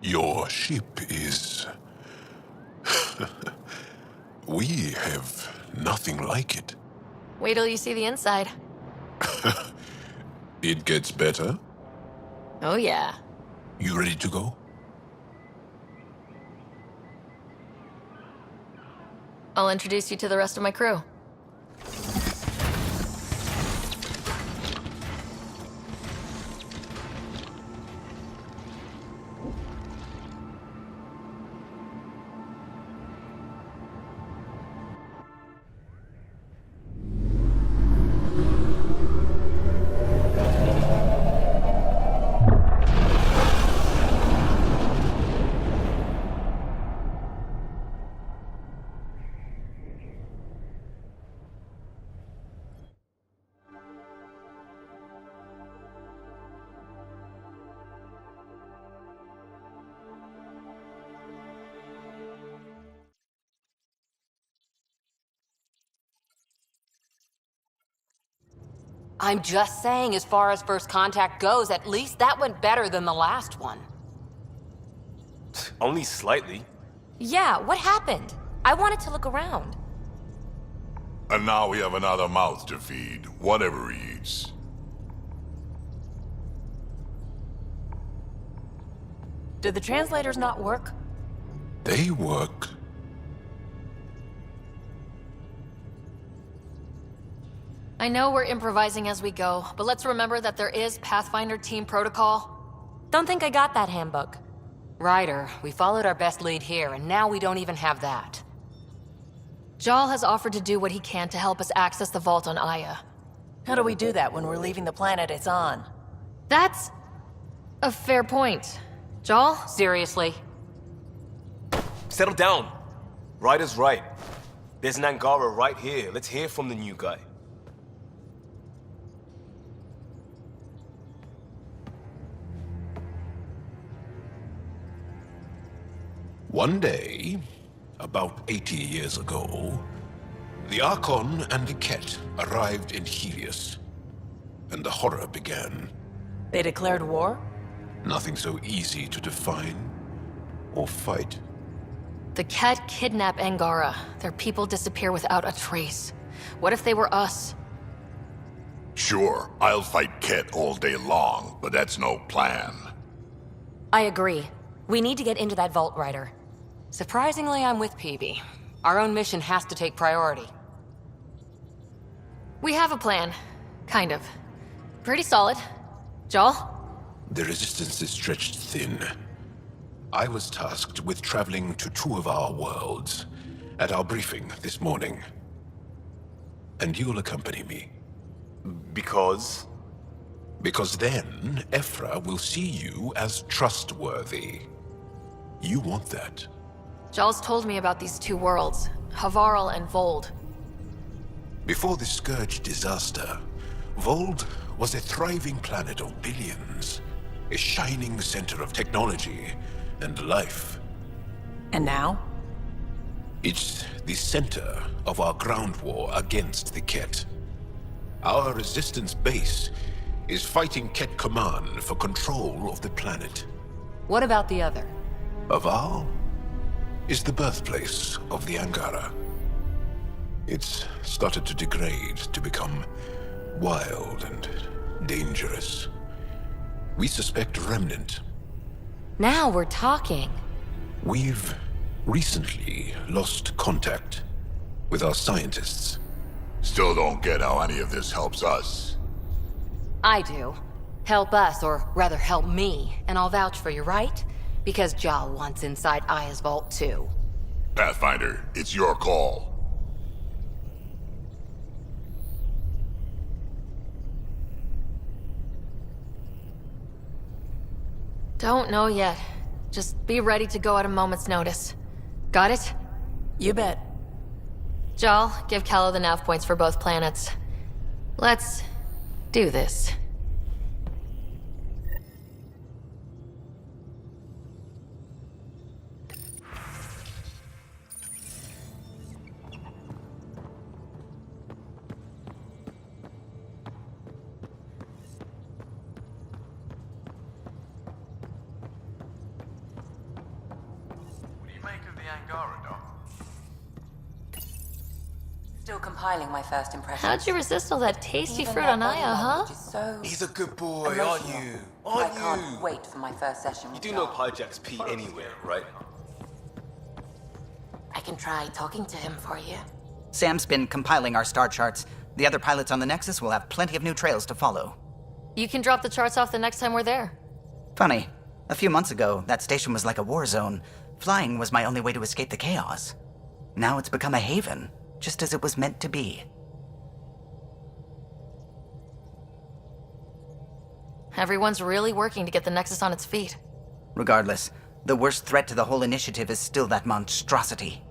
Your ship is... We have nothing like it. Wait till you see the inside. It gets better. Oh yeah. You ready to go? I'll introduce you to the rest of my crew. I'm just saying, as far as first contact goes, at least that went better than the last one. Only slightly. Yeah, what happened? I wanted to look around. And now we have another mouth to feed, whatever he eats. Did the translators not work? They work. I know we're improvising as we go, but let's remember that there is Pathfinder team protocol. Don't think I got that handbook. Ryder, we followed our best lead here, and now we don't even have that. Jal has offered to do what he can to help us access the vault on Aya. How do we do that when we're leaving the planet it's on? That's a fair point. Jal? Seriously? Settle down. Ryder's right. There's an Angara right here. Let's hear from the new guy. One day, about 80 years ago, the Archon and the Ket arrived in Helios, and the horror began. They declared war? Nothing so easy to define or fight. The Ket kidnap Angara. Their people disappear without a trace. What if they were us? Sure, I'll fight Ket all day long, but that's no plan. I agree. We need to get into that vault, Ryder. Surprisingly, I'm with PB. Our own mission has to take priority. We have a plan. Kind of. Pretty solid. Jal? The resistance is stretched thin. I was tasked with traveling to two of our worlds at our briefing this morning. And you'll accompany me. Because? Because then, Ephra will see you as trustworthy. You want that. Jal's told me about these two worlds, Havarl and Vold. Before the Scourge disaster, Vold was a thriving planet of billions. A shining center of technology and life. And now? It's the center of our ground war against the Ket. Our resistance base is fighting Ket Command for control of the planet. What about the other? Havarl is the birthplace of the Angara. It's started to degrade, to become wild and dangerous. We suspect Remnant. Now we're talking. We've recently lost contact with our scientists. Still don't get how any of this helps us. I do. Help us, or rather help me, and I'll vouch for you, right? Because Jal wants inside Aya's vault too. Pathfinder, it's your call. Don't know yet. Just be ready to go at a moment's notice. Got it? You bet. Jal, give Callow the nav points for both planets. Let's do this. Angara, Doc? Still compiling my first impressions. How'd you resist all that tasty Even fruit their on body Nyrreah, huh? language is so He's a good boy, aren't emotional. you? I Aren't can't you? wait for my first session You with do know Doc. Pyjack's Pete anyway, right? I can try talking to him for you. Sam's been compiling our star charts. The other pilots on the Nexus will have plenty of new trails to follow. You can drop the charts off the next time we're there. Funny, a few months ago, that station was like a war zone. Flying was my only way to escape the chaos. Now it's become a haven, just as it was meant to be. Everyone's really working to get the Nexus on its feet. Regardless, the worst threat to the whole initiative is still that monstrosity.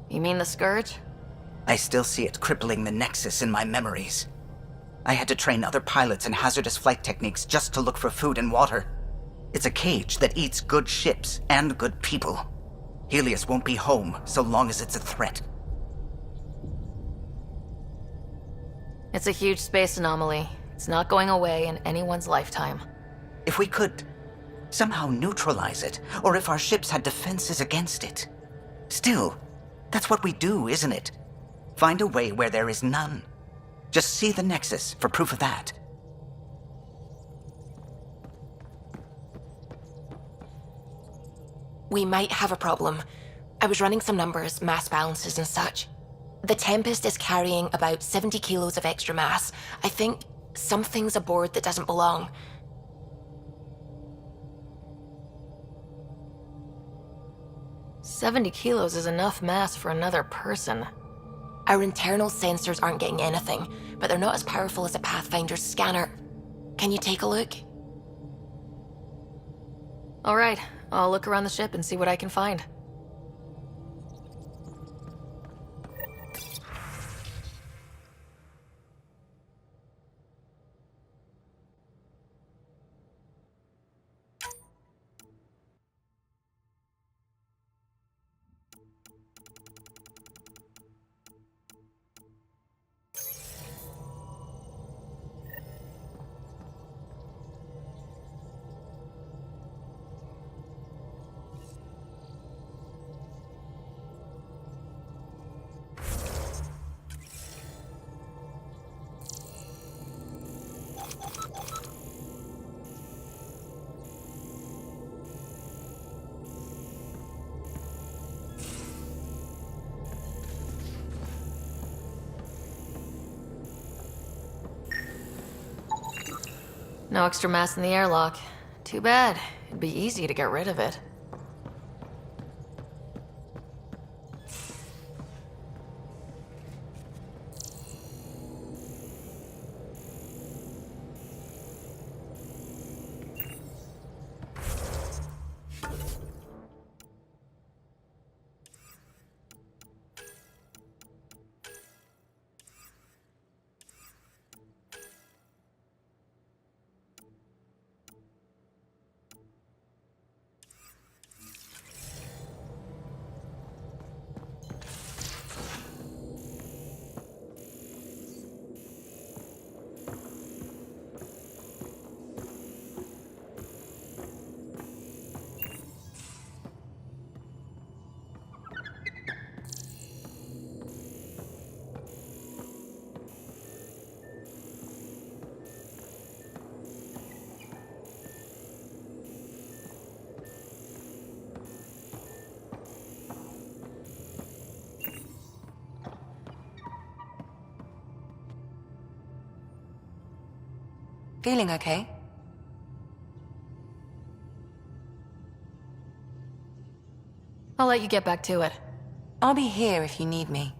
You mean the Scourge? I still see it crippling the Nexus in my memories. I had to train other pilots in hazardous flight techniques just to look for food and water. It's a cage that eats good ships and good people. Helios won't be home so long as it's a threat. It's a huge space anomaly. It's not going away in anyone's lifetime. If we could somehow neutralize it, or if our ships had defenses against it. Still, that's what we do, isn't it? Find a way where there is none. Just see the Nexus for proof of that. We might have a problem. I was running some numbers, mass balances and such. The Tempest is carrying about 70 kilos of extra mass. I think something's aboard that doesn't belong. "70 kilos is enough mass for another person." Our internal sensors aren't getting anything, but they're not as powerful as a Pathfinder's scanner. Can you take a look? All right, I'll look around the ship and see what I can find. No extra mass in the airlock. Too bad. It'd be easy to get rid of it. Feeling okay? I'll let you get back to it. I'll be here if you need me.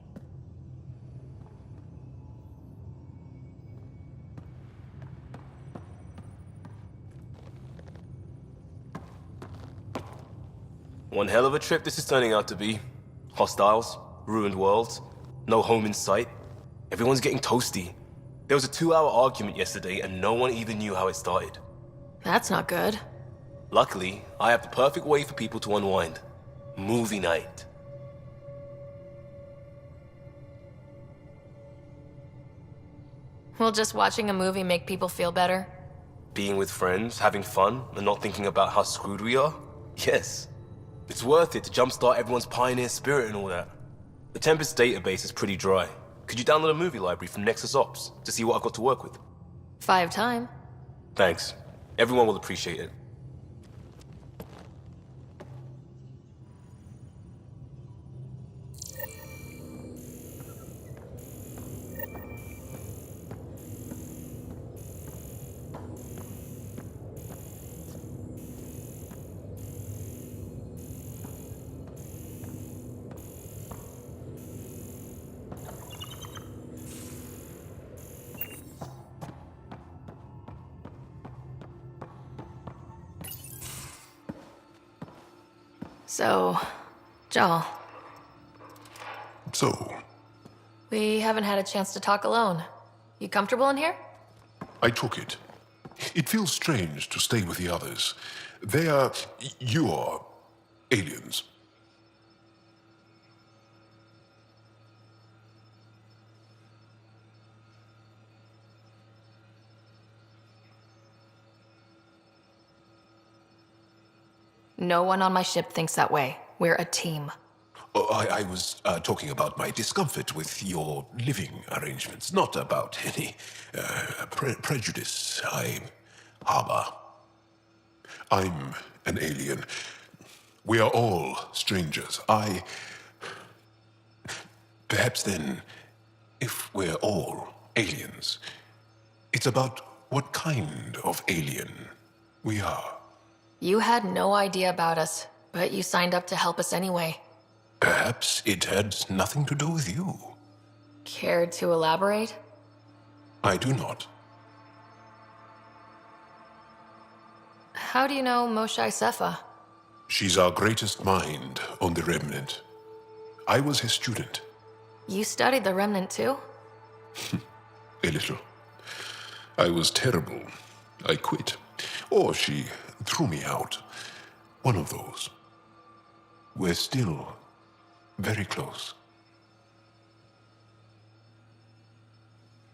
One hell of a trip this is turning out to be. Hostiles, ruined worlds, no home in sight. Everyone's getting toasty. There was a 2-hour argument yesterday and no one even knew how it started. That's not good. Luckily, I have the perfect way for people to unwind. Movie night. Will just watching a movie make people feel better? Being with friends, having fun, and not thinking about how screwed we are? Yes. It's worth it to jumpstart everyone's pioneer spirit and all that. The Tempest database is pretty dry. Could you download a movie library from Nexus Ops to see what I've got to work with? 5 time. Thanks. Everyone will appreciate it. So, Jal, So, we haven't had a chance to talk alone. You comfortable in here? I took it. It feels strange to stay with the others. They are your aliens. No one on my ship thinks that way. We're a team. Oh, I was talking about my discomfort with your living arrangements, not about any prejudice I harbor. I'm an alien. We are all strangers. Perhaps then, if we're all aliens, it's about what kind of alien we are. You had no idea about us, but you signed up to help us anyway. Perhaps it had nothing to do with you. Care to elaborate? I do not. How do you know Moshae Sefa? She's our greatest mind on the Remnant. I was his student. You studied the Remnant too? A little. I was terrible. I quit. Or she threw me out. One of those. We're still very close.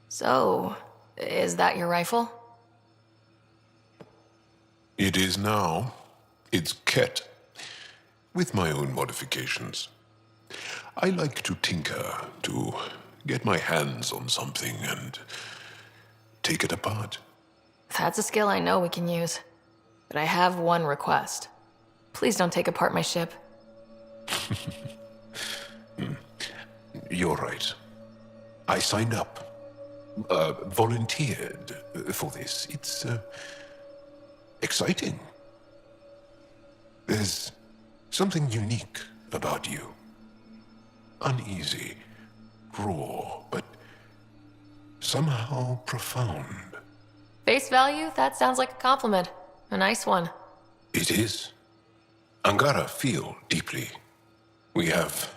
So, is that your rifle? It is now. It's Ket. With my own modifications. I like to tinker, to get my hands on something and take it apart. That's a skill I know we can use. But I have one request. Please don't take apart my ship. You're right. I signed up. Volunteered for this. It's exciting. There's something unique about you. Uneasy, raw, but somehow profound. Face value? That sounds like a compliment. A nice one. It is. Angara feel deeply. We have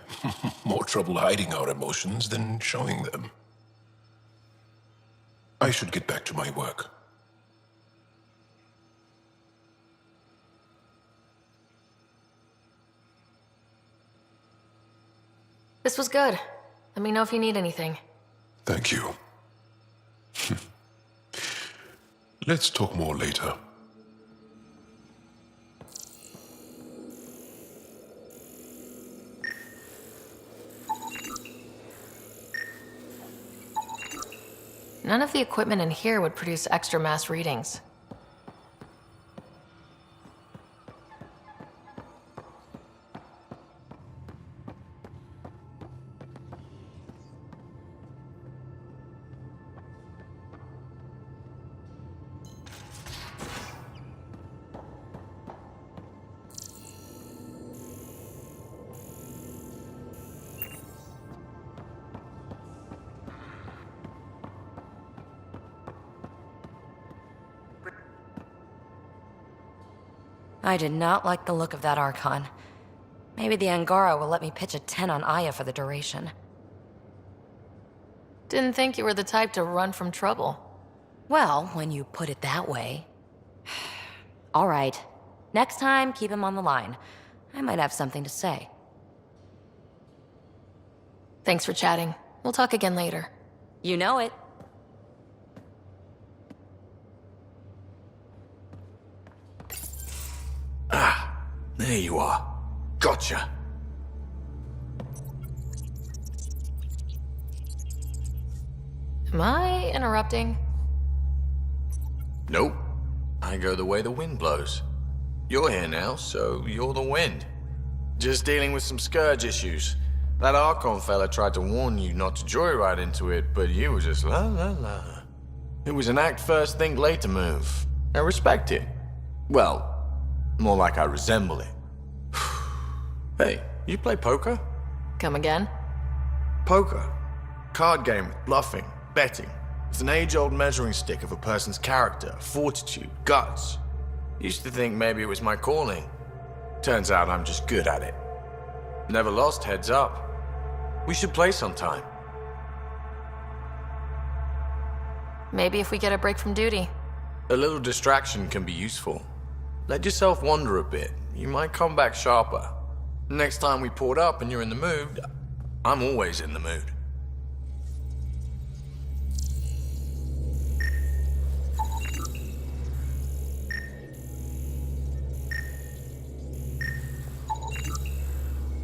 more trouble hiding our emotions than showing them. I should get back to my work. This was good. Let me know if you need anything. Thank you. Let's talk more later. None of the equipment in here would produce extra mass readings. I did not like the look of that Archon. Maybe the Angara will let me pitch a 10 on Aya for the duration. Didn't think you were the type to run from trouble. Well, when you put it that way. All right. Next time, keep him on the line. I might have something to say. Thanks for chatting. We'll talk again later. You know it. There you are. Gotcha. Am I interrupting? Nope. I go the way the wind blows. You're here now, so you're the wind. Just dealing with some scourge issues. That Archon fella tried to warn you not to joyride into it, but you were just la la la. It was an act first, think later move. I respect it. Well, more like I resemble it. Hey, you play poker? Come again? Poker. Card game with bluffing, betting. It's an age-old measuring stick of a person's character, fortitude, guts. Used to think maybe it was my calling. Turns out I'm just good at it. Never lost, heads up. We should play sometime. Maybe if we get a break from duty. A little distraction can be useful. Let yourself wander a bit. You might come back sharper. Next time we port up and you're in the mood, I'm always in the mood.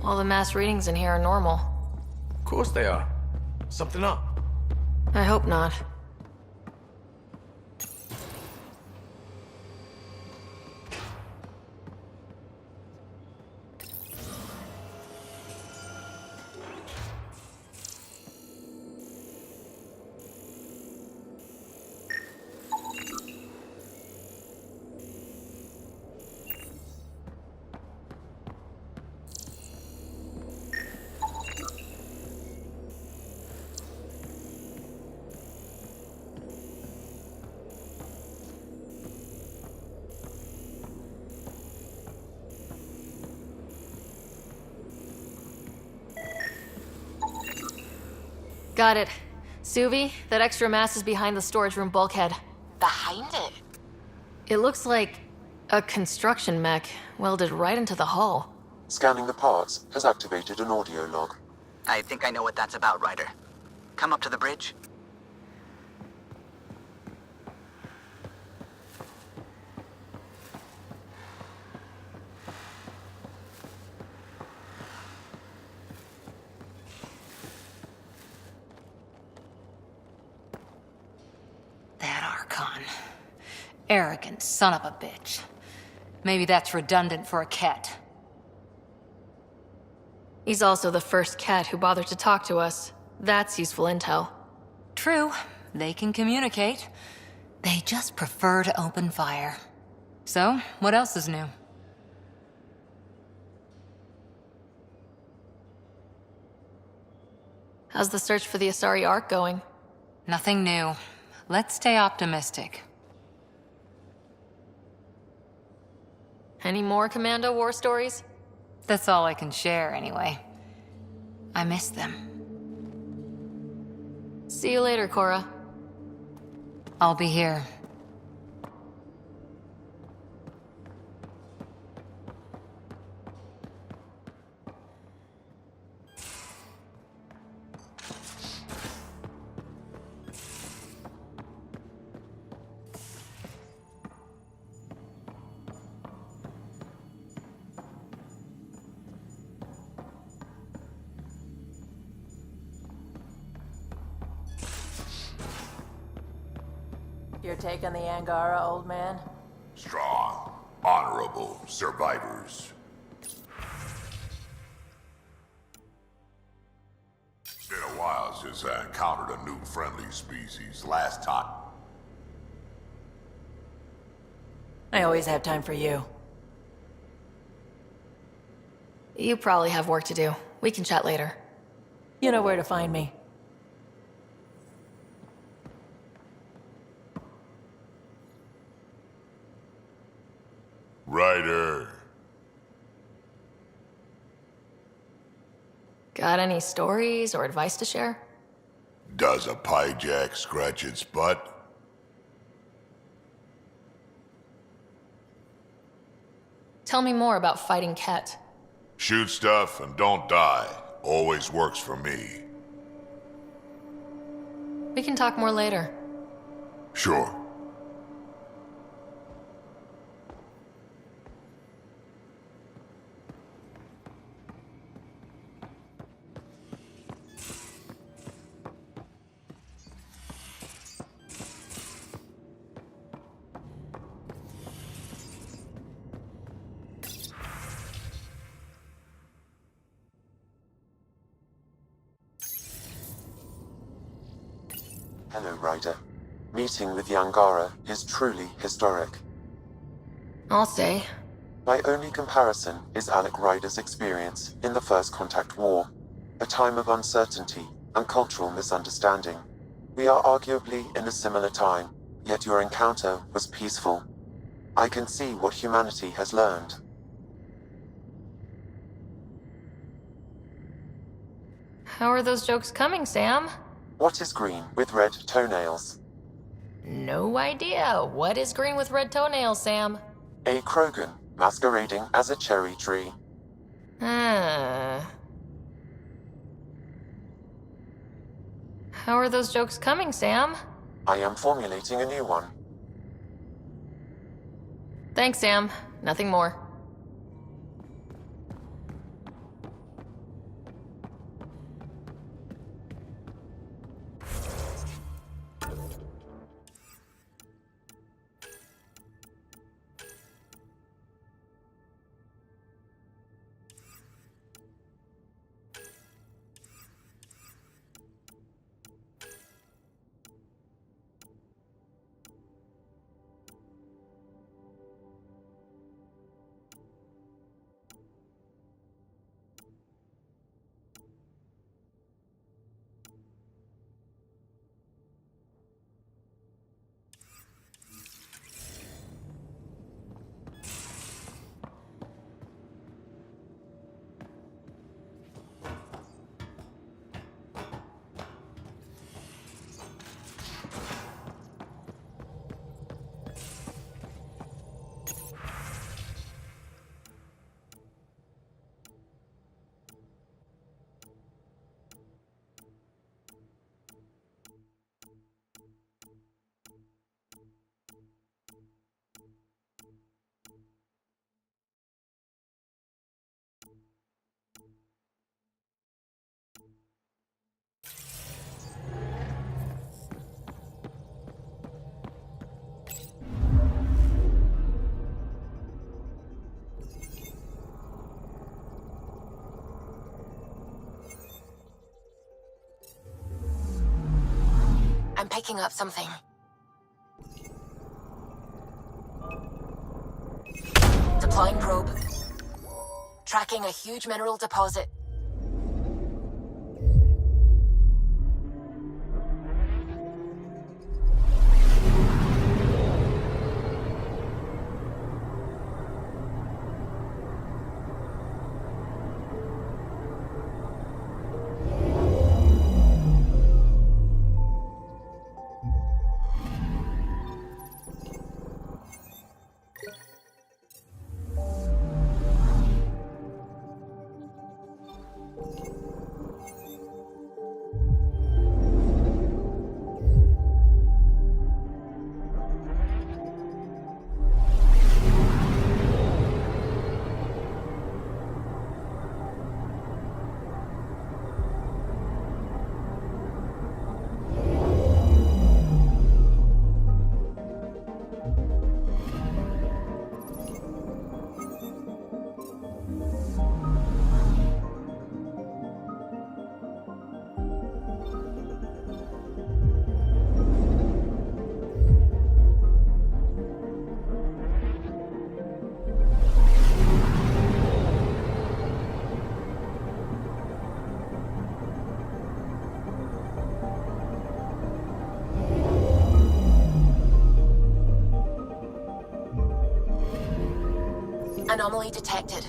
All the mass readings in here are normal. Of course they are. Something up. I hope not. Got it. Suvi, that extra mass is behind the storage room bulkhead. Behind it? It looks like a construction mech welded right into the hull. Scanning the parts has activated an audio log. I think I know what that's about, Ryder. Come up to the bridge. That Archon. Arrogant son of a bitch. Maybe that's redundant for a cat. He's also the first cat who bothered to talk to us. That's useful intel. True, they can communicate. They just prefer to open fire. So, what else is new? How's the search for the Asari Ark going? Nothing new. Let's stay optimistic. Any more Commando war stories? That's all I can share, anyway. I miss them. See you later, Cora. I'll be here. Your take on the Angara, old man? Strong, honorable survivors. It's been a while since I encountered a new friendly species. Last time. I always have time for you. You probably have work to do. We can chat later. You know where to find me. Ryder. Got any stories or advice to share? Does a pyjak scratch its butt? Tell me more about fighting Ket. Shoot stuff and don't die. Always works for me. We can talk more later. Sure. Hello, Ryder. Meeting with the Angara is truly historic. I'll say. My only comparison is Alec Ryder's experience in the First Contact War, a time of uncertainty and cultural misunderstanding. We are arguably in a similar time, yet your encounter was peaceful. I can see what humanity has learned. How are those jokes coming, Sam? What is green with red toenails? No idea. What is green with red toenails, Sam? A Krogan masquerading as a cherry tree. How are those jokes coming, Sam? I am formulating a new one. Thanks, Sam. Nothing more. I'm picking up something. Deploying probe. Tracking a huge mineral deposit. Anomaly detected.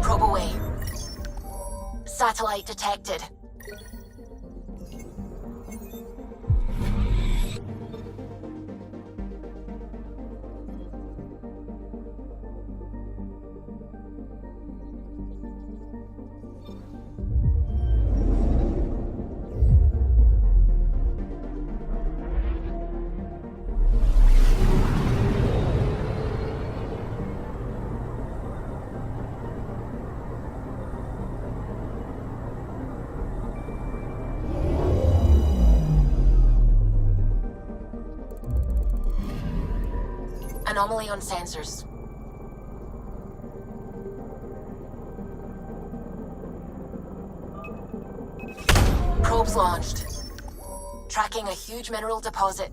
Probe away. Satellite detected. Anomaly on sensors. Probes launched. Tracking a huge mineral deposit.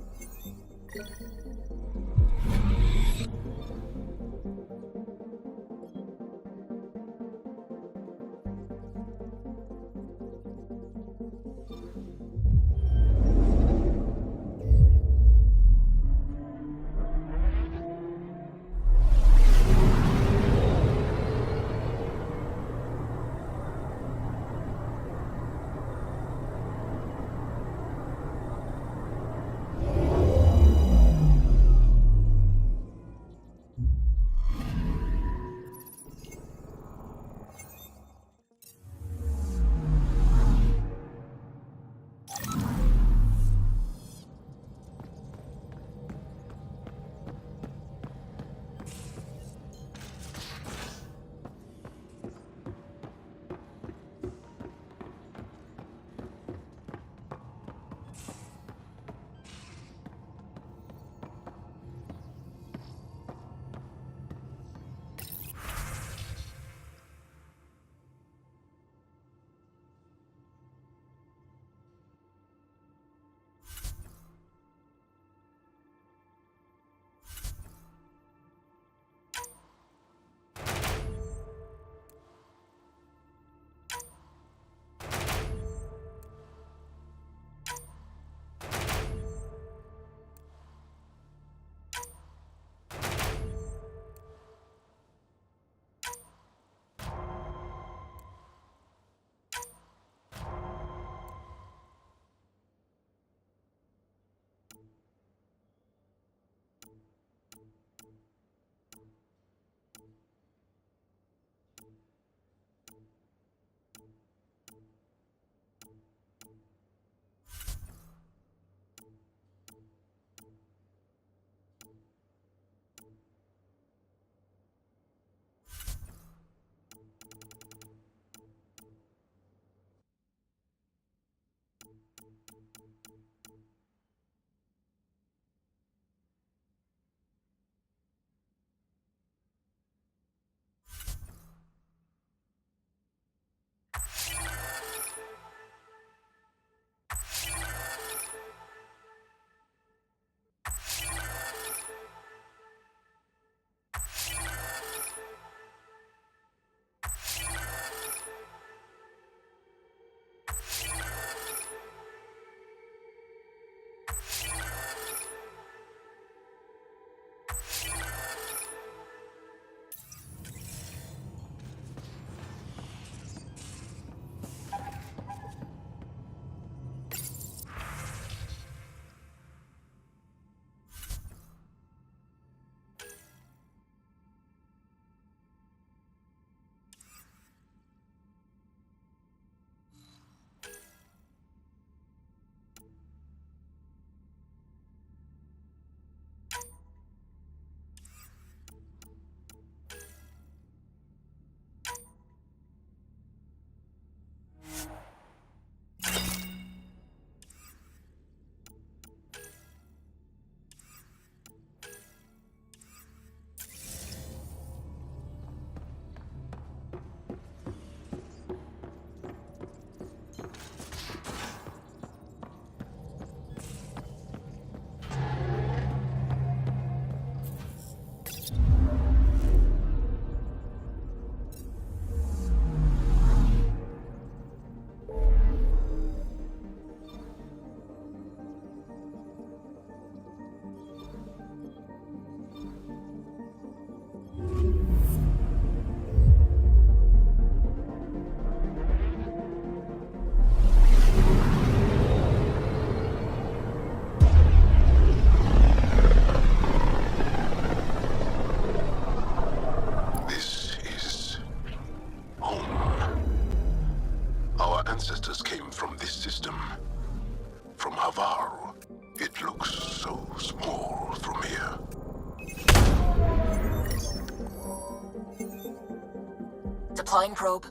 Deploying probe.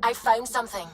I found something.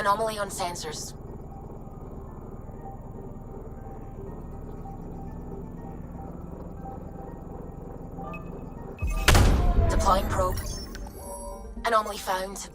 Anomaly on sensors. Deploying probe. Anomaly found.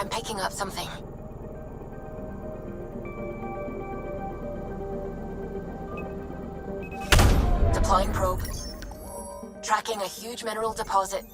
I'm picking up something. Deploying probe. Tracking a huge mineral deposit.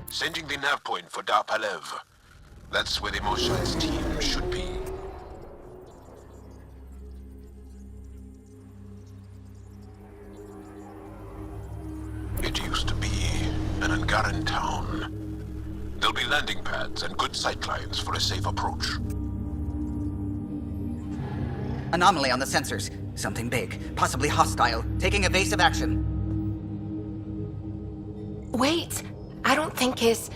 Sending the nav point for Dar Palev. That's where the Mosha's team should be. It used to be an Angaran town. There'll be landing pads and good sightlines for a safe approach. Anomaly on the sensors. Something big, possibly hostile, taking evasive action. Wait, I don't think his...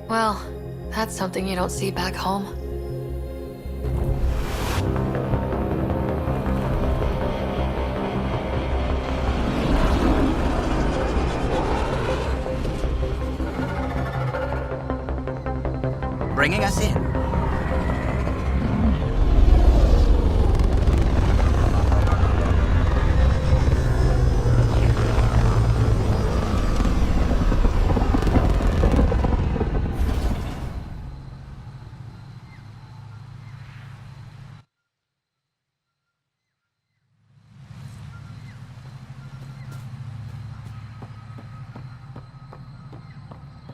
Well, that's something you don't see back home. Bringing us in.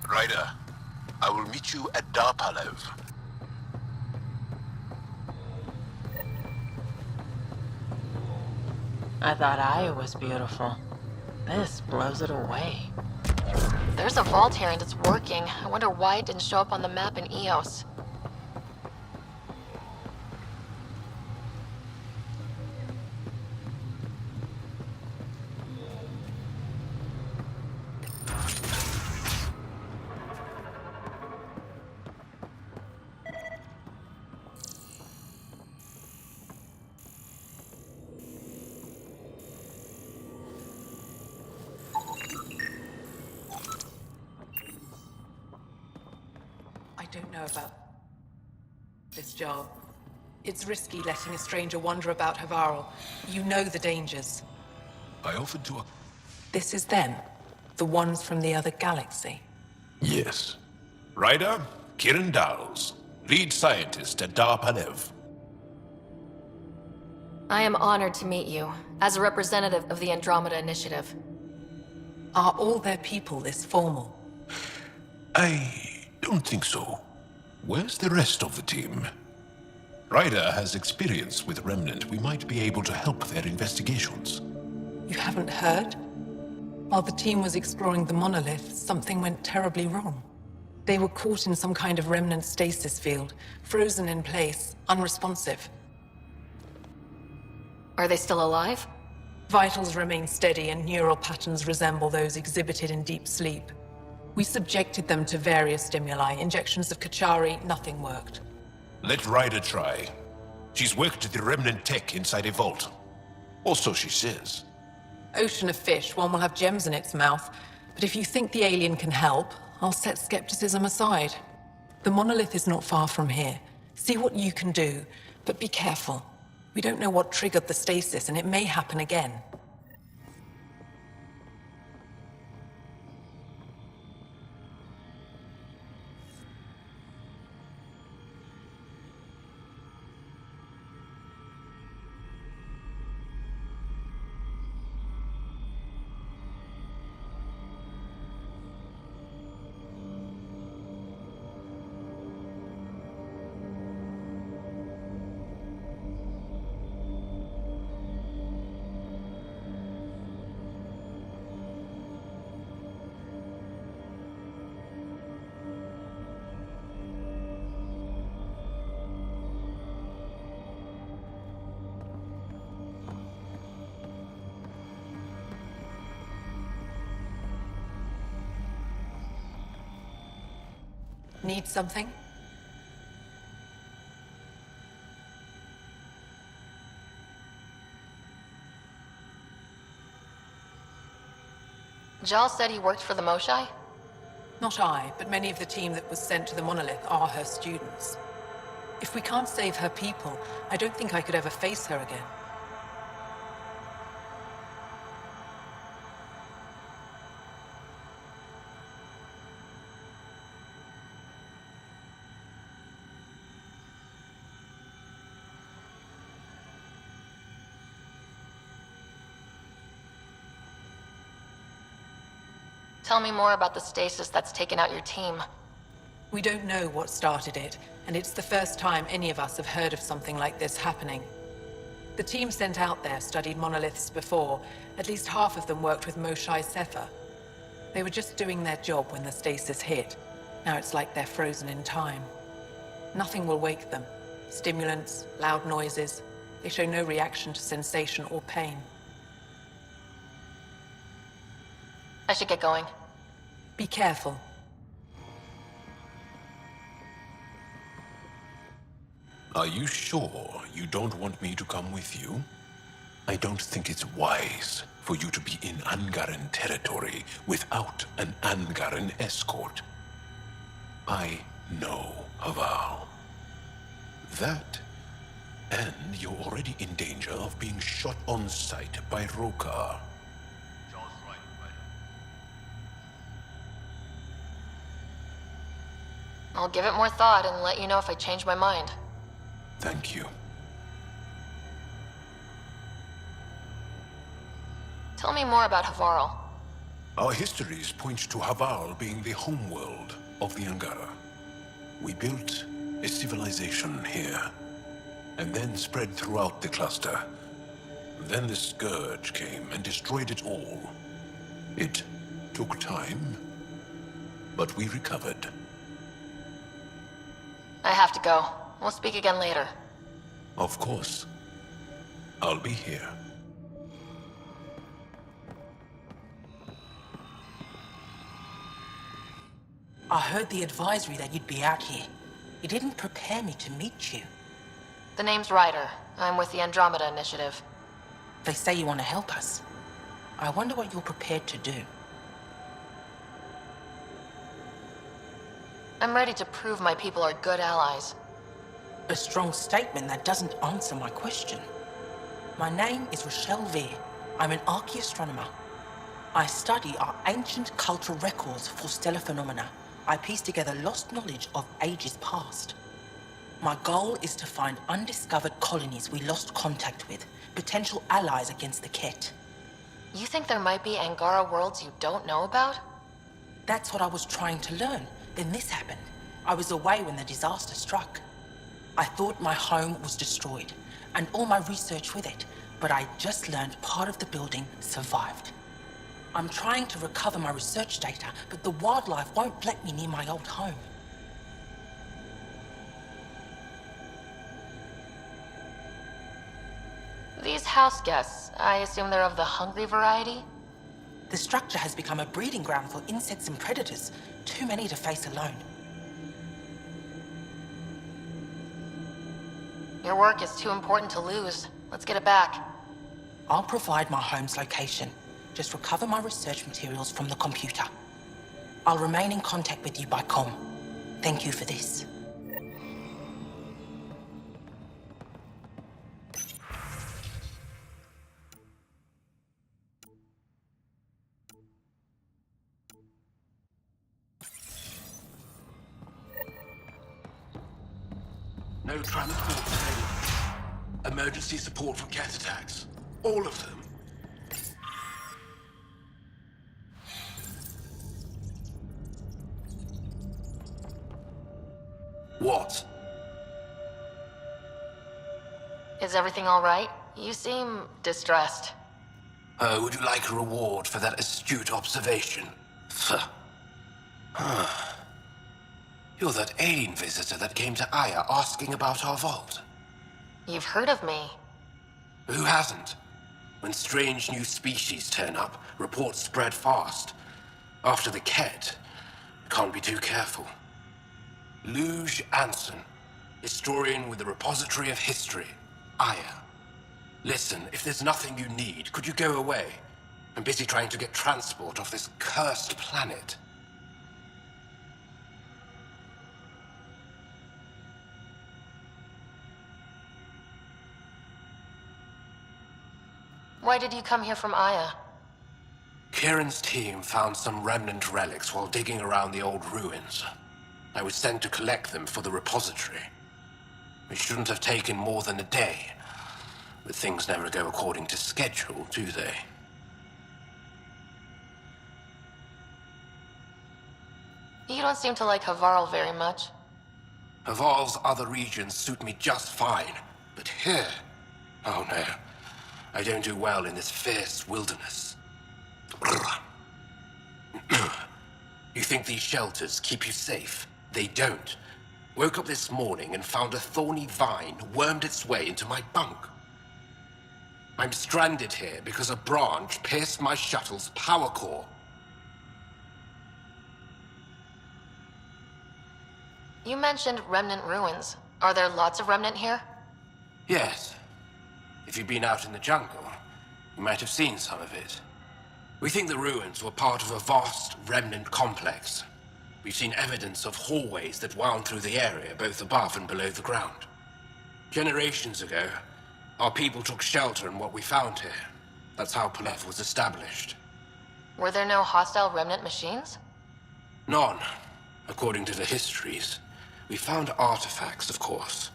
Ryder, I will meet you at Dar Palev. I thought Aya was beautiful. This blows it away. There's a vault here and it's working. I wonder why it didn't show up on the map in EOS. I don't know about this job. It's risky letting a stranger wander about Havarl. You know the dangers. I offered to... This is them, the ones from the other galaxy. Yes. Ryder, Kiran Dals, lead scientist at Dar Panev. I am honored to meet you, as a representative of the Andromeda Initiative. Are all their people this formal? I don't think so. Where's the rest of the team? Ryder has experience with Remnant. We might be able to help their investigations. You haven't heard? While the team was exploring the monolith, something went terribly wrong. They were caught in some kind of remnant stasis field, frozen in place, unresponsive. Are they still alive? Vitals remain steady and neural patterns resemble those exhibited in deep sleep. We subjected them to various stimuli, injections of Kachari, nothing worked. Let Ryder try. She's worked the remnant tech inside a vault. Or so she says. Ocean of fish, one will have gems in its mouth. But if you think the alien can help, I'll set skepticism aside. The monolith is not far from here. See what you can do, but be careful. We don't know what triggered the stasis, and it may happen again. Need something? Jal said he worked for the Moshai? Not I, but many of the team that was sent to the monolith are her students. If we can't save her people, I don't think I could ever face her again. Tell me more about the stasis that's taken out your team. We don't know what started it, and it's the first time any of us have heard of something like this happening. The team sent out there studied monoliths before. At least half of them worked with Moshai Sefer. They were just doing their job when the stasis hit. Now it's like they're frozen in time. Nothing will wake them. Stimulants, loud noises. They show no reaction to sensation or pain. I should get going. Be careful. Are you sure you don't want me to come with you? I don't think it's wise for you to be in Angaran territory without an Angaran escort. I know Haval. That, and you're already in danger of being shot on sight by Rokar. I'll give it more thought and let you know if I change my mind. Thank you. Tell me more about Havarl. Our histories point to Haval being the homeworld of the Angara. We built a civilization here, and then spread throughout the cluster. Then the Scourge came and destroyed it all. It took time, but we recovered. I have to go. We'll speak again later. Of course. I'll be here. I heard the advisory that you'd be out here. It didn't prepare me to meet you. The name's Ryder. I'm with the Andromeda Initiative. They say you want to help us. I wonder what you're prepared to do. I'm ready to prove my people are good allies. A strong statement that doesn't answer my question. My name is Rochelle Veer. I'm an archaeastronomer. I study our ancient cultural records for stellar phenomena. I piece together lost knowledge of ages past. My goal is to find undiscovered colonies we lost contact with, potential allies against the Ket. You think there might be Angara worlds you don't know about? That's what I was trying to learn. Then this happened. I was away when the disaster struck. I thought my home was destroyed, and all my research with it, but I just learned part of the building survived. I'm trying to recover my research data, but the wildlife won't let me near my old home. These house guests, I assume they're of the hungry variety? The structure has become a breeding ground for insects and predators, too many to face alone. Your work is too important to lose. Let's get it back. I'll provide my home's location. Just recover my research materials from the computer. I'll remain in contact with you by comm. Thank you for this. No transport failure. Emergency support from cat attacks. All of them. What? Is everything all right? You seem distressed. Would you like a reward for that astute observation? You're that alien visitor that came to Aya asking about our vault. You've heard of me. Who hasn't? When strange new species turn up, reports spread fast. After the Ket, can't be too careful. Luge Anson, historian with the Repository of History, Aya. Listen, if there's nothing you need, could you go away? I'm busy trying to get transport off this cursed planet. Why did you come here from Aya? Kieran's team found some remnant relics while digging around the old ruins. I was sent to collect them for the repository. It shouldn't have taken more than a day, but things never go according to schedule, do they? You don't seem to like Havarl very much. Havarl's other regions suit me just fine, but here... oh no. I don't do well in this fierce wilderness. You think these shelters keep you safe? They don't. Woke up this morning and found a thorny vine wormed its way into my bunk. I'm stranded here because a branch pierced my shuttle's power core. You mentioned remnant ruins. Are there lots of remnant here? Yes. If you've been out in the jungle, you might have seen some of it. We think the ruins were part of a vast remnant complex. We've seen evidence of hallways that wound through the area, both above and below the ground. Generations ago, our people took shelter in what we found here. That's how Palev was established. Were there no hostile remnant machines? None, according to the histories. We found artifacts, of course.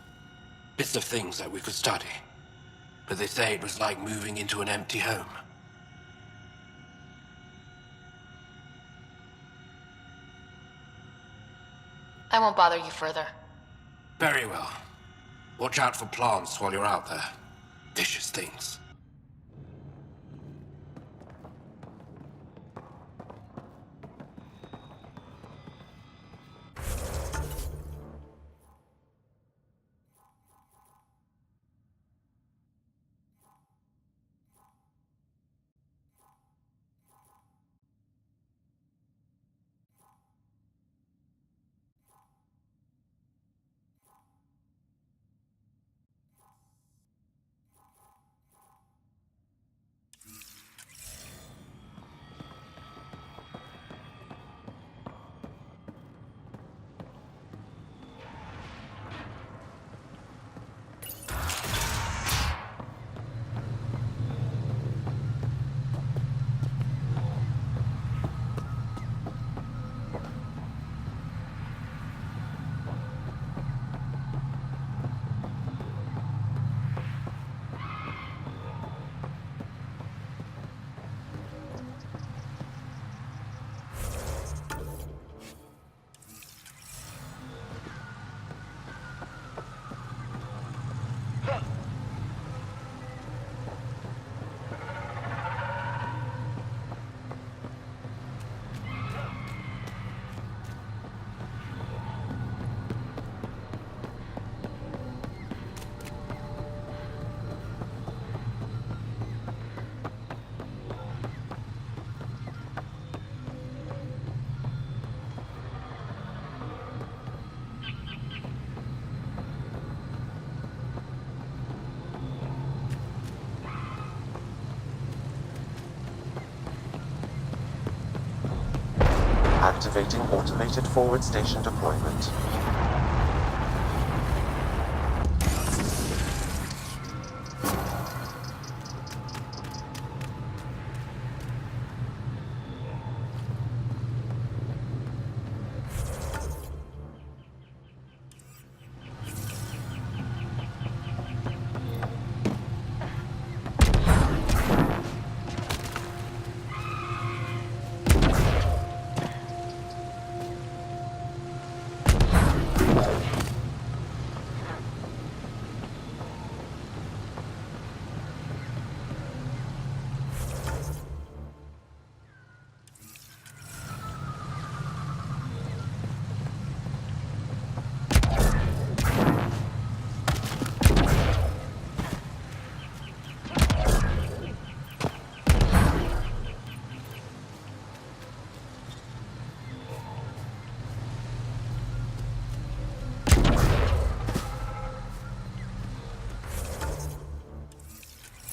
Bits of things that we could study. But they say it was like moving into an empty home. I won't bother you further. Very well. Watch out for plants while you're out there. Vicious things. Activating automated forward station deployment.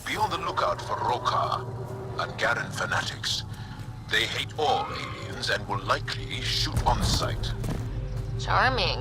Be on the lookout for Roka and Garen fanatics. They hate all aliens and will likely shoot on sight. Charming.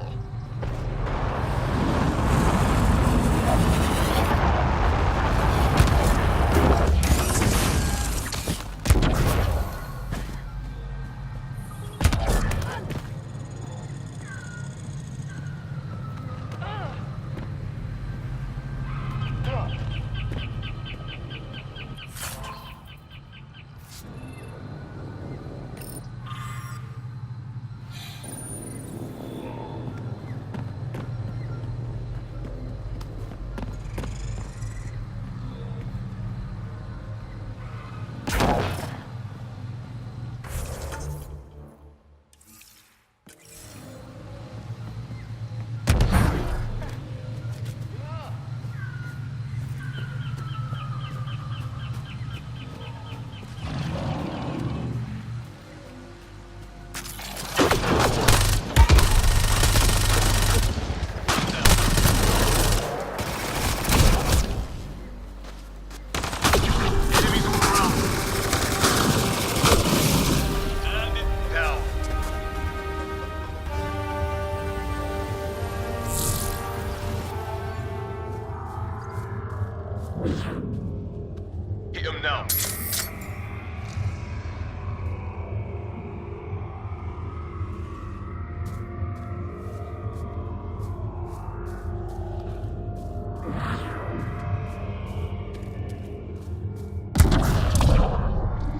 Hit him now.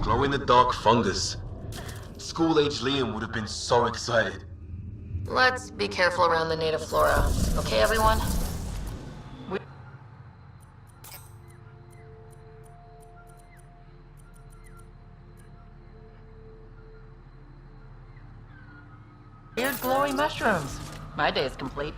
Glow-in-the-dark fungus. School-age Liam would have been so excited. Let's be careful around the native flora. Okay, everyone? Weird glowy mushrooms. My day is complete.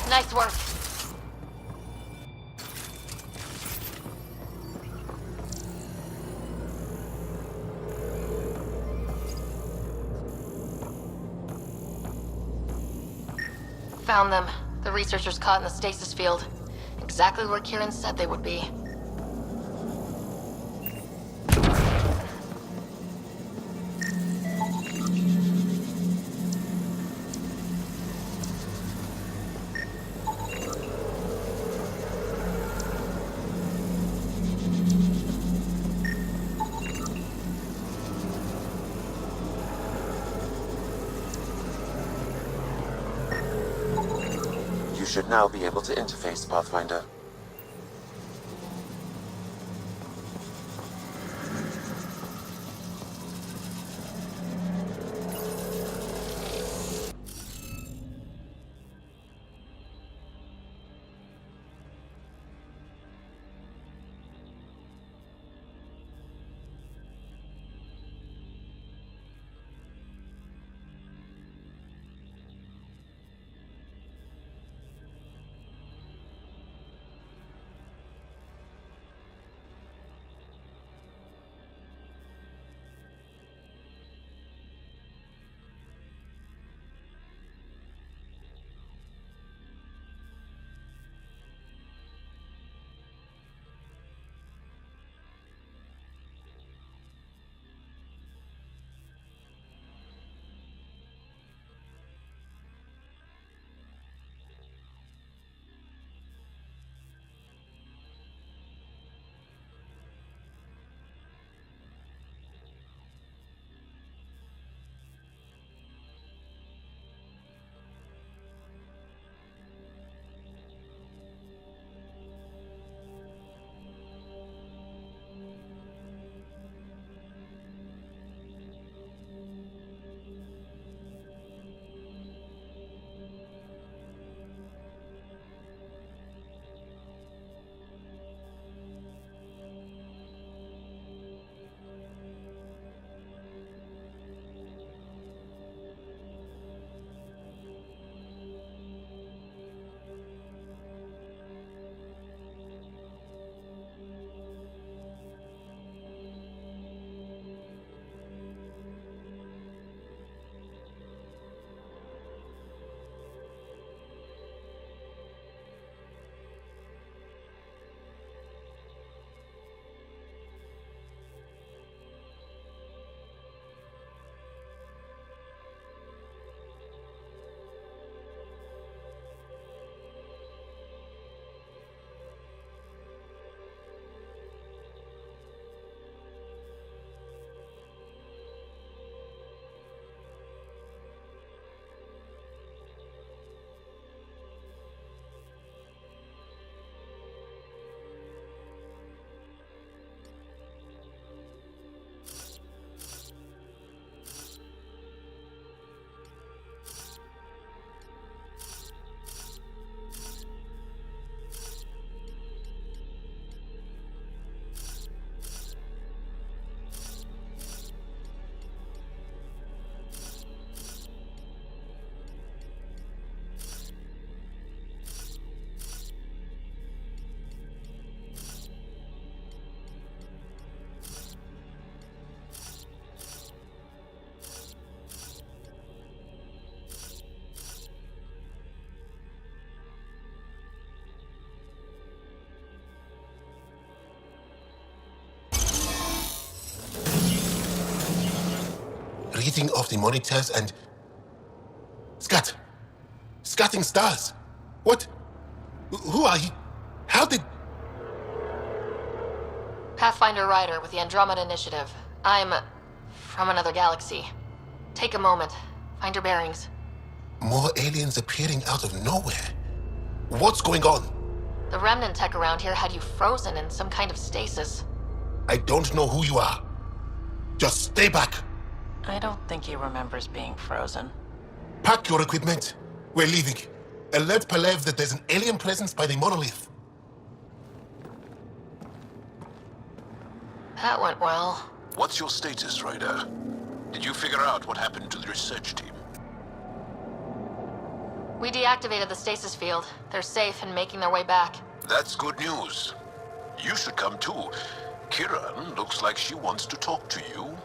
Nice work. Found them. The researchers caught in the stasis field. Exactly where Kieran said they would be. You should now be able to interface, Pathfinder. Reading off the monitors and... Scatting stars! What? Who are you? How did... Pathfinder Ryder with the Andromeda Initiative. I'm... from another galaxy. Take a moment. Find your bearings. More aliens appearing out of nowhere. What's going on? The remnant tech around here had you frozen in some kind of stasis. I don't know who you are. Just stay back. I don't think he remembers being frozen. Pack your equipment. We're leaving. Alert Palev that there's an alien presence by the monolith. That went well. What's your status, Ryder? Did you figure out what happened to the research team? We deactivated the stasis field. They're safe and making their way back. That's good news. You should come too. Kiran looks like she wants to talk to you.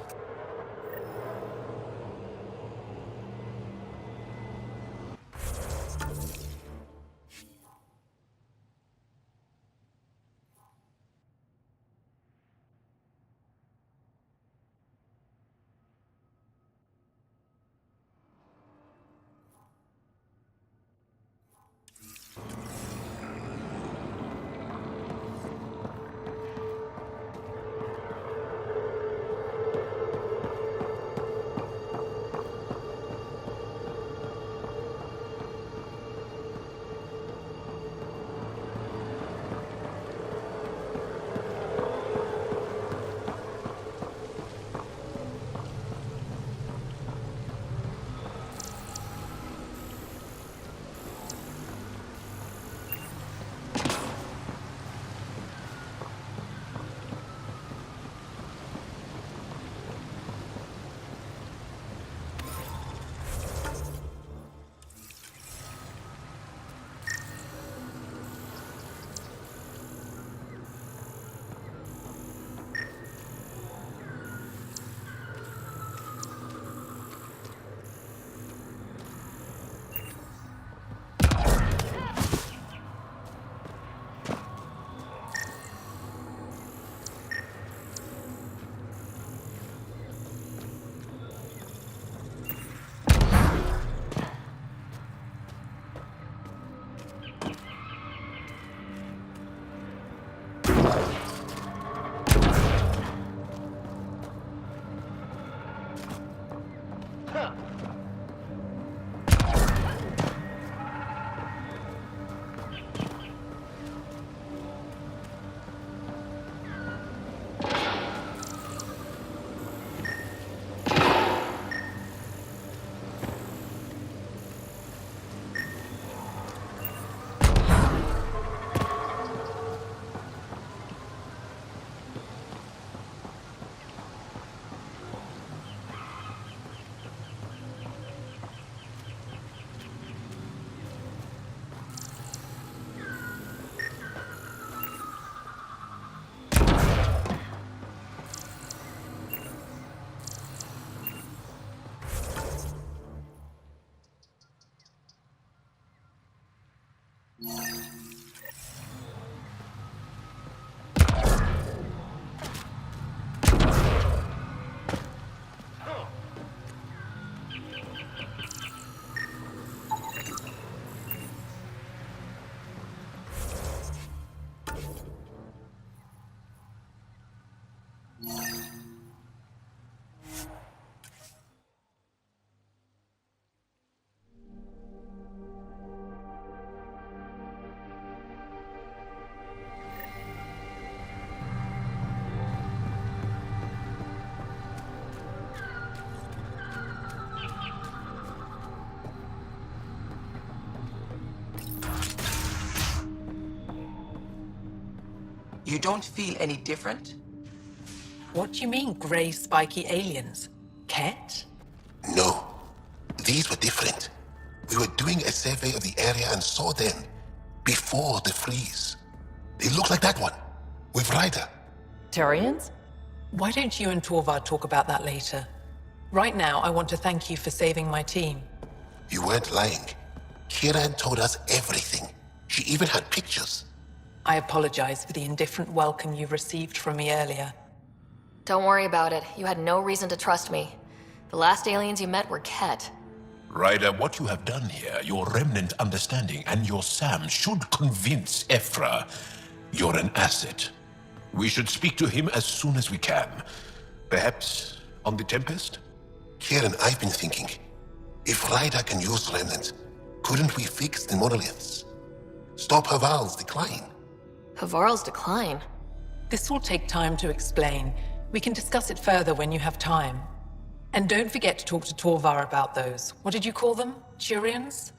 You don't feel any different? What do you mean, grey spiky aliens? Ket? No, these were different. We were doing a survey of the area and saw them before the freeze. They look like that one, with Ryder. Turians? Why don't you and Torvar talk about that later? Right now, I want to thank you for saving my team. You weren't lying. Kiran told us everything. She even had pictures. I apologize for the indifferent welcome you received from me earlier. Don't worry about it. You had no reason to trust me. The last aliens you met were Ket. Ryder, what you have done here, your remnant understanding and your Sam should convince Ephra you're an asset. We should speak to him as soon as we can. Perhaps on the Tempest? Kieran, I've been thinking. If Ryder can use remnants, couldn't we fix the monoliths? Stop Haval's decline? Havarl's decline? This will take time to explain. We can discuss it further when you have time. And don't forget to talk to Torvar about those. What did you call them? Turians?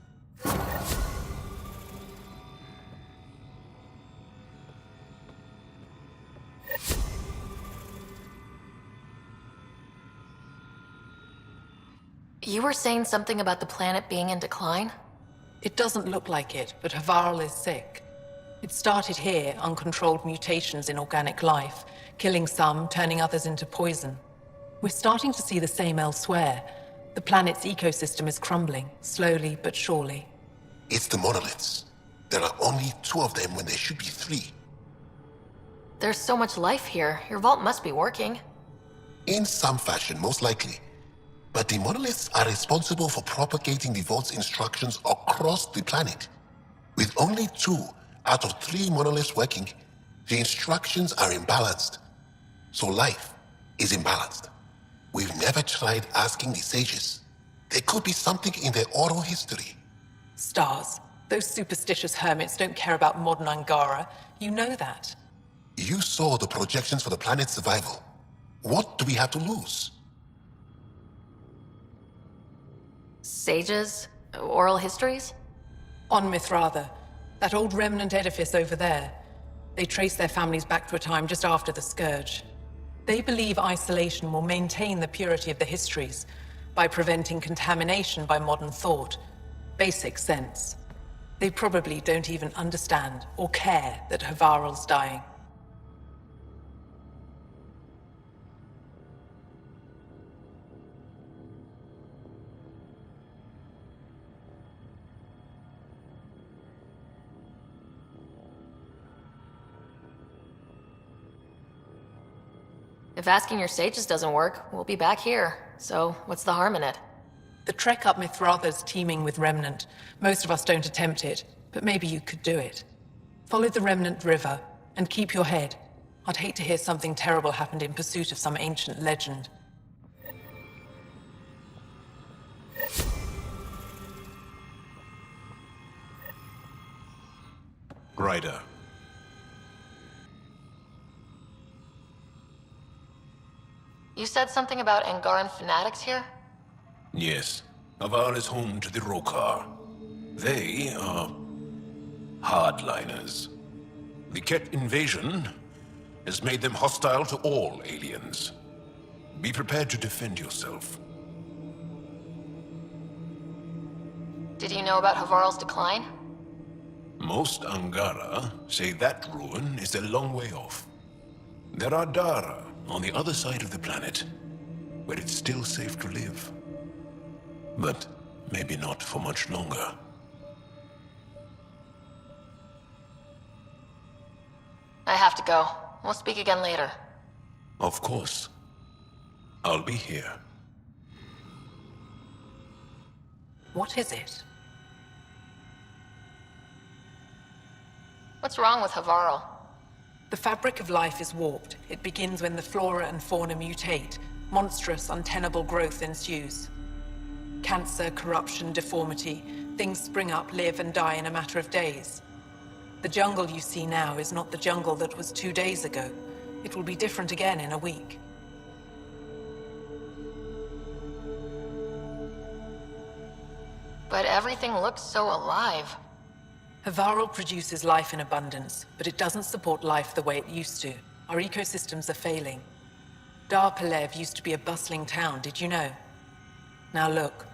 You were saying something about the planet being in decline? It doesn't look like it, but Havarl is sick. It started here, uncontrolled mutations in organic life, killing some, turning others into poison. We're starting to see the same elsewhere. The planet's ecosystem is crumbling, slowly but surely. It's the monoliths. There are only 2 of them when there should be 3. There's so much life here. Your vault must be working. In some fashion, most likely. But the monoliths are responsible for propagating the vault's instructions across the planet. With only 2 out of 3 monoliths working, the instructions are imbalanced. So life is imbalanced. We've never tried asking the sages. There could be something in their oral history. Stars. Those superstitious hermits don't care about modern Angara. You know that. You saw the projections for the planet's survival. What do we have to lose? Sages? Oral histories? On Mithratha, that old remnant edifice over there. They trace their families back to a time just after the Scourge. They believe isolation will maintain the purity of the histories by preventing contamination by modern thought. Basic sense. They probably don't even understand or care that Havarl's dying. If asking your sages doesn't work, we'll be back here. So, what's the harm in it? The trek up Mithratha's teeming with Remnant. Most of us don't attempt it, but maybe you could do it. Follow the Remnant River, and keep your head. I'd hate to hear something terrible happened in pursuit of some ancient legend. Ryder. You said something about Angaran fanatics here? Yes. Avar is home to the Rokar. They are hardliners. The Ket invasion has made them hostile to all aliens. Be prepared to defend yourself. Did you know about Havarl's decline? Most Angara say that ruin is a long way off. There are Dara on the other side of the planet, where it's still safe to live. But maybe not for much longer. I have to go. We'll speak again later. Of course. I'll be here. What is it? What's wrong with Havarl? The fabric of life is warped. It begins when the flora and fauna mutate. Monstrous, untenable growth ensues. Cancer, corruption, deformity. Things spring up, live, and die in a matter of days. The jungle you see now is not the jungle that was 2 days ago. It will be different again in a week. But everything looks so alive. Havarl produces life in abundance, but it doesn't support life the way it used to. Our ecosystems are failing. Dar Pelev used to be a bustling town, did you know? Now look.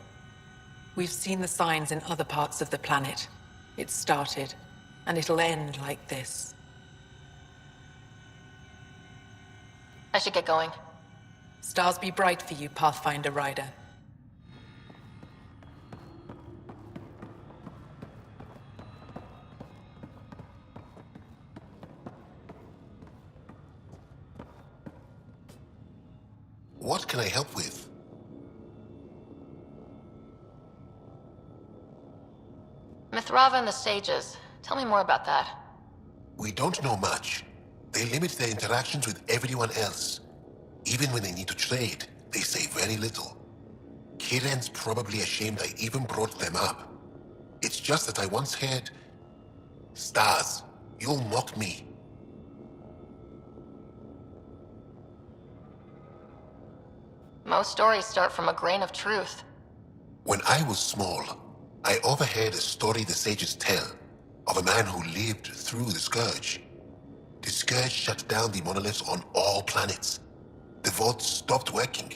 We've seen the signs in other parts of the planet. It started, and it'll end like this. I should get going. Stars be bright for you, Pathfinder Rider. What can I help with? Mithratha and the sages. Tell me more about that. We don't know much. They limit their interactions with everyone else. Even when they need to trade, they say very little. Kiren's probably ashamed I even brought them up. It's just that I once heard... Stars, you'll mock me. Most stories start from a grain of truth. When I was small, I overheard a story the sages tell of a man who lived through the Scourge. The Scourge shut down the monoliths on all planets. The vaults stopped working.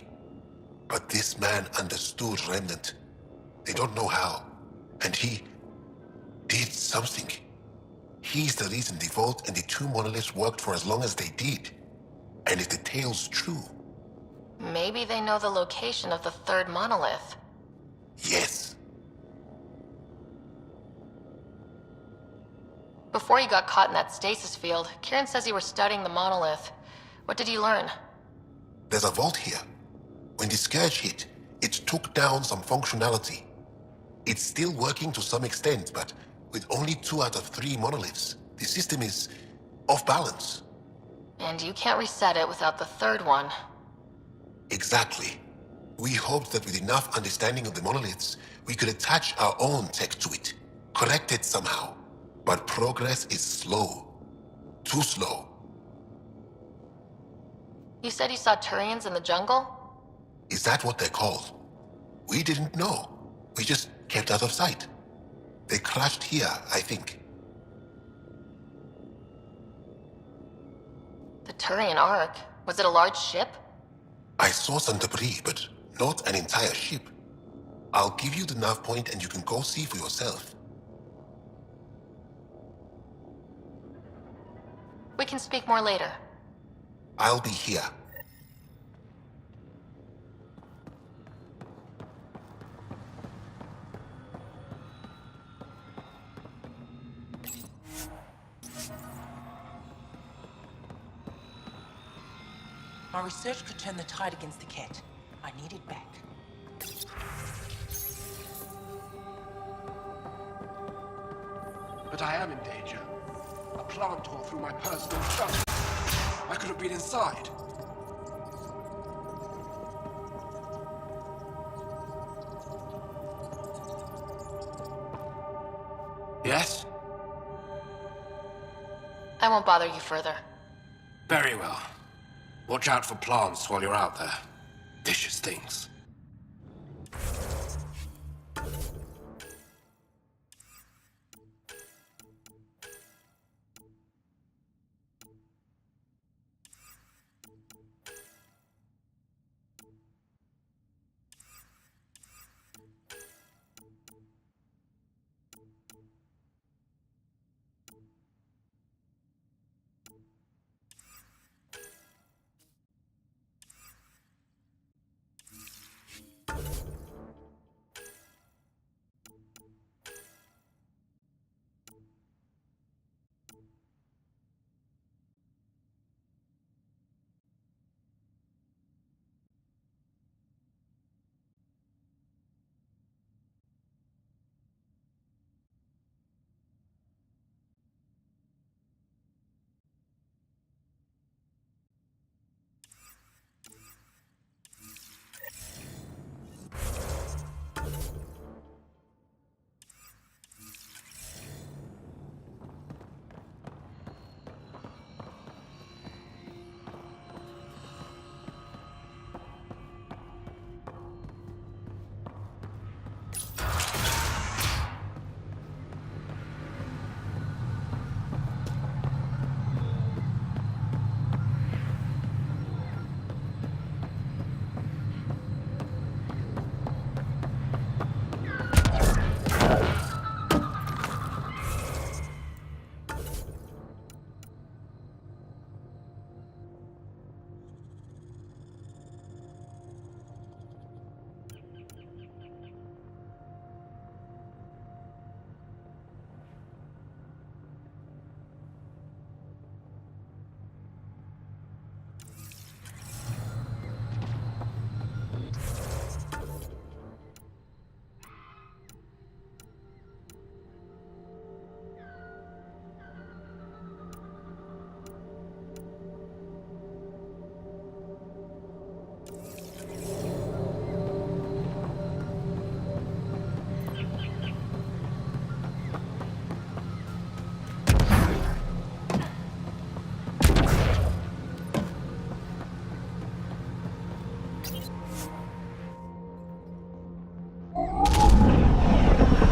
But this man understood Remnant. They don't know how. And he something. He's the reason the Vault and the two monoliths worked for as long as they did. And if the tale's true... Maybe they know the location of the third monolith. Yes. Before you got caught in that stasis field, Kieran says you were studying the monolith. What did you learn? There's a vault here. When the Scourge hit, it took down some functionality. It's still working to some extent, but with only 2 out of 3 monoliths, the system is off balance. And you can't reset it without the third one. Exactly. We hoped that with enough understanding of the monoliths, we could attach our own tech to it, correct it somehow. But progress is slow. Too slow. You said you saw Turians in the jungle? Is that what they're called? We didn't know. We just kept out of sight. They crashed here, I think. The Turian Ark? Was it a large ship? I saw some debris, but not an entire ship. I'll give you the nav point and you can go see for yourself. We can speak more later. I'll be here. My research could turn the tide against the cat. I need it back. But I am in danger. A plant tore through my personal stuff. I could have been inside. Yes? I won't bother you further. Very well. Watch out for plants while you're out there. Vicious things.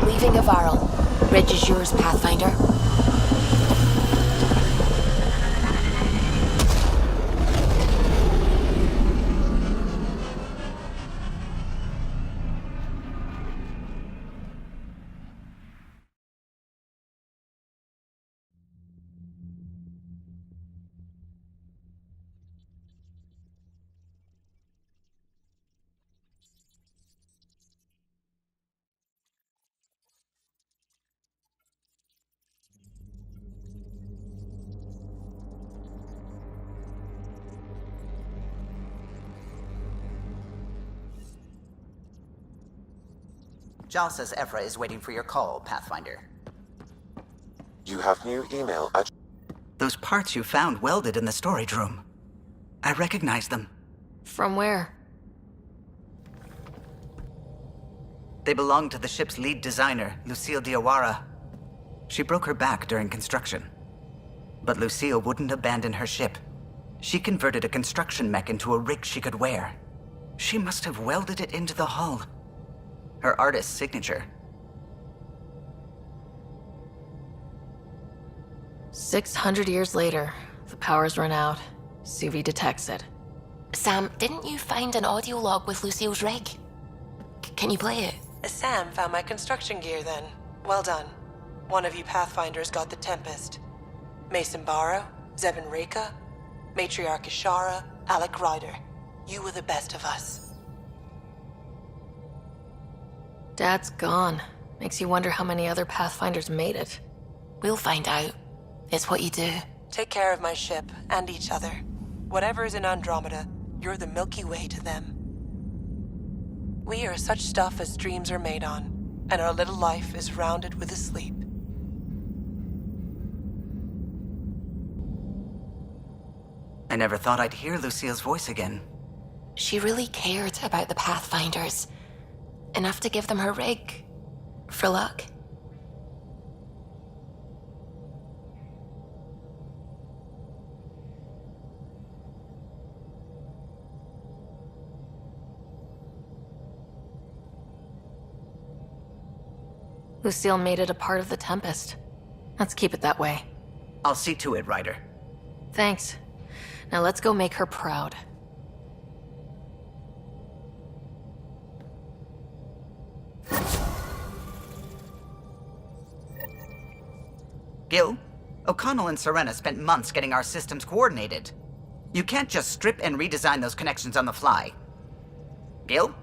Leaving Avaril. Bridge is yours, Pathfinder. Jal says Ephra is waiting for your call, Pathfinder. You have new email address. Those parts you found welded in the storage room. I recognize them. From where? They belong to the ship's lead designer, Lucille Diawara. She broke her back during construction. But Lucille wouldn't abandon her ship. She converted a construction mech into a rig she could wear. She must have welded it into the hull. Her artist's signature. 600 years later, the power's run out. Suvi detects it. Sam, didn't you find an audio log with Lucille's rig? Can you play it? Sam found my construction gear then. Well done. One of you Pathfinders got the Tempest. Mason Barrow, Zevin Reka, Matriarch Ishara, Alec Ryder. You were the best of us. Dad's gone. Makes you wonder how many other Pathfinders made it. We'll find out. It's what you do. Take care of my ship and each other. Whatever is in Andromeda, you're the Milky Way to them. We are such stuff as dreams are made on, and our little life is rounded with a sleep. I never thought I'd hear Lucille's voice again. She really cared about the Pathfinders. Enough to give them her rig. For luck. Lucille made it a part of the Tempest. Let's keep it that way. I'll see to it, Ryder. Thanks. Now let's go make her proud. Gil, O'Connell and Serena spent months getting our systems coordinated. You can't just strip and redesign those connections on the fly. Gil?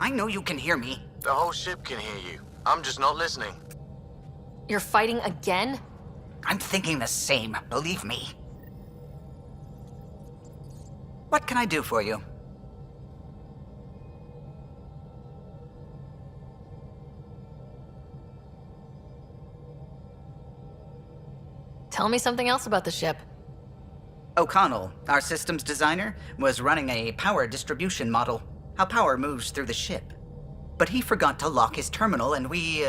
I know you can hear me. The whole ship can hear you. I'm just not listening. You're fighting again? I'm thinking the same, believe me. What can I do for you? Tell me something else about the ship. O'Connell, our systems designer, was running a power distribution model, how power moves through the ship. But he forgot to lock his terminal and we,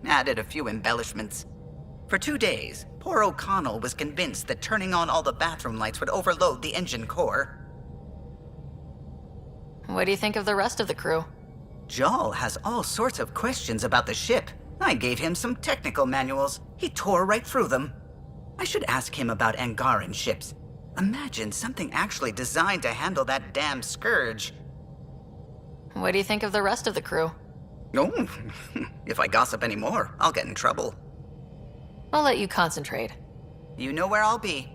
added a few embellishments. For 2 days, poor O'Connell was convinced that turning on all the bathroom lights would overload the engine core. What do you think of the rest of the crew? Jal has all sorts of questions about the ship. I gave him some technical manuals. He tore right through them. I should ask him about Angaran ships. Imagine something actually designed to handle that damn scourge. What do you think of the rest of the crew? Oh, if I gossip anymore, I'll get in trouble. I'll let you concentrate. You know where I'll be.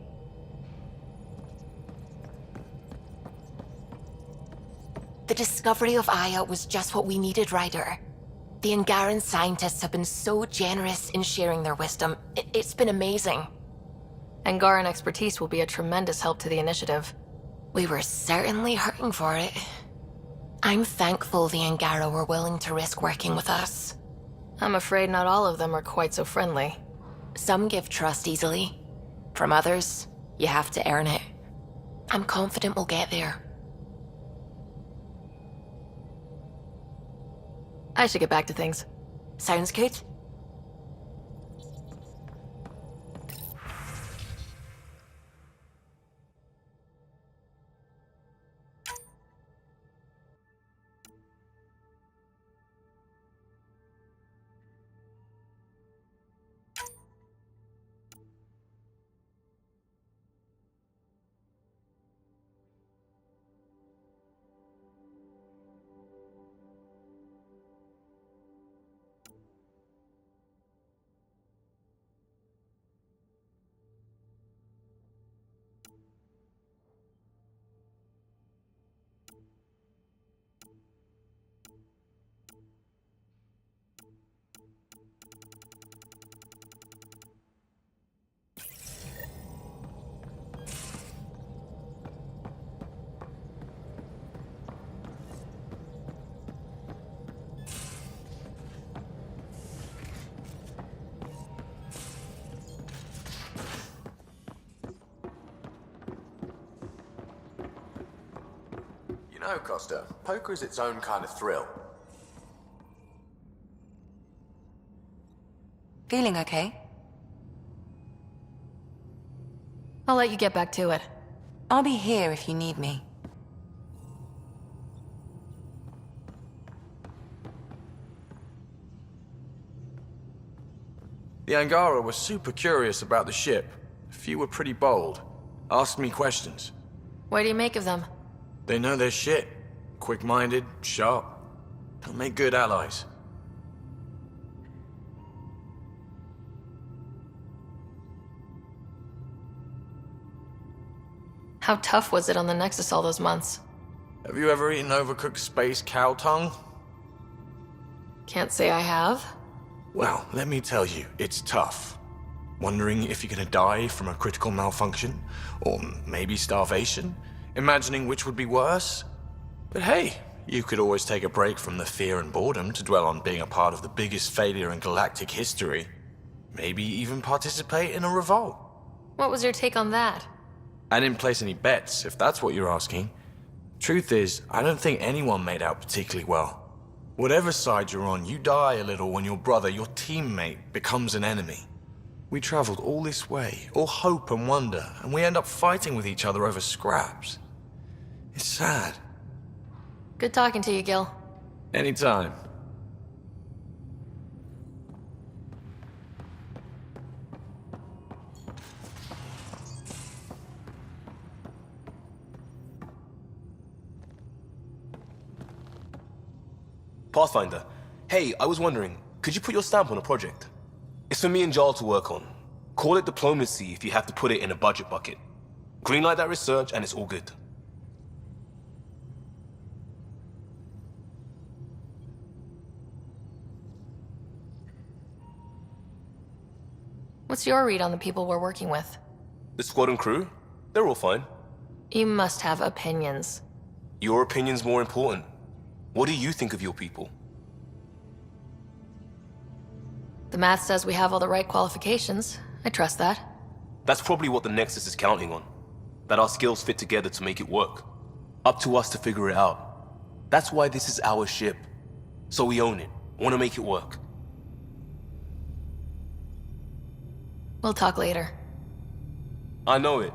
The discovery of Aya was just what we needed, Ryder. The Angaran scientists have been so generous in sharing their wisdom. It's been amazing. Angaran expertise will be a tremendous help to the initiative. We were certainly hurting for it. I'm thankful the Angara were willing to risk working with us. I'm afraid not all of them are quite so friendly. Some give trust easily. From others, you have to earn it. I'm confident we'll get there. I should get back to things. Sounds good. know, Costa, poker is its own kind of thrill. Feeling okay? I'll let you get back to it. I'll be here if you need me. The Angara was super curious about the ship. A few were pretty bold. Asked me questions. What do you make of them? They know their shit. Quick-minded, sharp. They'll make good allies. How tough was it on the Nexus all those months? Have you ever eaten overcooked space cow tongue? Can't say I have. Well, let me tell you, it's tough. Wondering if you're gonna die from a critical malfunction, or maybe starvation, imagining which would be worse. But hey, you could always take a break from the fear and boredom to dwell on being a part of the biggest failure in galactic history. Maybe even participate in a revolt. What was your take on that? I didn't place any bets, if that's what you're asking. Truth is, I don't think anyone made out particularly well. Whatever side you're on, you die a little when your brother, your teammate, becomes an enemy. We traveled all this way, all hope and wonder, and we end up fighting with each other over scraps. It's sad. Good talking to you, Gil. Anytime. Pathfinder, hey, I was wondering, could you put your stamp on a project? It's for me and Jarl to work on. Call it diplomacy if you have to put it in a budget bucket. Greenlight that research and it's all good. What's your read on the people we're working with? The squad and crew? They're all fine. You must have opinions. Your opinion's more important. What do you think of your people? The math says we have all the right qualifications. I trust that. That's probably what the Nexus is counting on. That our skills fit together to make it work. Up to us to figure it out. That's why this is our ship. So we own it. Want to make it work. We'll talk later. I know it.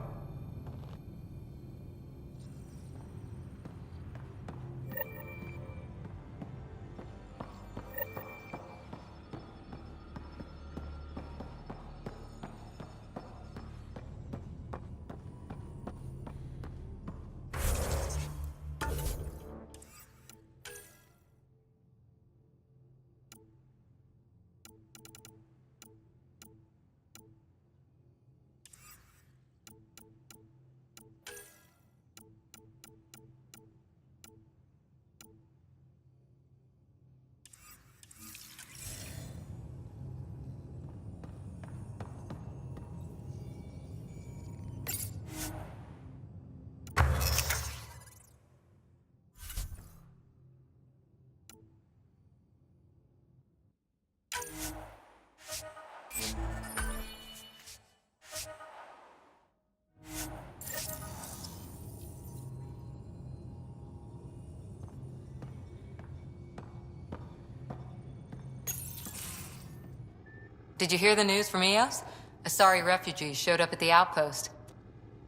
Did you hear the news from Eos? Asari refugees showed up at the outpost.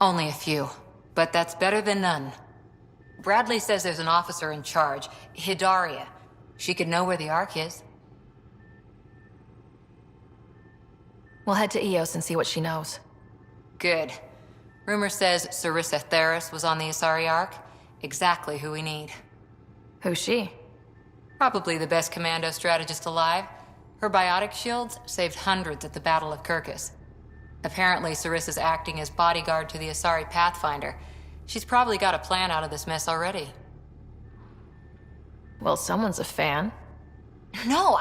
Only a few, but that's better than none. Bradley says there's an officer in charge, Nyrreah. She could know where the Ark is. We'll head to Eos and see what she knows. Good. Rumor says Sarissa Theris was on the Asari Ark. Exactly who we need. Who's she? Probably the best commando strategist alive. Her biotic shields saved hundreds at the Battle of Kirkus. Apparently, Sarissa's acting as bodyguard to the Asari Pathfinder. She's probably got a plan out of this mess already. Well, someone's a fan. No,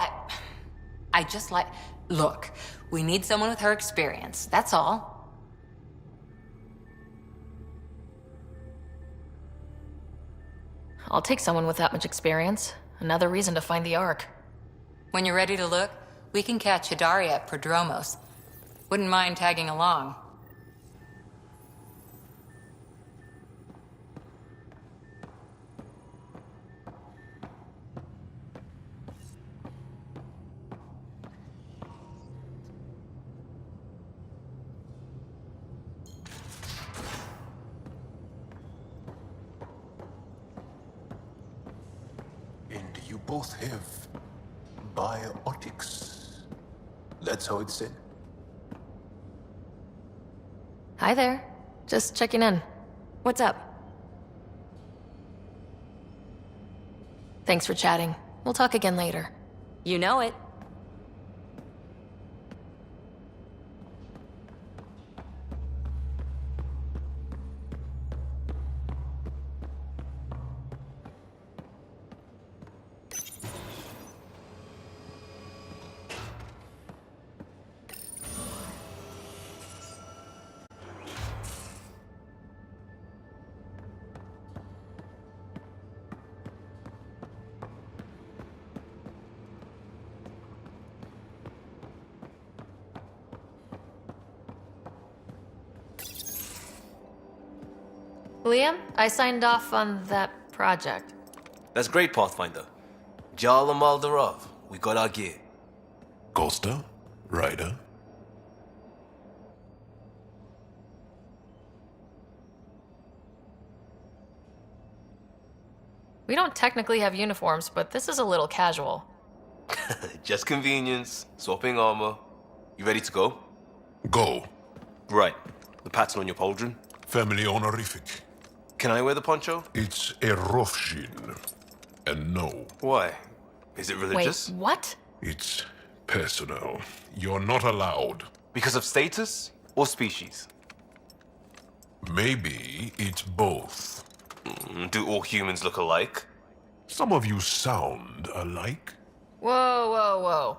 I just like... Look, we need someone with her experience, that's all. I'll take someone with that much experience. Another reason to find the Ark. When you're ready to look, we can catch Nyrreah at Prodromos. Wouldn't mind tagging along. both have biotics. That's how it's said. Hi there. Just checking in. What's up? Thanks for chatting. We'll talk again later. You know it. Liam, I signed off on that project. That's great, Pathfinder. Jal Maldarov, we got our gear. Costa? Ryder? We don't technically have uniforms, but this is a little casual. Just convenience, swapping armor. You ready to go? Go. Right. The pattern on your pauldron? Family honorific. Can I wear the poncho? It's a Rofshin. And no. Why? Is it religious? Wait, what? It's personal. You're not allowed. Because of status or species? Maybe it's both. Do all humans look alike? Some of you sound alike. Whoa, whoa, whoa.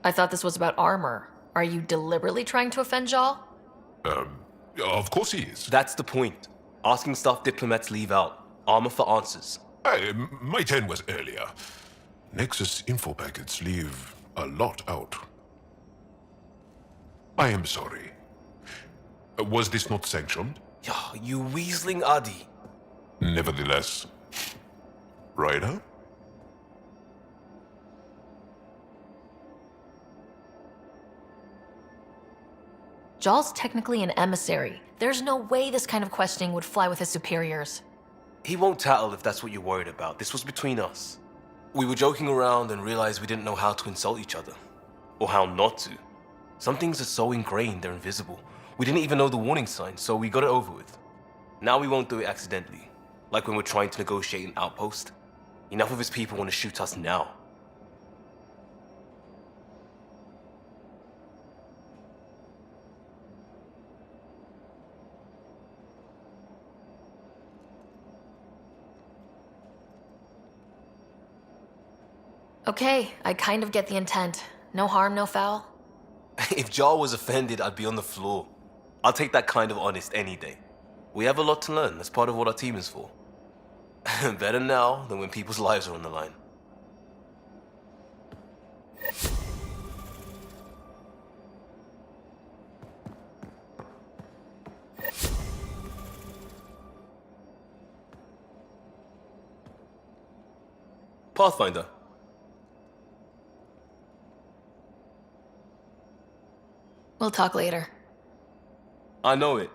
I thought this was about armor. Are you deliberately trying to offend Jal? Of course he is. That's the point. Asking stuff diplomats leave out. Armor for answers. Hey, my turn was earlier. Nexus info packets leave a lot out. I am sorry. Was this not sanctioned? You weaseling Adi. Nevertheless. Ryder? Jal's technically an emissary. There's no way this kind of questioning would fly with his superiors. He won't tattle if that's what you're worried about. This was between us. We were joking around and realized we didn't know how to insult each other. Or how not to. Some things are so ingrained they're invisible. We didn't even know the warning sign, so we got it over with. Now we won't do it accidentally. Like when we're trying to negotiate an outpost. Enough of his people want to shoot us now. Okay, I kind of get the intent. No harm, no foul. If Jar was offended, I'd be on the floor. I'll take that kind of honest any day. We have a lot to learn. That's part of what our team is for. Better now than when people's lives are on the line. Pathfinder. We'll talk later. I know it.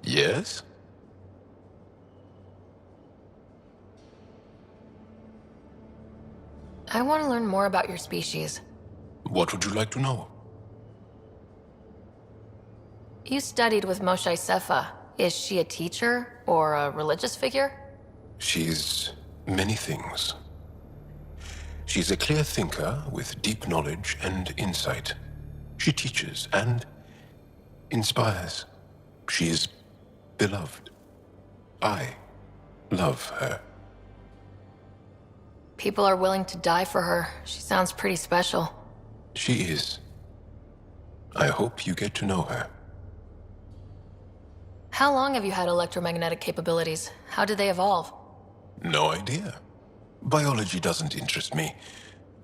Yes? I want to learn more about your species. What would you like to know? You studied with Moshe Sefa. Is she a teacher or a religious figure? She's many things. She's a clear thinker with deep knowledge and insight. She teaches and inspires. She is beloved. I love her. People are willing to die for her. She sounds pretty special. She is. I hope you get to know her. How long have you had electromagnetic capabilities? How did they evolve? No idea. Biology doesn't interest me,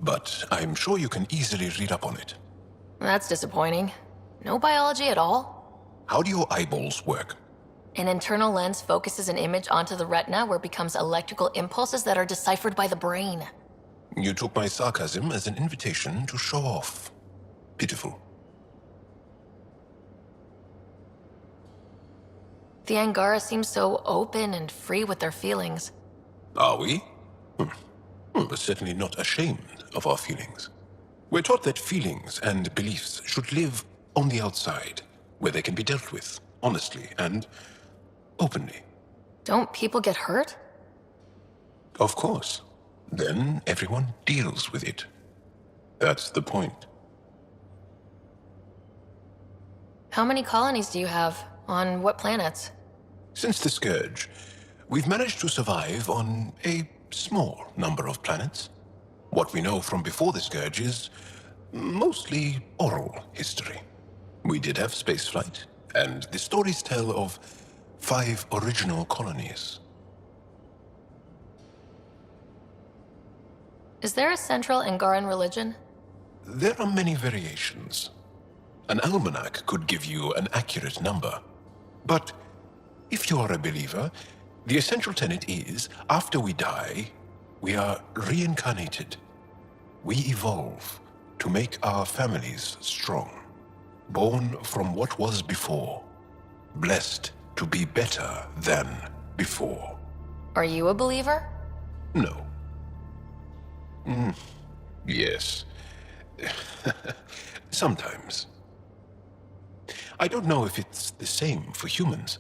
but I'm sure you can easily read up on it. That's disappointing. No biology at all? How do your eyeballs work? An internal lens focuses an image onto the retina where it becomes electrical impulses that are deciphered by the brain. You took my sarcasm as an invitation to show off. Pitiful. The Angara seem so open and free with their feelings. Are we? We're certainly not ashamed of our feelings. We're taught that feelings and beliefs should live on the outside, where they can be dealt with, honestly and openly. Don't people get hurt? Of course. Then everyone deals with it. That's the point. How many colonies do you have? On what planets? Since the Scourge, we've managed to survive on a small number of planets. What we know from before the Scourge is mostly oral history. We did have spaceflight, and the stories tell of 5 original colonies. Is there a central Angaran religion? There are many variations. An almanac could give you an accurate number. But if you are a believer, the essential tenet is, after we die, we are reincarnated. We evolve to make our families strong, born from what was before, blessed to be better than before. Are you a believer? No. Yes. Sometimes. I don't know if it's the same for humans.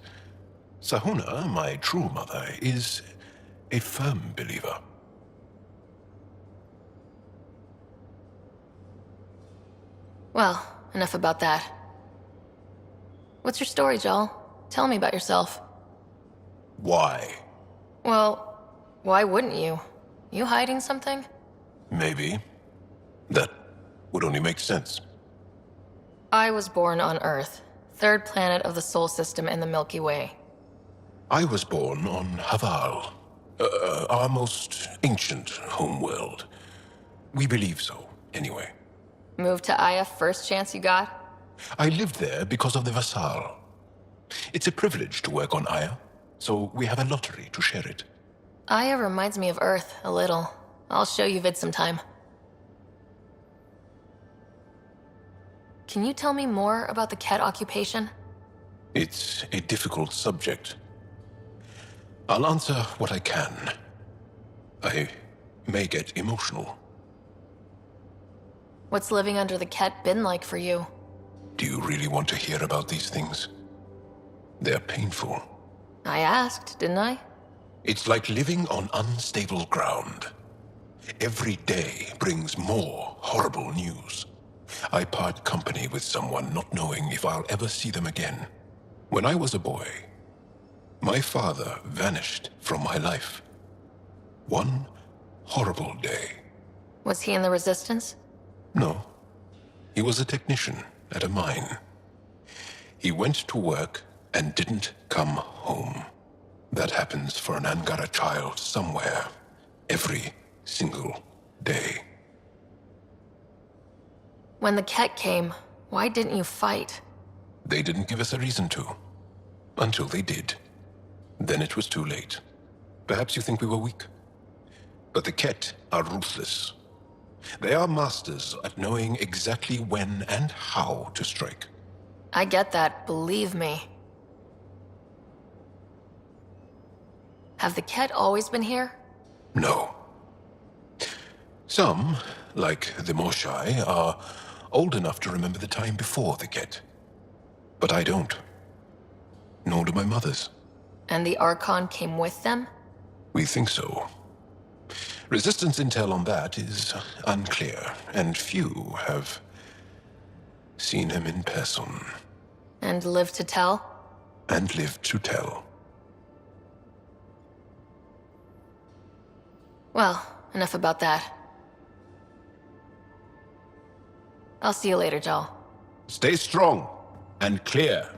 Sahuna, my true mother, is a firm believer. Well, enough about that. What's your story, Jal? Tell me about yourself. Why? Well, why wouldn't you? You hiding something? Maybe. That would only make sense. I was born on Earth, 3rd planet of the Sol System in the Milky Way. I was born on Haval, our most ancient homeworld. We believe so, anyway. Moved to Aya first chance you got? I lived there because of the Vassal. It's a privilege to work on Aya, so we have a lottery to share it. Aya reminds me of Earth, a little. I'll show you vid sometime. Can you tell me more about the Ket occupation? It's a difficult subject. I'll answer what I can. I may get emotional. What's living under the Ket been like for you? Do you really want to hear about these things? They're painful. I asked, didn't I? It's like living on unstable ground. Every day brings more horrible news. I part company with someone not knowing if I'll ever see them again. When I was a boy, my father vanished from my life. One horrible day. Was he in the Resistance? No. He was a technician at a mine. He went to work and didn't come home. That happens for an Angara child somewhere, every single day. When the Ket came, why didn't you fight? They didn't give us a reason to. Until they did. Then it was too late. Perhaps you think we were weak. But the Ket are ruthless. They are masters at knowing exactly when and how to strike. I get that, believe me. Have the Ket always been here? No. Some, like the Moshai, are old enough to remember the time before the Ket. But I don't. Nor do my mothers. And the Archon came with them? We think so. Resistance intel on that is unclear, and few have seen him in person. And lived to tell? And lived to tell. Well, enough about that. I'll see you later, Jal. Stay strong and clear.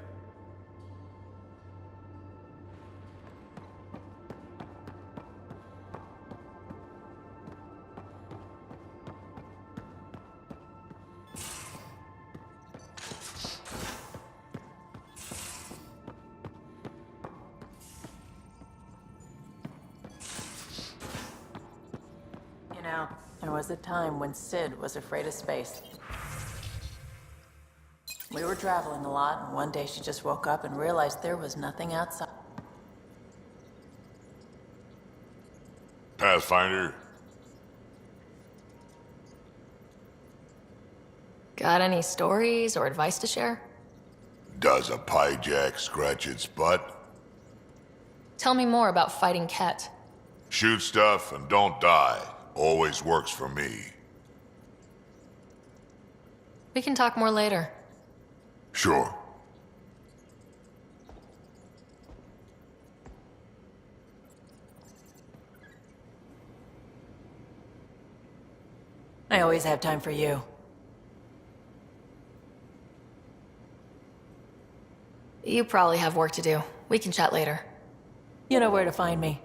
was a time when Sid was afraid of space. We were traveling a lot, and one day she just woke up and realized there was nothing outside. Pathfinder? Got any stories or advice to share? Does a pyjak scratch its butt? Tell me more about fighting Ket. Shoot stuff and don't die. Always works for me. We can talk more later. Sure. I always have time for you. You probably have work to do. We can chat later. You know where to find me.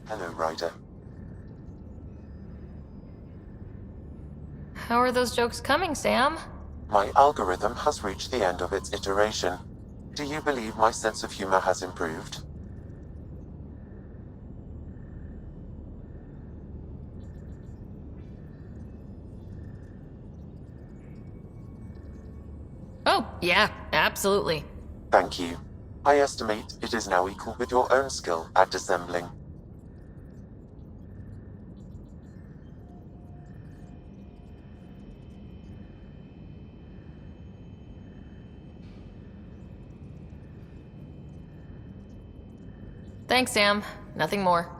Hello, Ryder. How are those jokes coming, Sam? My algorithm has reached the end of its iteration. Do you believe my sense of humor has improved? Oh, yeah, absolutely. Thank you. I estimate it is now equal with your own skill at dissembling. Thanks, Sam. Nothing more.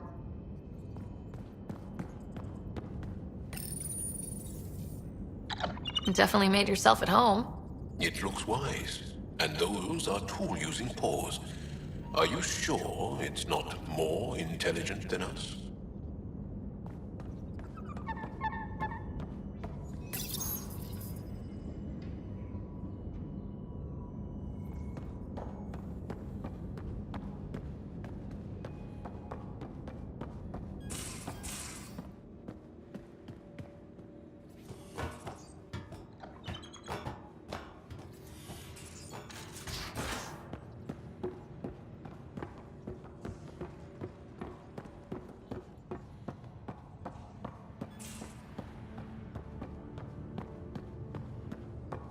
You definitely made yourself at home. It looks wise. And those are tool-using paws. Are you sure it's not more intelligent than us?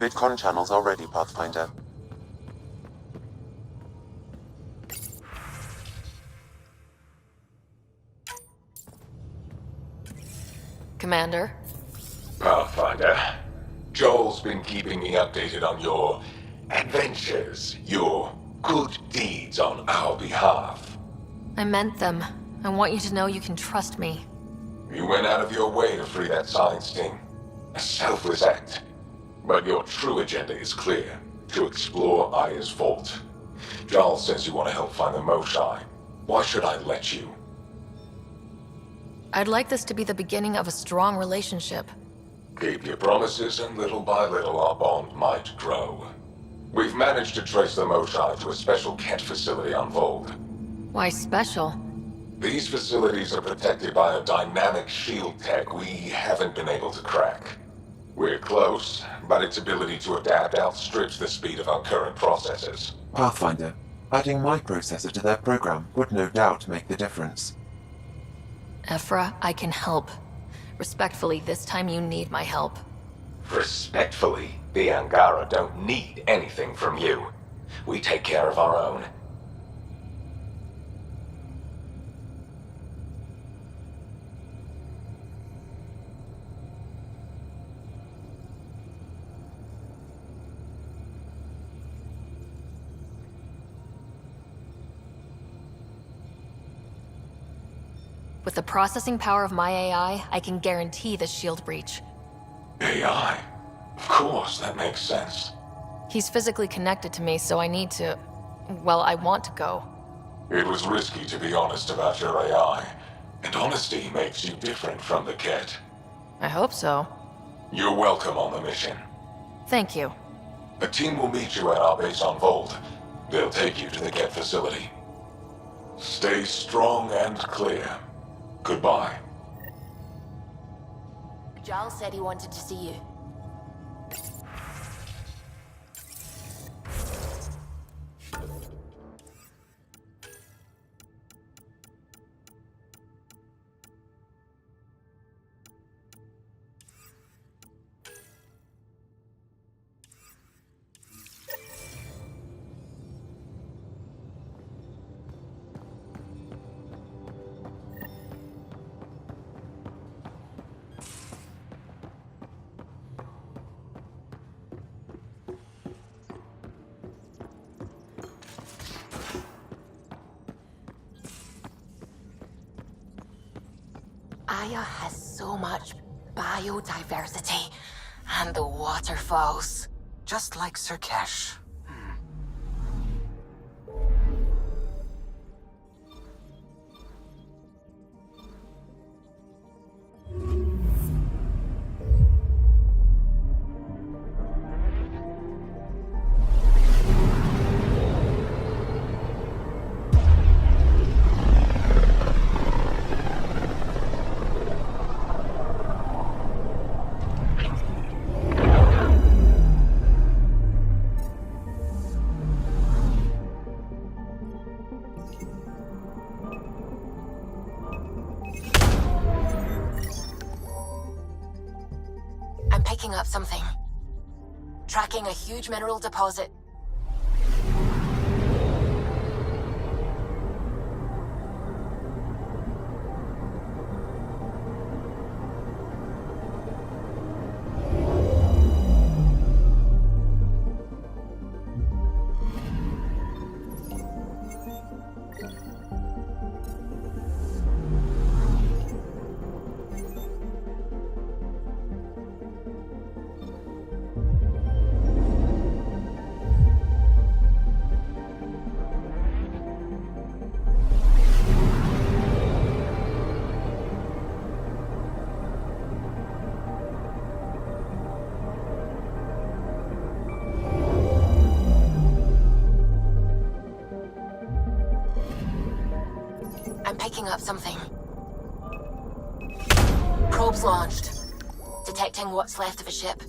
VidCon channels are ready, Pathfinder. Commander? Pathfinder, Joel's been keeping me updated on your adventures, your good deeds on our behalf. I meant them. I want you to know you can trust me. You went out of your way to free that science team. A selfless act. But your true agenda is clear. To explore Aya's vault. Joel says you want to help find the Moshae. Why should I let you? I'd like this to be the beginning of a strong relationship. Keep your promises, and little by little our bond might grow. We've managed to trace the Moshae to a special Kent facility on Vold. Why special? These facilities are protected by a dynamic shield tech we haven't been able to crack. We're close, but its ability to adapt outstrips the speed of our current processors. Pathfinder, adding my processor to their program would no doubt make the difference. Ephra, I can help. Respectfully, this time you need my help. Respectfully, the Angara don't need anything from you. We take care of our own. With the processing power of my AI, I can guarantee the shield breach. AI? Of course, that makes sense. He's physically connected to me, so I need to... Well, I want to go. It was risky to be honest about your AI, and honesty makes you different from the Ket. I hope so. You're welcome on the mission. Thank you. A team will meet you at our base on Volt. They'll take you to the Ket facility. Stay strong and clear. Goodbye. Giles said he wanted to see you. Aya has so much biodiversity, and the waterfalls. Just like Sirkesh. I'm picking up something. Tracking a huge mineral deposit. I'm picking up something. Probes launched. Detecting what's left of a ship.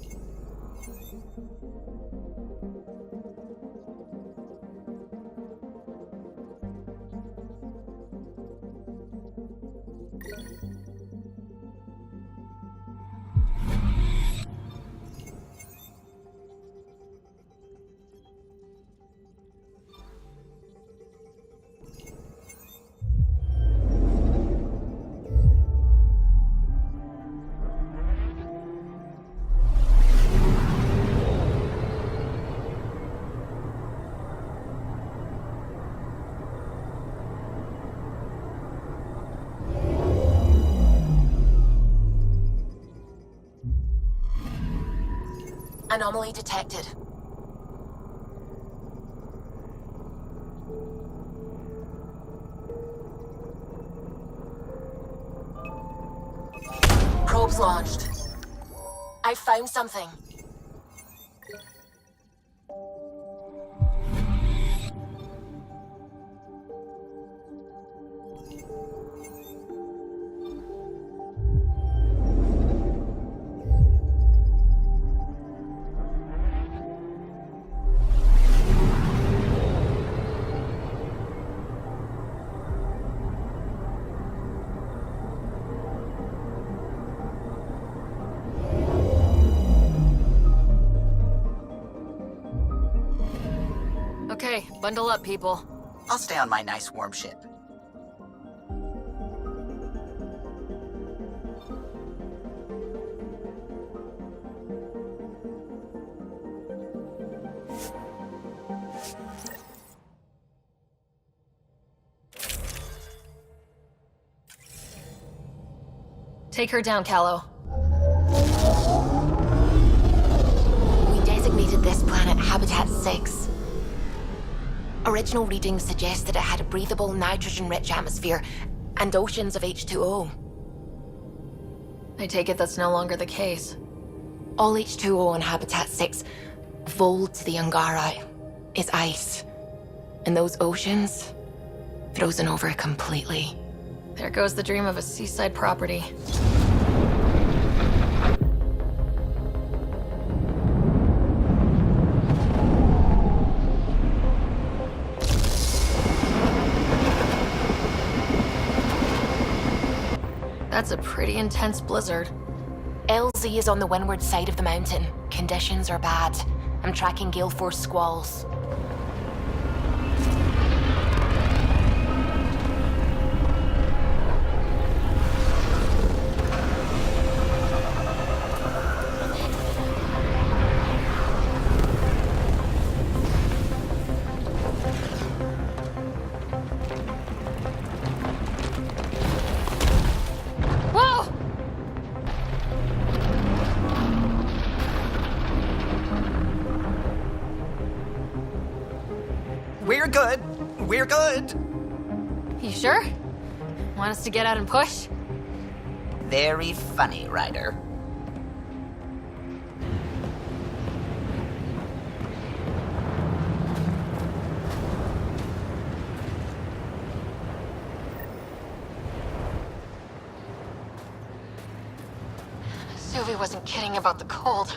Anomaly detected. Probes launched. I found something. Okay, bundle up, people. I'll stay on my nice warm ship. Take her down, Callow. We designated this planet Habitat 6. Original readings suggest that it had a breathable, nitrogen-rich atmosphere and oceans of H2O. I take it that's no longer the case. All H2O on Habitat 6, vol to the Angara, is ice. And those oceans, frozen over completely. There goes the dream of a seaside property. That's a pretty intense blizzard. LZ is on the windward side of the mountain. Conditions are bad. I'm tracking gale force squalls. Whoa! We're good. We're good. You sure? Want us to get out and push? Very funny, Ryder. Suvi wasn't kidding about the cold.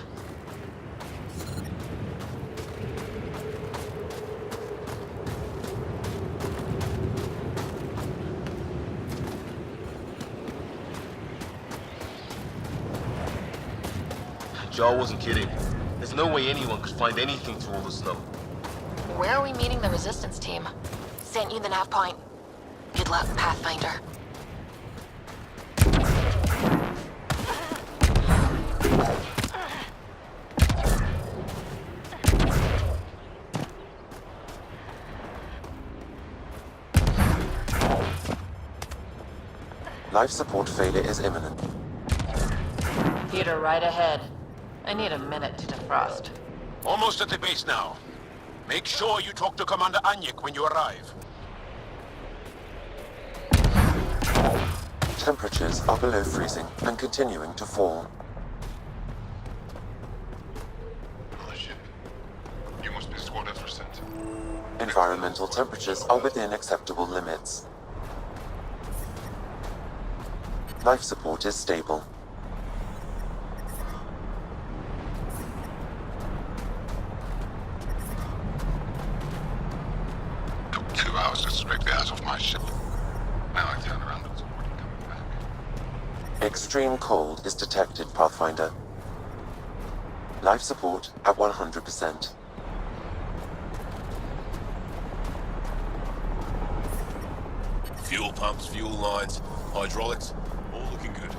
Jar wasn't kidding. There's no way anyone could find anything to all the snow. Where are we meeting the resistance team? Sent you the nav point. Good luck, Pathfinder. Life support failure is imminent. Peter, right ahead. I need a minute to defrost. Almost at the base now. Make sure you talk to Commander Anyik when you arrive. Temperatures are below freezing and continuing to fall. You must be squad F%. Environmental temperatures are within acceptable limits. Life support is stable. Took 2 hours to scrape the ass off my ship. Now I turn around and it's already coming back. Extreme cold is detected, Pathfinder. Life support at 100%. Fuel pumps, fuel lines, hydraulics, all looking good.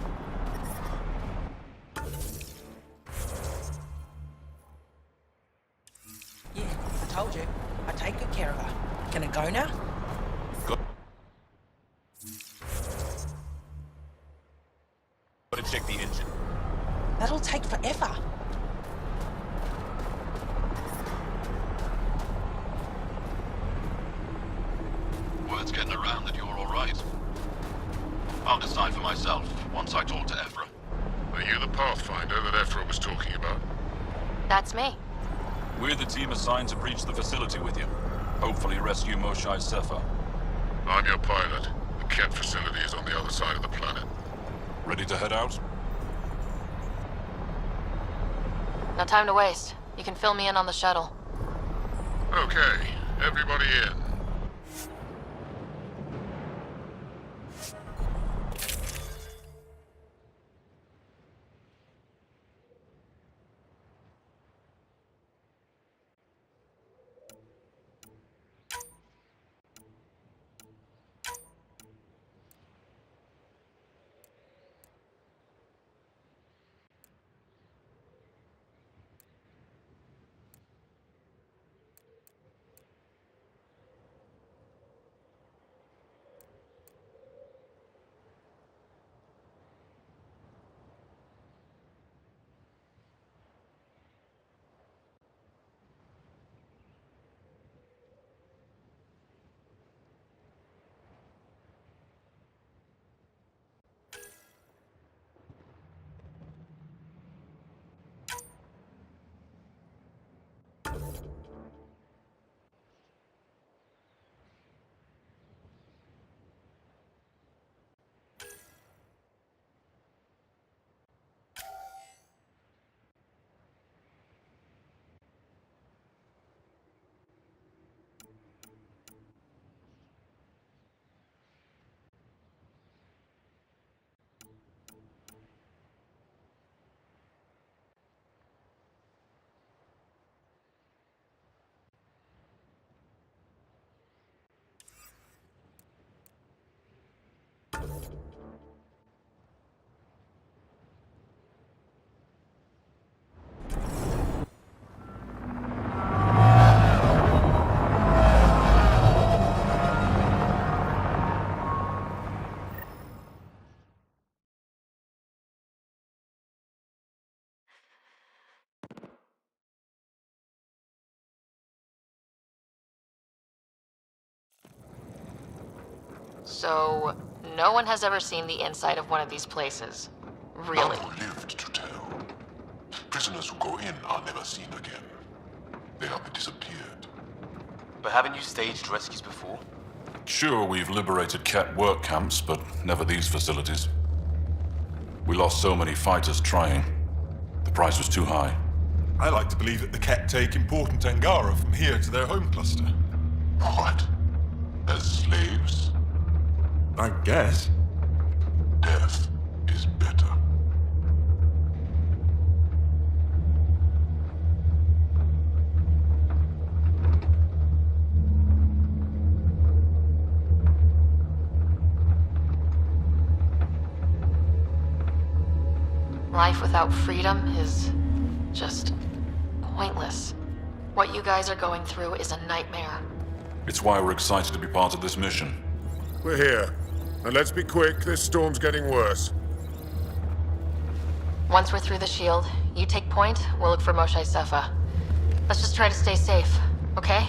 Yeah, I told you. I take good care of her. Can I go now? Gotta check the engine. That'll take forever. Word's getting around that you're all right. I'll decide for myself once I talk to Ephra. Are you the Pathfinder that Ephra was talking about? That's me. We're the team assigned to breach the facility with you. Hopefully rescue Moshae Sefa. I'm your pilot. The Kett facility is on the other side of the planet. Ready to head out? No time to waste. You can fill me in on the shuttle. Okay, everybody in. So, no one has ever seen the inside of one of these places. Really? None who lived to tell. Prisoners who go in are never seen again. They have disappeared. But haven't you staged rescues before? Sure, we've liberated Ket work camps, but never these facilities. We lost so many fighters trying. The price was too high. I like to believe that the Ket take important Angara from here to their home cluster. What? As slaves? I guess. Death is better. Life without freedom is just pointless. What you guys are going through is a nightmare. It's why we're excited to be part of this mission. We're here. And let's be quick, this storm's getting worse. Once we're through the shield, you take point, we'll look for Moshae Sefa. Let's just try to stay safe, okay?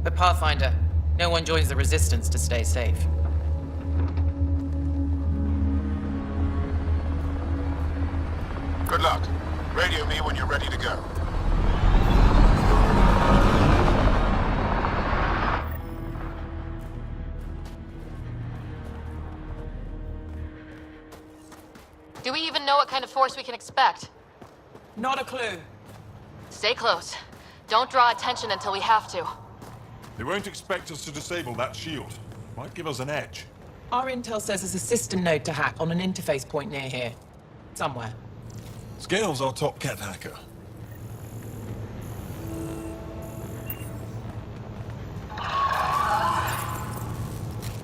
But Pathfinder, no one joins the Resistance to stay safe. Good luck. Radio me when you're ready to go. Do we even know what kind of force we can expect? Not a clue. Stay close. Don't draw attention until we have to. They won't expect us to disable that shield. Might give us an edge. Our intel says there's a system node to hack on an interface point near here. Somewhere. Scale's our top Ket hacker.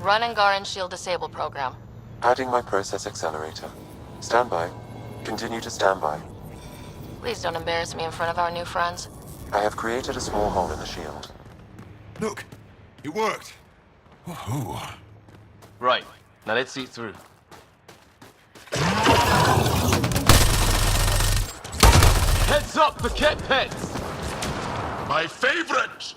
Run Angaran Shield Disable program. Adding my process accelerator. Stand by. Continue to stand by. Please don't embarrass me in front of our new friends. I have created a small hole in the shield. Look, it worked. Woohoo. Right, now let's see it through. Heads up for Ket pets! My favorite!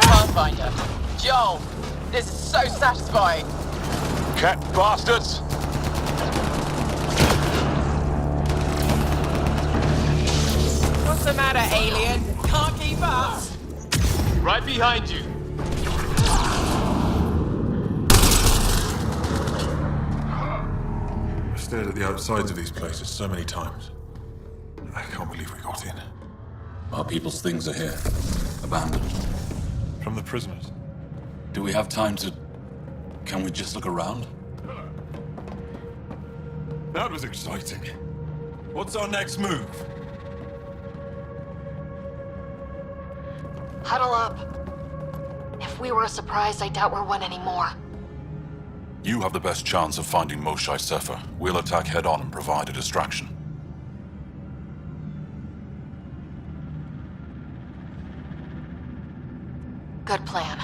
Pathfinder. Joel, this is so satisfying. Ket bastards! What's the matter, alien? Can't keep up? Right behind you. I've stared at the outsides of these places so many times. I can't believe we got in. Our people's things are here. Abandoned. From the prisoners. Do we have time to... Can we just look around? That was exciting. What's our next move? Huddle up. If we were a surprise, I doubt we're one anymore. You have the best chance of finding Moshae Sefa. We'll attack head-on and provide a distraction. Good plan.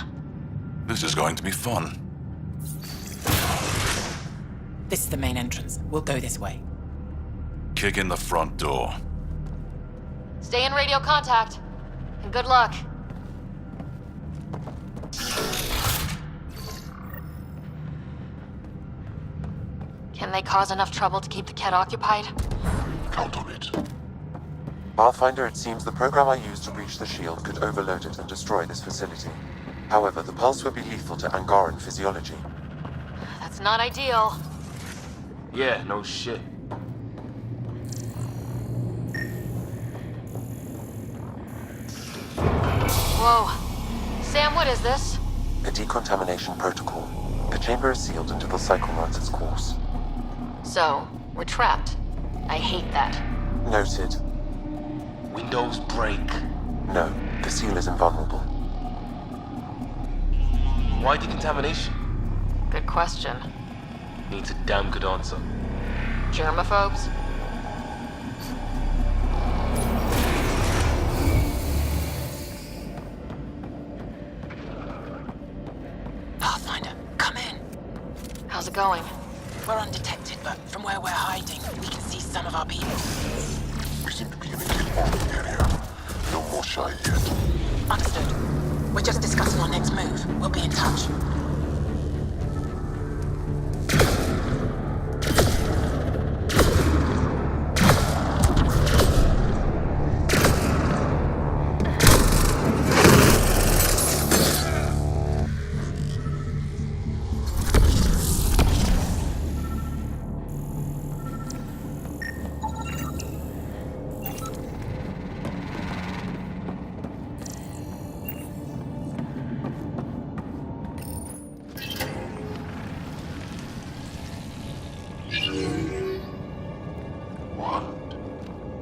This is going to be fun. This is the main entrance. We'll go this way. Kick in the front door. Stay in radio contact. And good luck. Can they cause enough trouble to keep the Kett occupied? Count on it. Pathfinder, it seems the program I used to breach the shield could overload it and destroy this facility. However, the pulse would be lethal to Angaran physiology. That's not ideal. Yeah, no shit. Whoa. Sam, what is this? A decontamination protocol. The chamber is sealed until the cycle runs its course. So, we're trapped. I hate that. Noted. Windows break. No, the seal is invulnerable. Why decontamination? Good question. Needs a damn good answer. Germaphobes? Pathfinder, come in. How's it going? We're undetected, but from where we're hiding, we can see some of our people. We seem to be in a kill-only area. No more shy yet. Understood. We're just discussing our next move. We'll be in touch.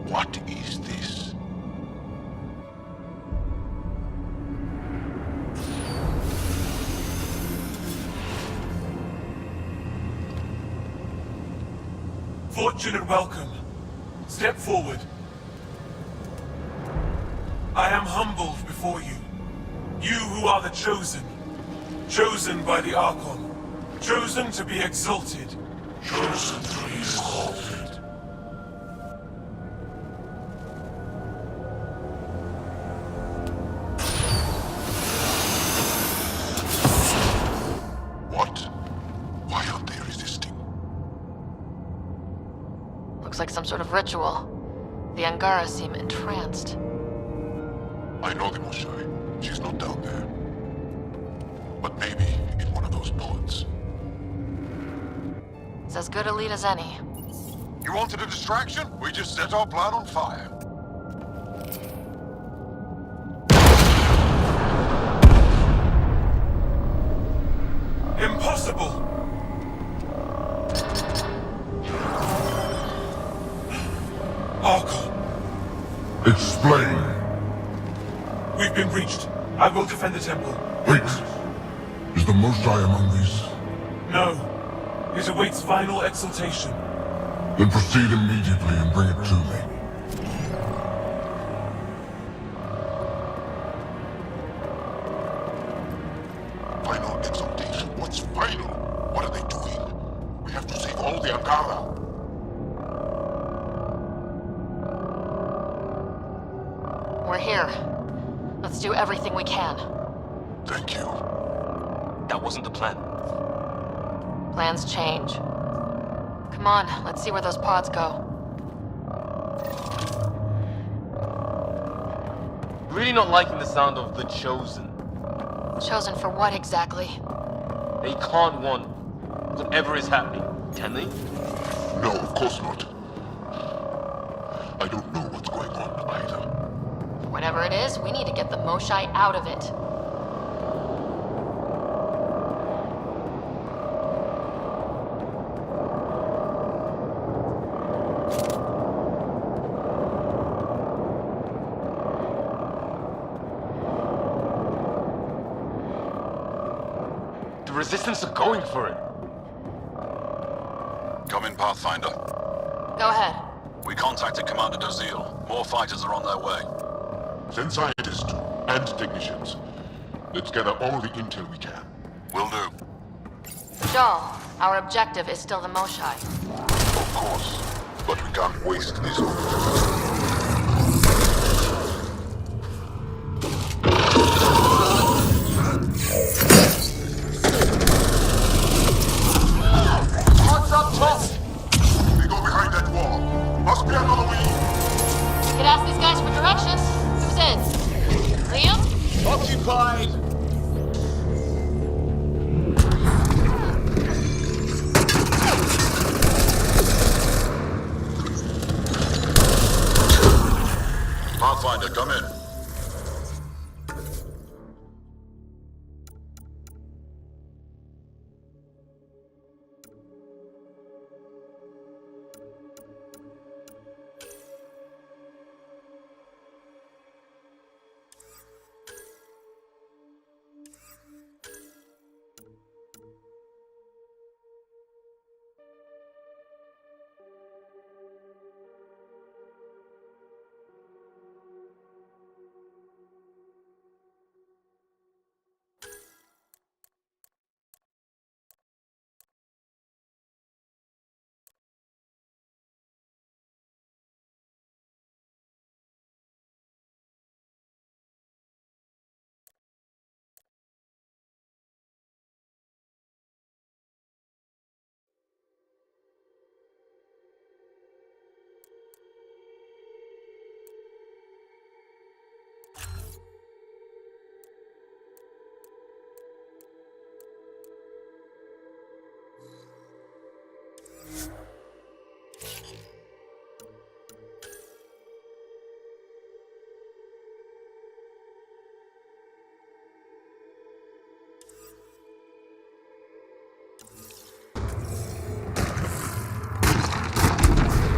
What is this? Fortune and welcome. Step forward. I am humbled before you. You who are the chosen. Chosen by the Archon. Chosen to be exalted. Chosen to be exalted. What? Why aren't they resisting? Looks like some sort of ritual. The Angara seem entranced. I know the Moshai. She's not down there. But maybe in one of those pods. It's as good a lead as any. You wanted a distraction? We just set our plan on fire. Impossible! Archon, Explain. we've been breached. I will defend the temple. Wait. Is the Moshai among these? No. It awaits final exaltation. Then proceed immediately and bring it to me. Final exaltation? What's final? What are they doing? We have to save all the Angara. We're here. Let's do everything we can. Thank you. That wasn't the plan. Plans change. Come on, let's see where those pods go. Really not liking the sound of the Chosen. Chosen for what exactly? They can't want whatever is happening, can they? No, of course not. I don't know what's going on either. Whatever it is, we need to get the Moshai out of it. The Resistance are going for it. Come in, Pathfinder. Go ahead. We contacted Commander Dozil. More fighters are on their way. Send scientists and technicians. Let's gather all the intel we can. Will do. Jaal, our objective is still the Moshai. Of course, but we can't waste this opportunity. must be another way. You could ask these guys for directions. Who's in? Liam? Occupied! Pathfinder, come in.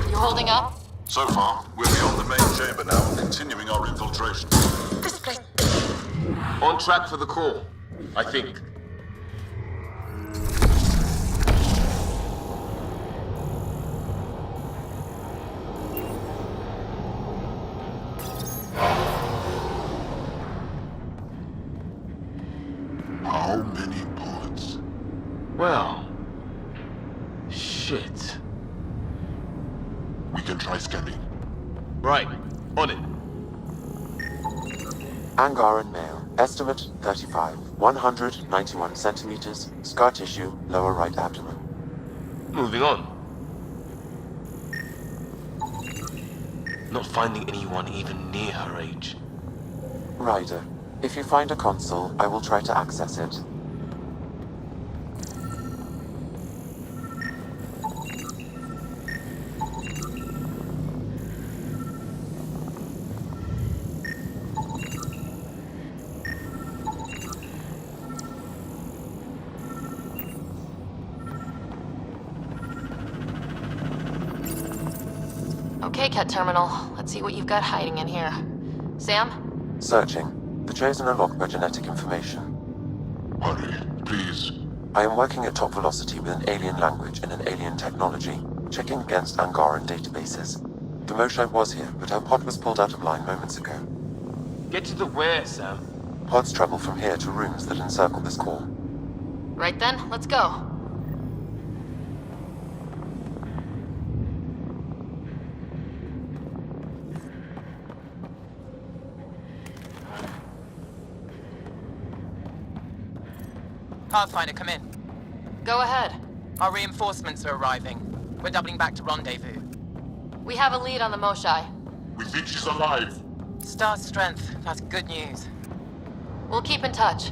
You holding up? So far, we're beyond the main chamber now and continuing our infiltration. On track for the call, I think. How many pods? Well... shit. We can try scanning. Right, on it. Angaran male. Estimate 35. 191 centimeters. Scar tissue, lower right abdomen. Moving on. Not finding anyone even near her age. Ryder, if you find a console, I will try to access it. Okay, Ket Terminal. Let's see what you've got hiding in here. Sam? Searching. The Chosen unlocked my genetic information. Hurry, please. I am working at top velocity with an alien language and an alien technology, checking against Angaran databases. The Moshae was here, but her pod was pulled out of line moments ago. Get to the where, Sam? Pods travel from here to rooms that encircle this core. Right then, let's go. Pathfinder, come in. Go ahead. Our reinforcements are arriving. We're doubling back to rendezvous. We have a lead on the Moshae. We think she's alive. Star strength. That's good news. We'll keep in touch.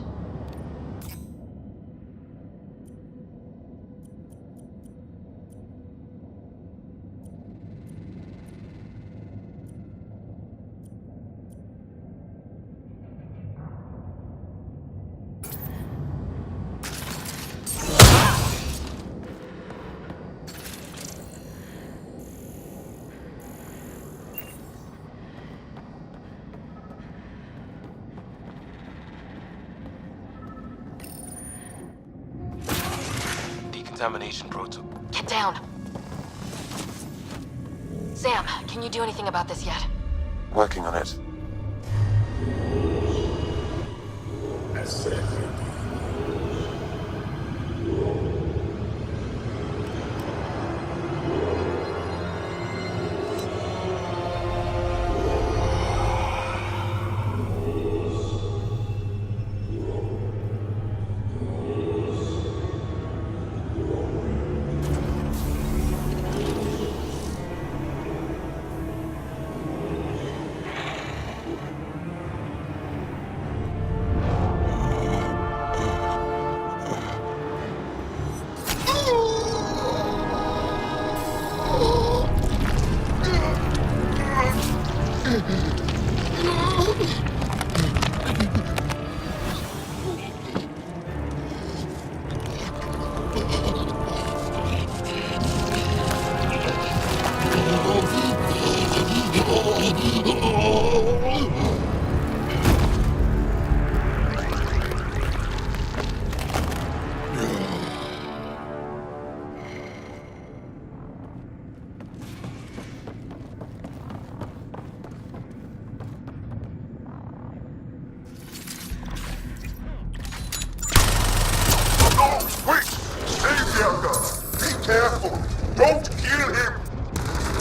Decontamination protocol. Get down. Sam, can you do anything about this yet? Working on it.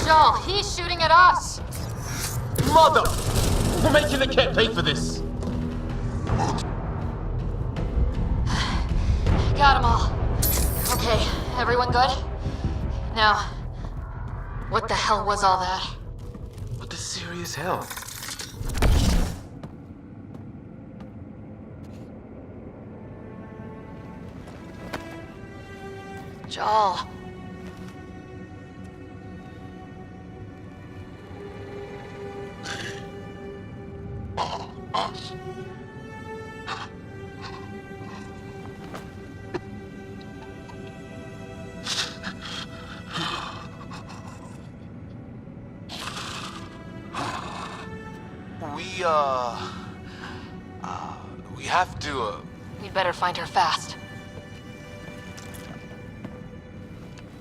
Joel, he's shooting at us! Mother! We're making the cat pay for this! Got them all. Okay, everyone good? Now, what the hell was all that? What the serious hell? Joel. Us. We have to, We'd better find her fast.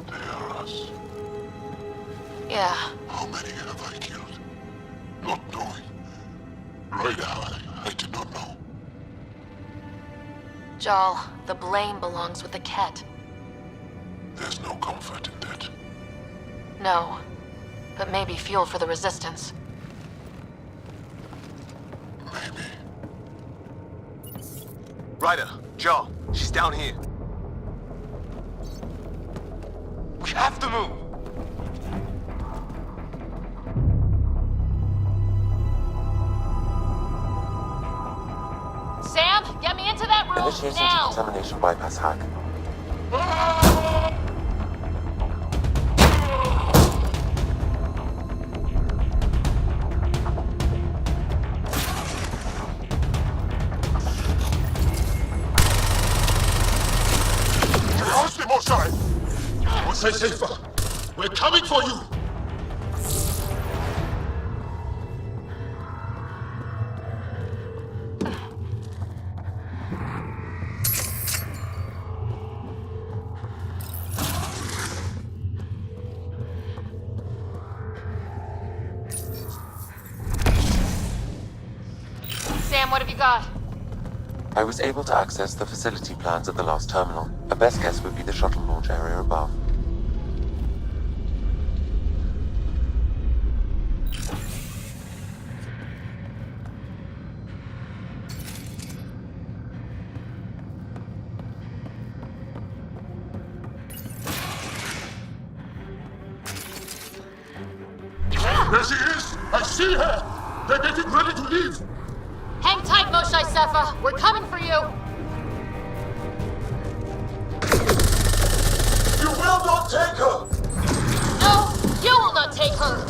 They are us. Yeah. How many have I killed? Not knowing. Right, I did not know. Joel, the blame belongs with the Ket. There's no comfort in that. No. But maybe fuel for the Resistance. Ryder, Joel, she's down here. We have to move! Sam, get me into that room Initiating now! decontamination bypass hack. Stay safer. We're coming for you. Sam, what have you got? I was able to access the facility plans at the last terminal. A best guess would be the shuttle launch area above. There she is! I see her! They're getting ready to leave! Hang tight, Moshae Sefa. We're coming for you. You will not take her! No, you will not take her.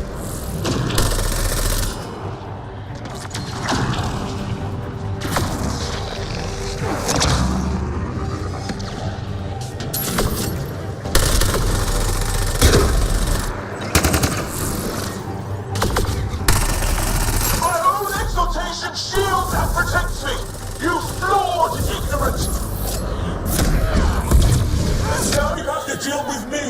Shields and protects me! You flawed ignorant! Now you have to deal with me!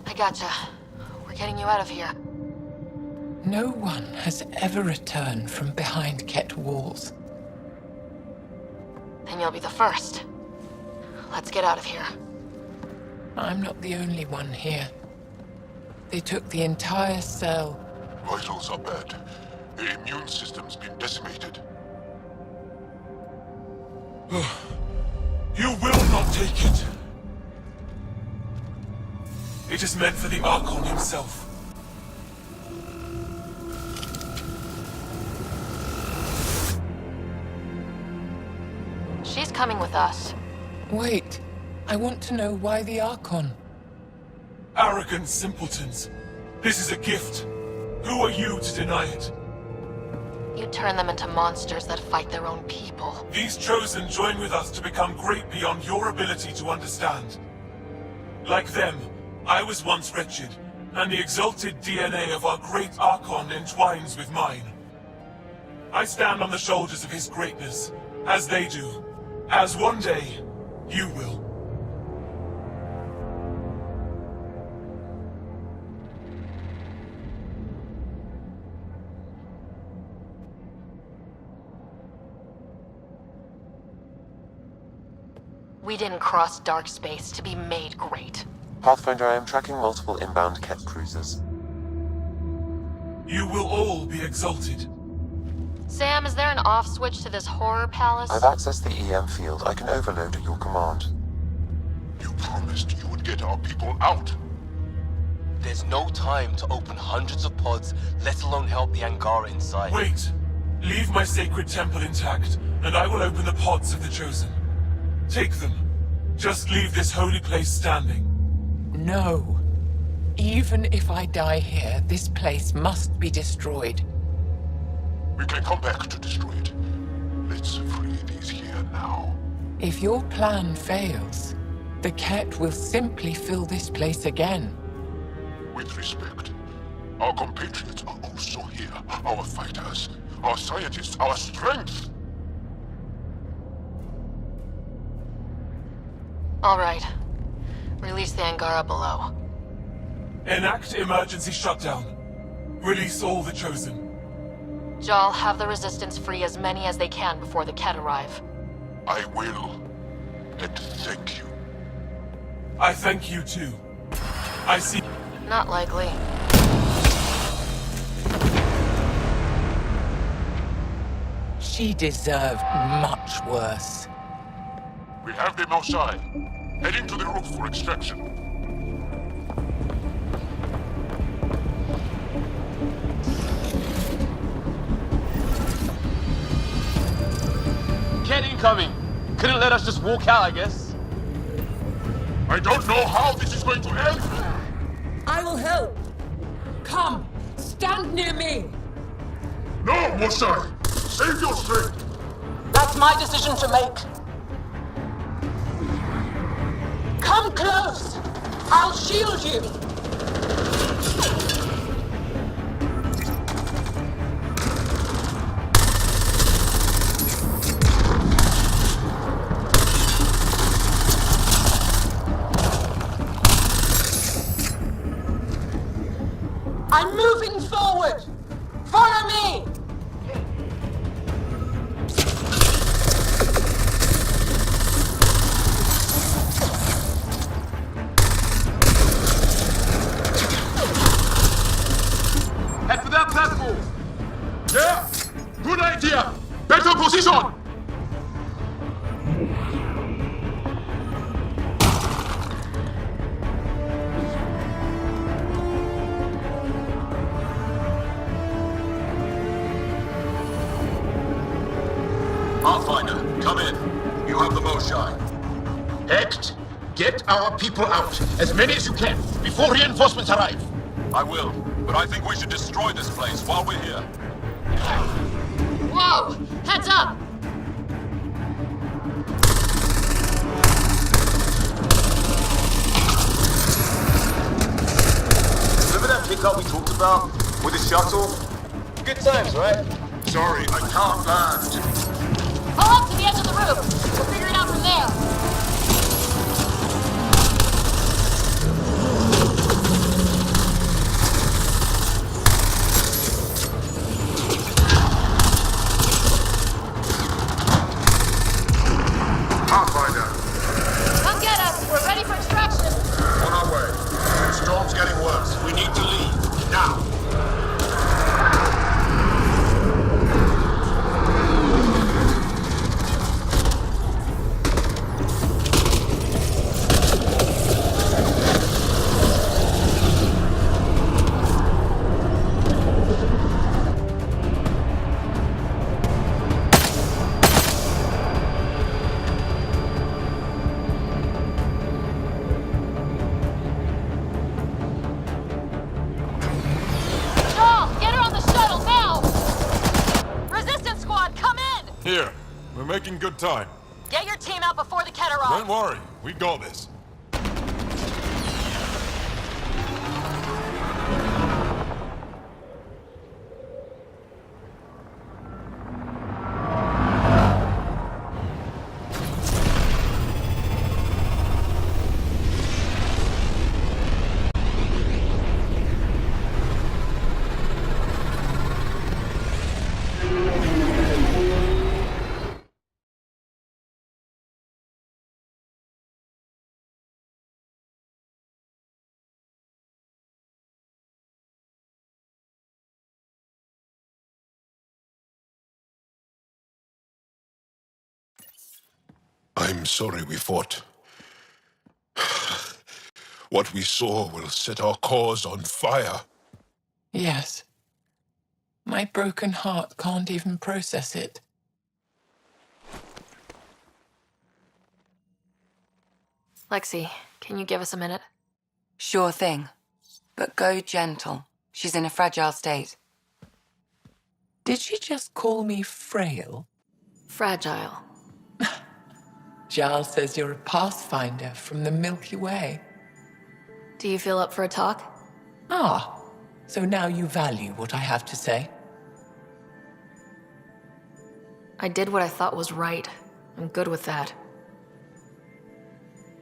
I gotcha. We're getting you out of here. No one has ever returned from behind Ket walls. Then you'll be the first. Let's get out of here. I'm not the only one here. They took the entire cell. Vitals are bad. The immune system's been decimated. You will not take it. It is meant for the Archon himself. coming with us. Wait. I want to know why the Archon. Arrogant simpletons. This is a gift. Who are you to deny it? You turn them into monsters that fight their own people. These Chosen join with us to become great beyond your ability to understand. Like them, I was once wretched, and the exalted DNA of our great Archon entwines with mine. I stand on the shoulders of his greatness, as they do, as one day, you will. We didn't cross dark space to be made great. Pathfinder, I am tracking multiple inbound Ket cruisers. You will all be exalted. Sam, is there an off switch to this horror palace? I've accessed the EM field. I can overload at your command. You promised you would get our people out. There's no time to open hundreds of pods, let alone help the Angara inside. Wait! Leave my sacred temple intact, and I will open the pods of the Chosen. Take them. Just leave this holy place standing. No. Even if I die here, this place must be destroyed. We can come back to destroy it. Let's free these here now. If your plan fails, the Ket will simply fill this place again. With respect, our compatriots are also here. Our fighters, our scientists, our strength. All right. Release the Angara below. Enact emergency shutdown. Release all the Chosen. Jal, have the Resistance free as many as they can before the Ket arrive. I will. And thank you. I thank you too. I see. Not likely. She deserved much worse. We have them outside. Heading to the roof for extraction. Ket incoming! Couldn't let us just walk out, I guess. I don't know how this is going to end! I will help! Come! Stand near me! No, Mosai! Save your strength! That's my decision to make. Come close! I'll shield you! I'm moving forward! Follow me! Head for that platform! Yeah! Good idea! Better position! Pathfinder, come in. You have the most shine. Hecht, get our people out. As many as you can, before reinforcements arrive. I will, but I think we should destroy this place while we're here. Whoa! Heads up! Remember that pickup we talked about? With the shuttle? Good times, right? Sorry, I can't land. Pull up to the edge of the roof. We'll figure it out from there. Pathfinder, Come get us. We're ready for extraction. on our way. The storm's getting worse. We need to leave. Now. Here, we're making good time. Get your team out before the Ket arrive! Don't worry, we got this. I'm sorry we fought. What we saw will set our cause on fire. Yes. My broken heart can't even process it. Lexi, can you give us a minute? Sure thing. But go gentle. She's in a fragile state. Did she just call me frail? Fragile. Giles says you're a pathfinder from the Milky Way. Do you feel up for a talk? Ah, so now you value what I have to say. I did what I thought was right. I'm good with that.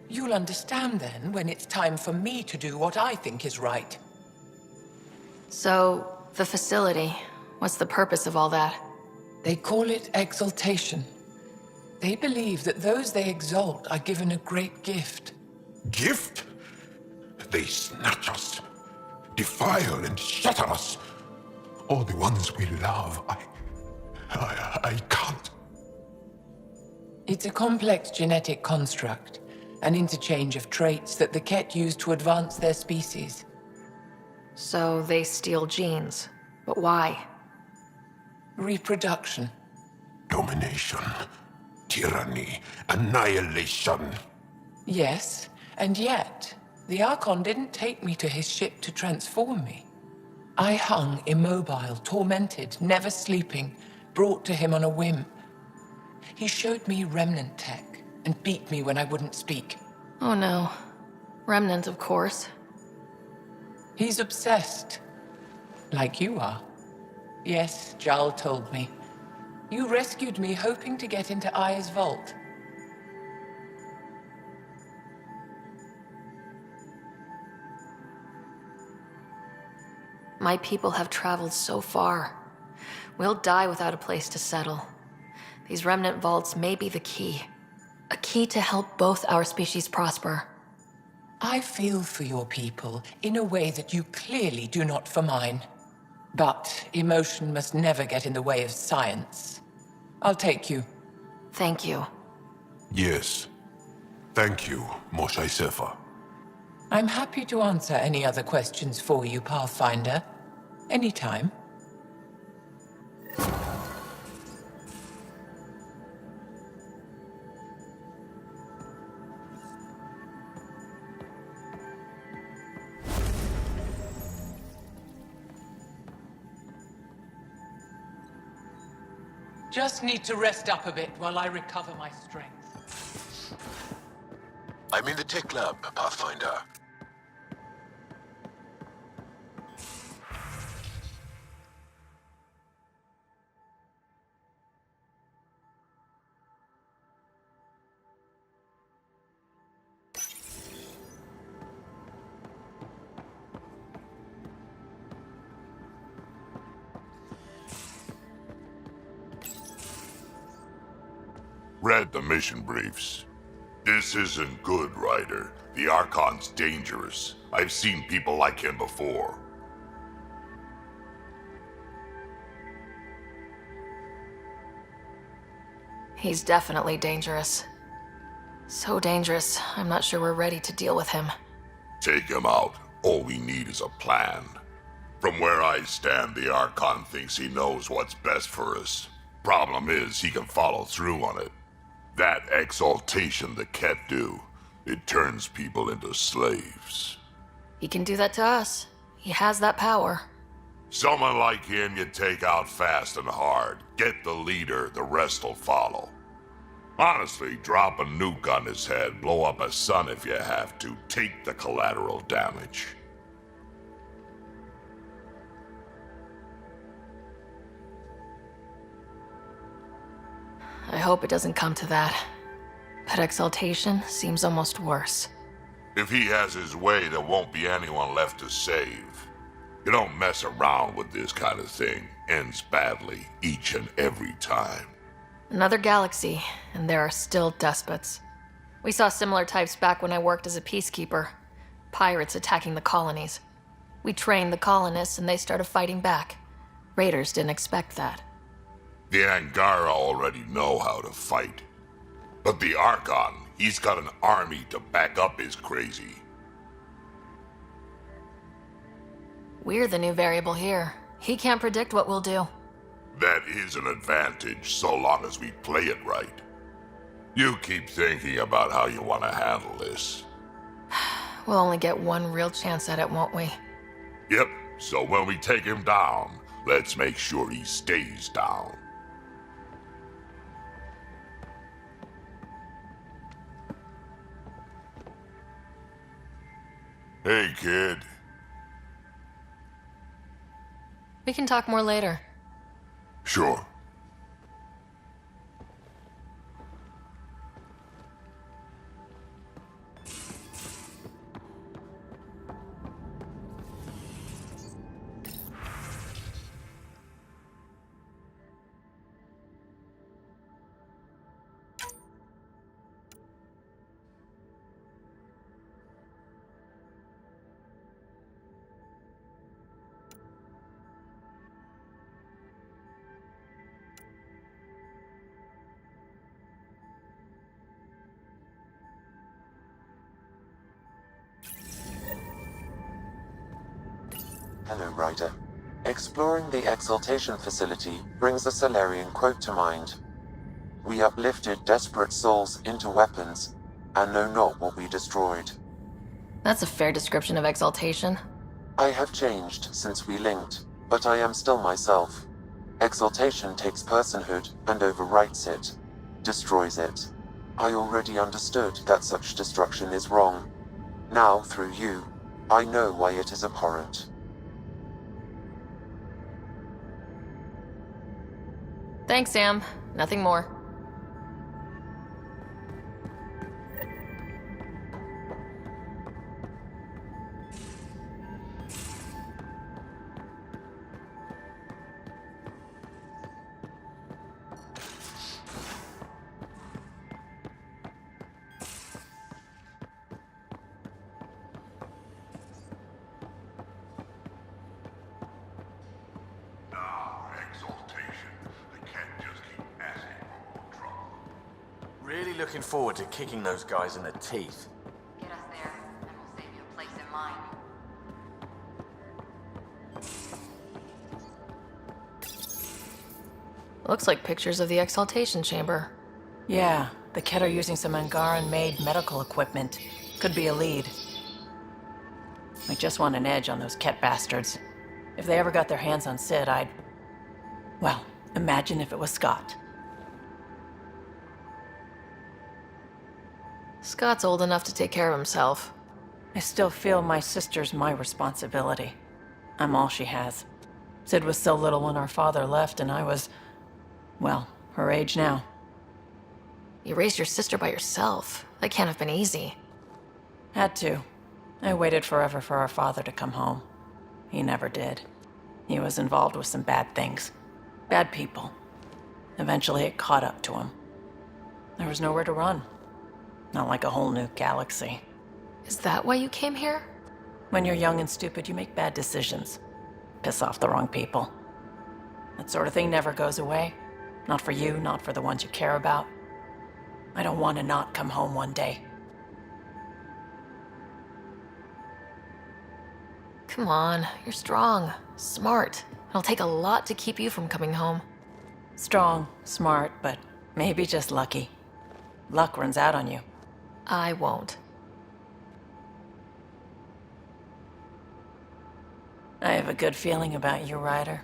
You'll understand then when it's time for me to do what I think is right. So, the facility, what's the purpose of all that? They call it exaltation. They believe that those they exalt are given a great gift. Gift? They snatch us, defile and shatter us. All the ones we love. I can't. It's a complex genetic construct, an interchange of traits that the Ket use to advance their species. So they steal genes. But why? Reproduction. Domination, tyranny, annihilation. Yes, and yet, the Archon didn't take me to his ship to transform me. I hung immobile, tormented, never sleeping, brought to him on a whim. He showed me remnant tech and beat me when I wouldn't speak. Oh no. Remnant, of course. He's obsessed. Like you are. Yes, Jal told me. You rescued me hoping to get into Aya's vault. My people have traveled so far. We'll die without a place to settle. These remnant vaults may be the key. A key to help both our species prosper. I feel for your people in a way that you clearly do not for mine. But emotion must never get in the way of science. I'll take you. Thank you. Yes. Thank you, Moshe Sefer. I'm happy to answer any other questions for you, Pathfinder. Anytime. Just need to rest up a bit while I recover my strength. I'm in the tech lab, Pathfinder. Read the mission briefs. This isn't good, Ryder. The Archon's dangerous. I've seen people like him before. He's definitely dangerous. So dangerous, I'm not sure we're ready to deal with him. Take him out. All we need is a plan. From where I stand, the Archon thinks he knows what's best for us. Problem is, he can follow through on it. That exaltation the Ket do, it turns people into slaves. He can do that to us. He has that power. Someone like him you take out fast and hard. Get the leader, the rest will follow. Honestly, drop a nuke on his head, blow up a sun if you have to. Take the collateral damage. I hope it doesn't come to that. But exaltation seems almost worse. If he has his way, there won't be anyone left to save. You don't mess around with this kind of thing. Ends badly, each and every time. Another galaxy, and there are still despots. We saw similar types back when I worked as a peacekeeper. Pirates attacking the colonies. We trained the colonists and they started fighting back. Raiders didn't expect that. The Angara already know how to fight. But the Archon, he's got an army to back up his crazy. We're the new variable here. He can't predict what we'll do. That is an advantage, so long as we play it right. You keep thinking about how you want to handle this. We'll only get one real chance at it, won't we? Yep, so when we take him down, let's make sure he stays down. Hey, kid. We can talk more later. Sure. Hello, Ryder. Exploring the Exaltation facility brings a Salarian quote to mind. We uplifted desperate souls into weapons, and know not what we destroyed. That's a fair description of exaltation. I have changed since we linked, but I am still myself. Exaltation takes personhood and overwrites it, destroys it. I already understood that such destruction is wrong. Now, through you, I know why it is abhorrent. Thanks, Sam. Nothing more. Really looking forward to kicking those guys in the teeth. Get us there, and we'll save you a place in mine. Looks like pictures of the exaltation chamber. Yeah, the Kett are using some Angaran-made medical equipment. Could be a lead. I just want an edge on those Kett bastards. If they ever got their hands on Sid, I'd... Well, imagine if it was Scott. Scott's old enough to take care of himself. I still feel my sister's my responsibility. I'm all she has. Sid was so little when our father left, and I was... well, her age now. You raised your sister by yourself. That can't have been easy. Had to. I waited forever for our father to come home. He never did. He was involved with some bad things. Bad people. Eventually it caught up to him. There was nowhere to run. Not like a whole new galaxy. Is that why you came here? When you're young and stupid, you make bad decisions. Piss off the wrong people. That sort of thing never goes away. Not for you, not for the ones you care about. I don't want to not come home one day. Come on, you're strong, smart. It'll take a lot to keep you from coming home. Strong, smart, but maybe just lucky. Luck runs out on you. I won't. I have have a good feeling about you, Ryder.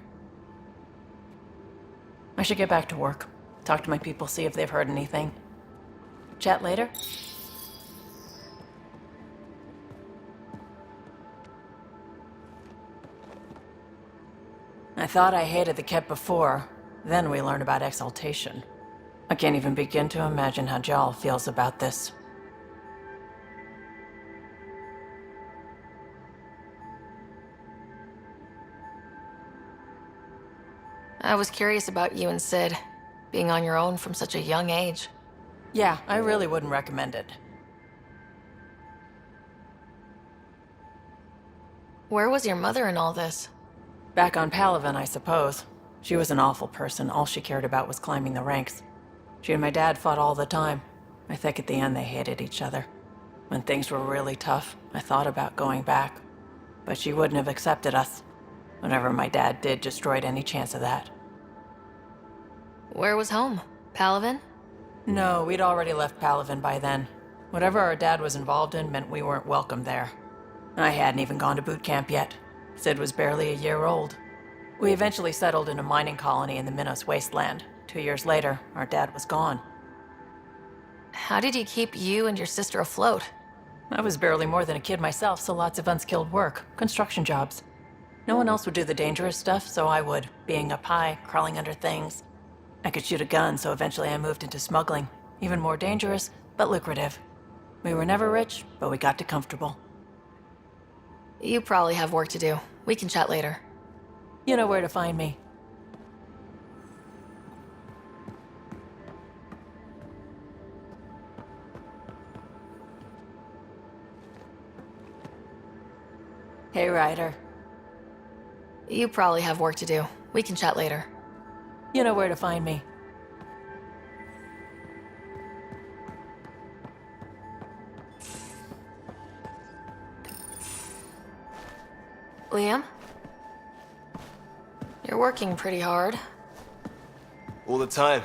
I should get back to work. Talk to my people, see if they've heard anything. Chat later? I thought I hated the Kett before. Then we learned about exaltation. I can't even begin to imagine how Jal feels about this. I was curious about you and Sid, being on your own from such a young age. Yeah, I really wouldn't recommend it. Where was your mother in all this? Back on Palaven, I suppose. She was an awful person. All she cared about was climbing the ranks. She and my dad fought all the time. I think at the end they hated each other. When things were really tough, I thought about going back. But she wouldn't have accepted us. Whatever my dad did destroyed any chance of that. Where was home? Palaven? No, we'd already left Palaven by then. Whatever our dad was involved in meant we weren't welcome there. I hadn't even gone to boot camp yet. Sid was barely a year old. We eventually settled in a mining colony in the Minos wasteland. 2 years later, our dad was gone. How did he keep you and your sister afloat? I was barely more than a kid myself, so lots of unskilled work, construction jobs. No one else would do the dangerous stuff, so I would, being up high, crawling under things. I could shoot a gun, so eventually I moved into smuggling. Even more dangerous, but lucrative. We were never rich, but we got to comfortable. You probably have work to do. We can chat later. You know where to find me. Hey, Ryder. You probably have work to do. We can chat later. You know where to find me. Liam? You're working pretty hard. All the time.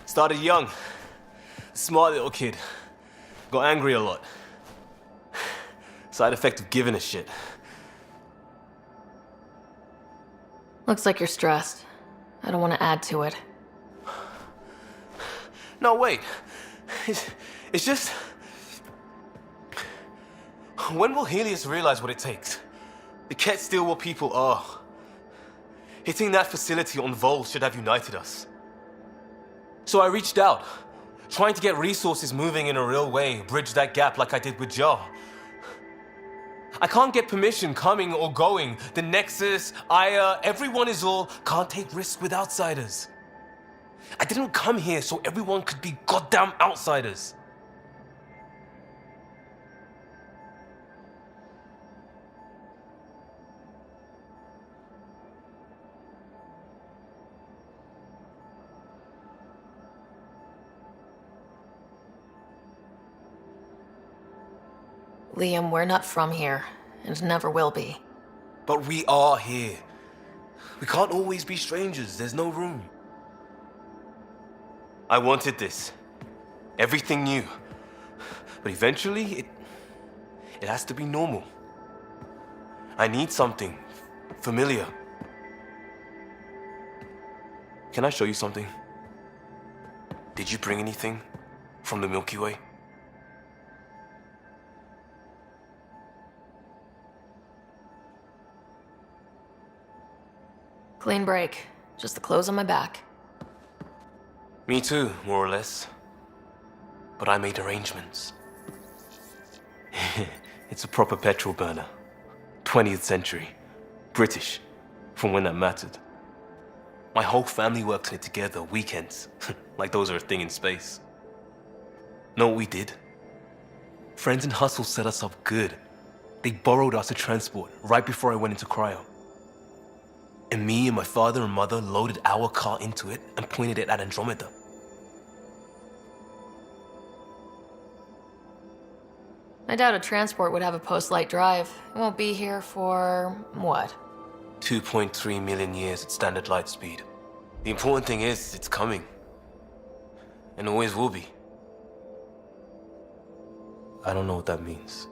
Started young. Smart little kid. Got angry a lot. Side effect of giving a shit. Looks like you're stressed. I don't want to add to it. No, wait. It's just... When will Helios realize what it takes? The Kett still what people are. Hitting that facility on Vol should have united us. So I reached out, trying to get resources moving in a real way, bridge that gap like I did with Jar. I can't get permission coming or going. The Nexus, Aya, everyone is all can't take risks with outsiders. I didn't come here so everyone could be goddamn outsiders. Liam, we're not from here, and never will be. But we are here. We can't always be strangers. There's no room. I wanted this. Everything new. But eventually, it has to be normal. I need something familiar. Can I show you something? Did you bring anything from the Milky Way? Clean break. Just the clothes on my back. Me too, more or less. But I made arrangements. It's a proper petrol burner. 20th century. British. From when that mattered. My whole family worked on it together, weekends. Like those are a thing in space. Know what we did? Friends in Hustle set us up good. They borrowed us to transport right before I went into cryo. And me and my father and mother loaded our car into it and pointed it at Andromeda. I doubt a transport would have a post-light drive. It won't be here for... what? 2.3 million years at standard light speed. The important thing is, it's coming. And always will be. I don't know what that means.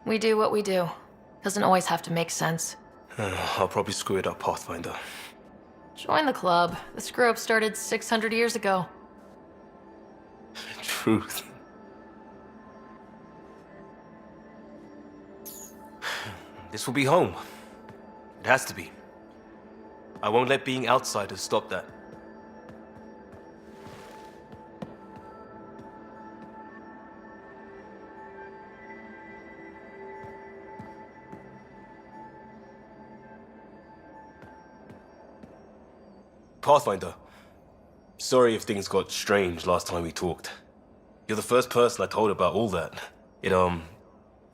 We do what we do. Doesn't always have to make sense. I'll probably screw it up, Pathfinder. Join the club. The screw-up started 600 years ago. Truth. This will be home. It has to be. I won't let being outsiders stop that. Pathfinder, sorry if things got strange last time we talked. You're the first person I told about all that. It,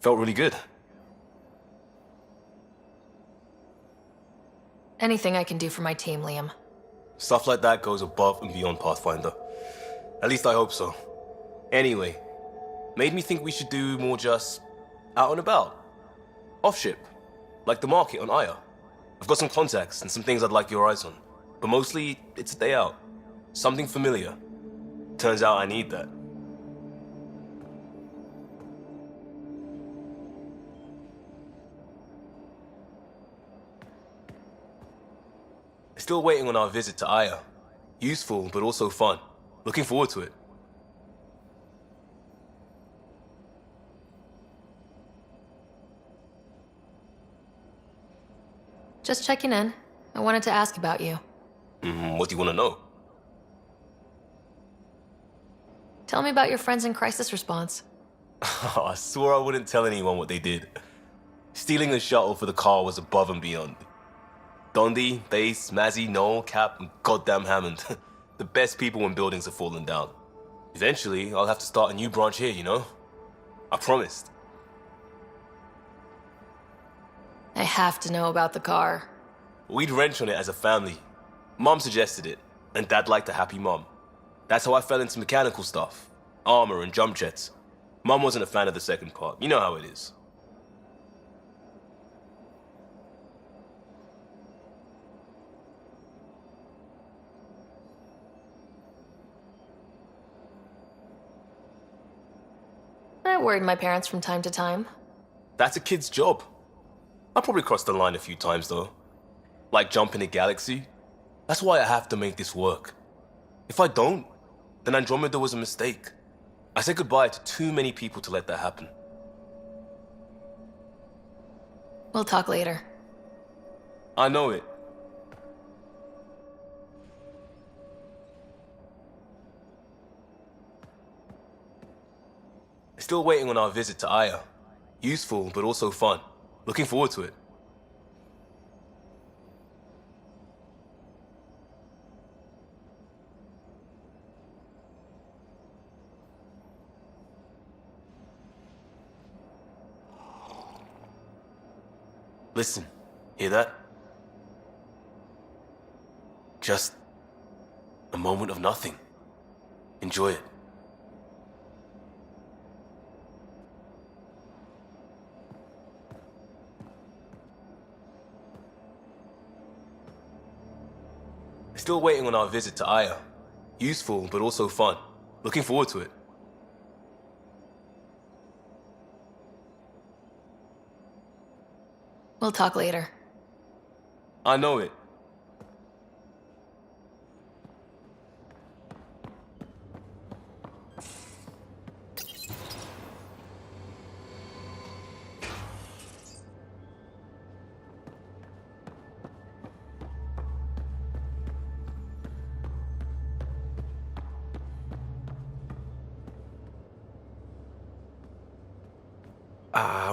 felt really good. Anything I can do for my team, Liam. Stuff like that goes above and beyond Pathfinder. At least I hope so. Anyway, made me think we should do more just out and about. Off-ship, like the market on Aya. I've got some contacts and some things I'd like your eyes on. But mostly, it's a day out. Something familiar. Turns out I need that. Still waiting on our visit to Aya. Useful, but also fun. Looking forward to it. Just checking in. I wanted to ask about you. What do you want to know? Tell me about your friends in crisis response. I swore I wouldn't tell anyone what they did. Stealing the shuttle for the car was above and beyond. Dondi, Base, Mazzy, Noel, Cap, and goddamn Hammond. The best people when buildings have fallen down. Eventually, I'll have to start a new branch here, you know? I promised. I have to know about the car. We'd wrench on it as a family. Mom suggested it, and Dad liked a happy mom. That's how I fell into mechanical stuff. Armor and jump jets. Mom wasn't a fan of the second part. You know how it is. I worried my parents from time to time. That's a kid's job. I probably crossed the line a few times, though. Like jumping a galaxy. That's why I have to make this work. If I don't, then Andromeda was a mistake. I said goodbye to too many people to let that happen. We'll talk later. I know it. Still waiting on our visit to Aya. Useful, but also fun. Looking forward to it. Listen, hear that? Just a moment of nothing. Enjoy it. Still waiting on our visit to Aya. Useful, but also fun. Looking forward to it. We'll talk later. I know it.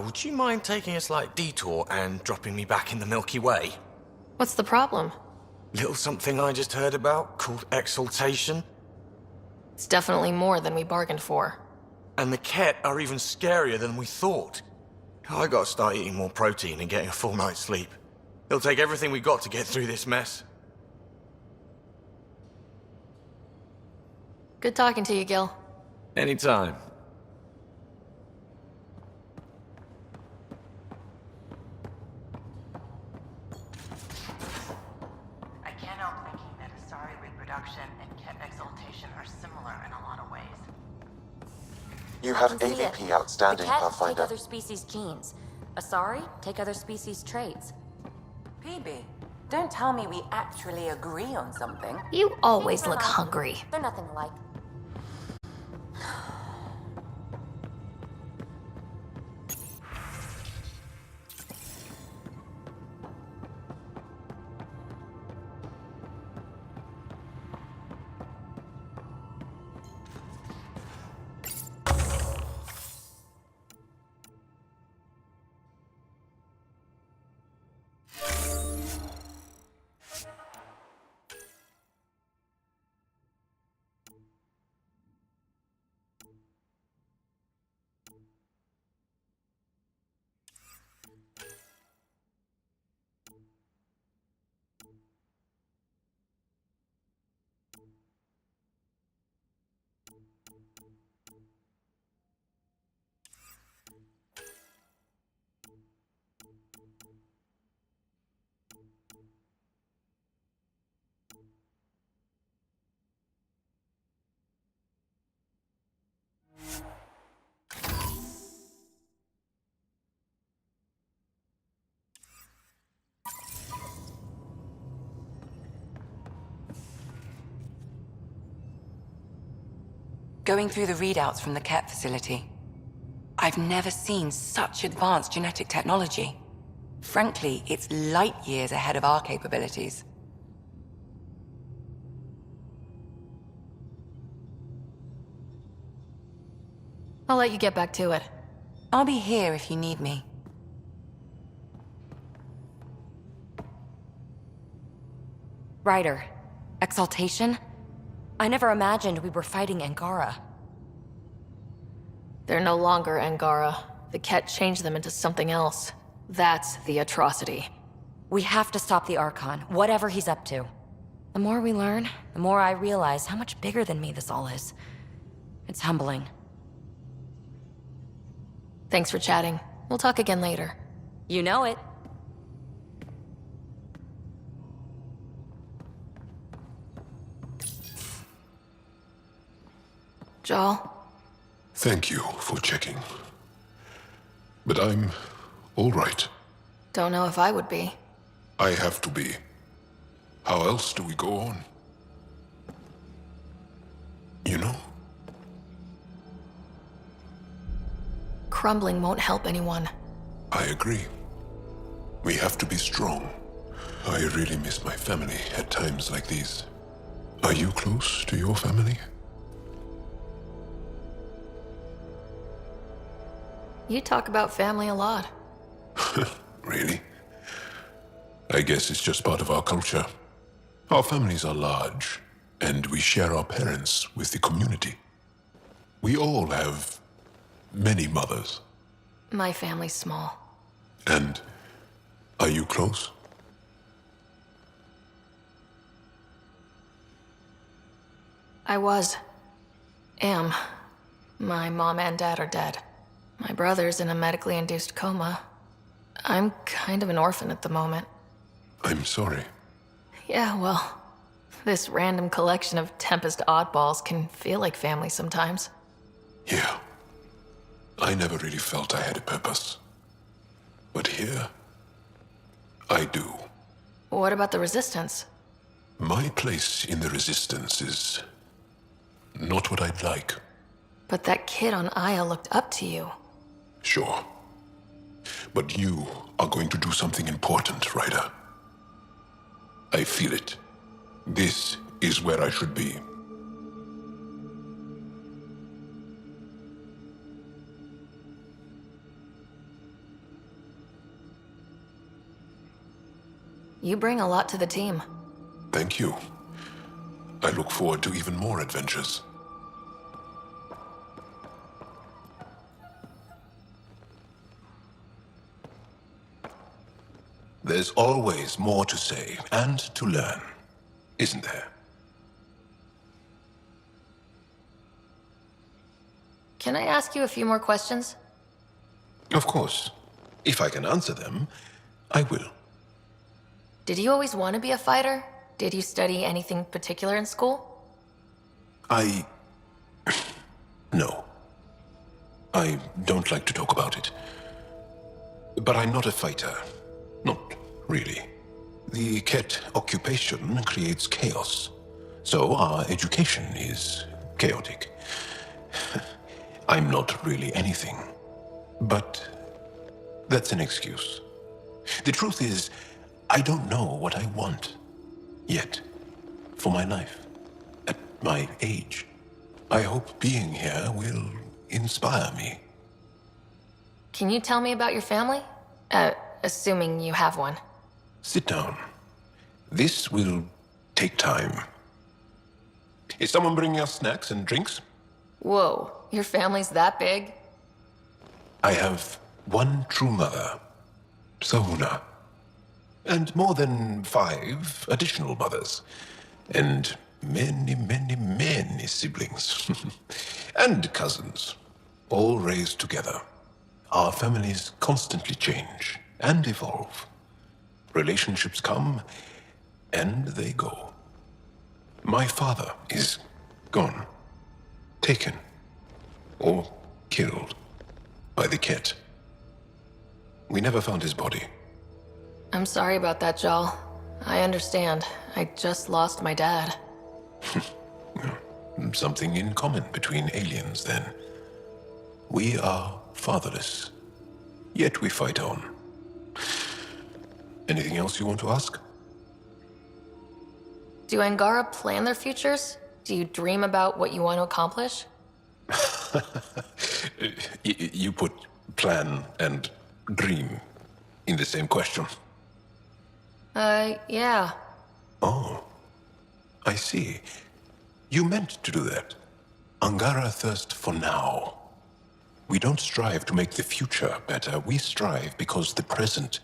Would you mind taking a slight detour and dropping me back in the Milky Way? What's the problem? Little something I just heard about called exaltation. It's definitely more than we bargained for. And the Ket are even scarier than we thought. I gotta start eating more protein and getting a full night's sleep. It'll take everything we got to get through this mess. Good talking to you, Gil. Anytime. I can't help thinking that Asari reproduction and Ket exaltation are similar in a lot of ways. You have I can see AVP it. outstanding, The Kett take Pathfinder. other species' genes. Asari take other species' traits. PB, don't tell me we actually agree on something. You always Things are look not- hungry. They're nothing alike. Going through the readouts from the Kett facility, I've never seen such advanced genetic technology. Frankly, it's light years ahead of our capabilities. I'll let you get back to it. I'll be here if you need me. Ryder, Exaltation? I never imagined we were fighting Angara. They're no longer Angara. The Kett changed them into something else. That's the atrocity. We have to stop the Archon, whatever he's up to. The more we learn, the more I realize how much bigger than me this all is. It's humbling. Thanks for chatting. We'll talk again later. You know it. Joel? Thank you for checking. But I'm all right. Don't know if I would be. I have to be. How else do we go on? You know? Crumbling won't help anyone. I agree. We have to be strong. I really miss my family at times like these. Are you close to your family? You talk about family a lot. Really? I guess it's just part of our culture. Our families are large, and we share our parents with the community. We all have many mothers. My family's small. And are you close? I was. Am. My mom and dad are dead. My brother's in a medically induced coma. I'm kind of an orphan at the moment. I'm sorry. Yeah, well, this random collection of Tempest oddballs can feel like family sometimes. Yeah. I never really felt I had a purpose. But here, I do. What about the Resistance? My place in the Resistance is not what I'd like. But that kid on Aya looked up to you. Sure. But you are going to do something important, Ryder. I feel it. This is where I should be. You bring a lot to the team. Thank you. I look forward to even more adventures. There's always more to say and to learn, isn't there? Can I ask you a few more questions? Of course. If I can answer them, I will. Did you always want to be a fighter? Did you study anything particular in school? No. I don't like to talk about it. But I'm not a fighter. Not really. The Ket occupation creates chaos. So our education is chaotic. I'm not really anything. But that's an excuse. The truth is, I don't know what I want yet for my life. At my age, I hope being here will inspire me. Can you tell me about your family? Assuming you have one. Sit down. This will take time. Is someone bringing us snacks and drinks? Whoa, your family's that big? I have one true mother, Sahuna, and more than 5 additional mothers, and many, many, many siblings, and cousins, all raised together. Our families constantly change and evolve. Relationships come and they go. My father is gone, taken, or killed by the Ket. We never found his body. I'm sorry about that, Jal. I understand. I just lost my dad. Something in common between aliens, then. We are fatherless, yet we fight on. Anything else you want to ask? Do Angara plan their futures? Do you dream about what you want to accomplish? You put plan and dream in the same question. Yeah. Oh, I see. You meant to do that. Angara thirst for now. We don't strive to make the future better. We strive because the present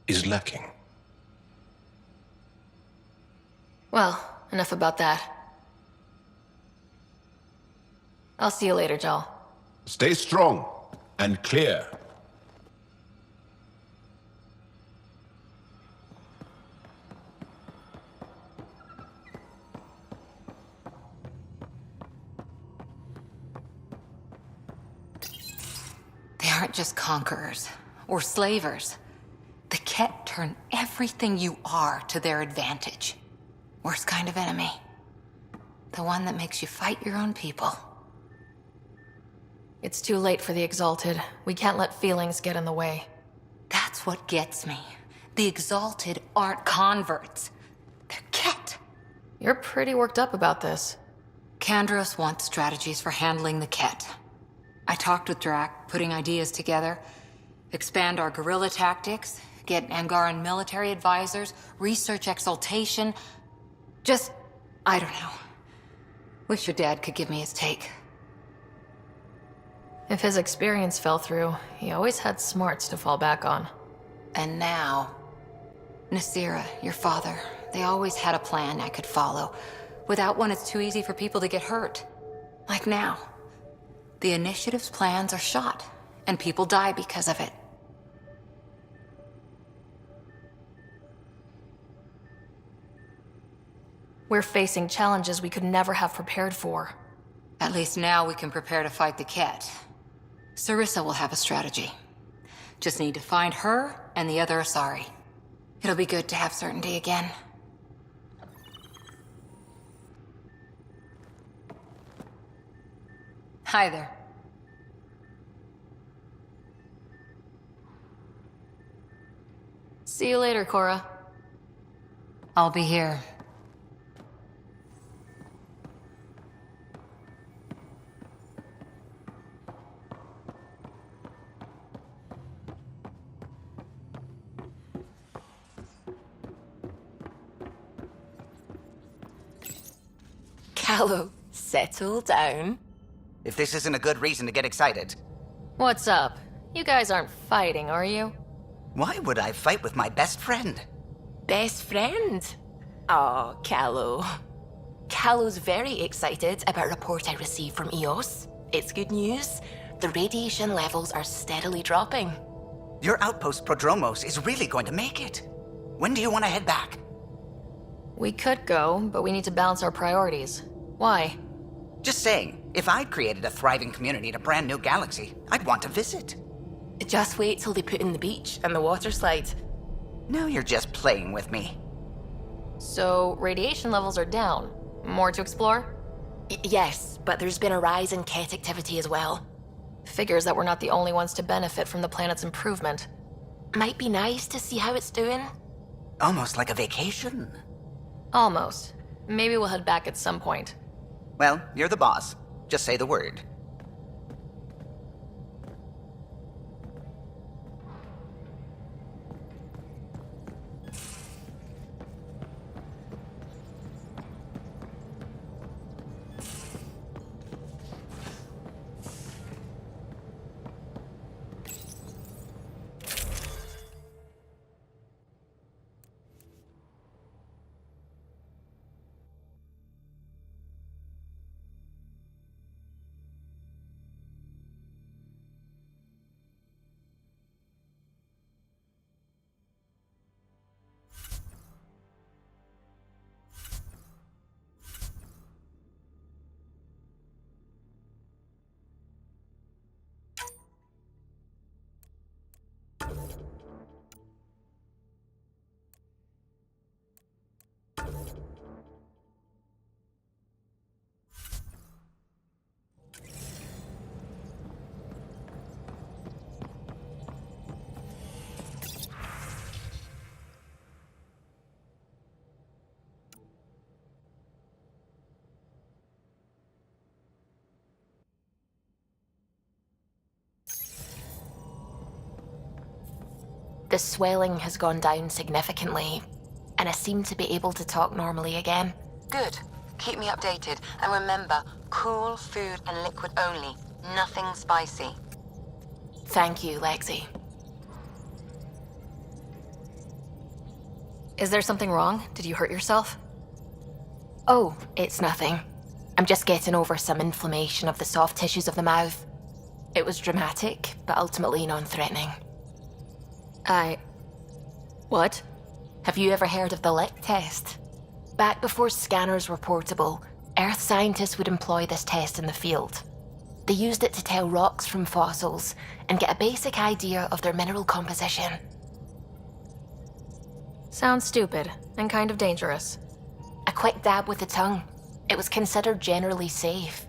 is lacking. Well, enough about that. I'll see you later, Jal. Stay strong and clear. They aren't just conquerors or slavers. The Ket turn everything you are to their advantage. Worst kind of enemy. The one that makes you fight your own people. It's too late for the Exalted. We can't let feelings get in the way. That's what gets me. The Exalted aren't converts. They're Ket. You're pretty worked up about this. Kandros wants strategies for handling the Ket. I talked with Drac, putting ideas together. Expand our guerrilla tactics, get Angaran military advisors, research exaltation. Just, I don't know. Wish your dad could give me his take. If his experience fell through, he always had smarts to fall back on. And now, Nyrreah, your father, they always had a plan I could follow. Without one, it's too easy for people to get hurt. Like now. The Initiative's plans are shot, and people die because of it. We're facing challenges we could never have prepared for. At least now we can prepare to fight the Ket. Sarissa will have a strategy. Just need to find her and the other Asari. It'll be good to have certainty again. Hi there. See you later, Cora. I'll be here. Callow, settle down. If this isn't a good reason to get excited. What's up? You guys aren't fighting, are you? Why would I fight with my best friend? Best friend? Oh, Callow. Callow's very excited about a report I received from EOS. It's good news. The radiation levels are steadily dropping. Your outpost Prodromos is really going to make it. When do you want to head back? We could go, but we need to balance our priorities. Why? Just saying, if I'd created a thriving community in a brand new galaxy, I'd want to visit. Just wait till they put in the beach and the water slide. Now you're just playing with me. So, radiation levels are down. More to explore? Yes, but there's been a rise in Ket activity as well. Figures that we're not the only ones to benefit from the planet's improvement. Might be nice to see how it's doing. Almost like a vacation. Almost. Maybe we'll head back at some point. Well, you're the boss. Just say the word. The swelling has gone down significantly, and I seem to be able to talk normally again. Good. Keep me updated. And remember, cool food and liquid only. Nothing spicy. Thank you, Lexi. Is there something wrong? Did you hurt yourself? Oh, it's nothing. I'm just getting over some inflammation of the soft tissues of the mouth. It was dramatic, but ultimately non-threatening. What? Have you ever heard of the lick test? Back before scanners were portable, Earth scientists would employ this test in the field. They used it to tell rocks from fossils and get a basic idea of their mineral composition. Sounds stupid and kind of dangerous. A quick dab with the tongue. It was considered generally safe.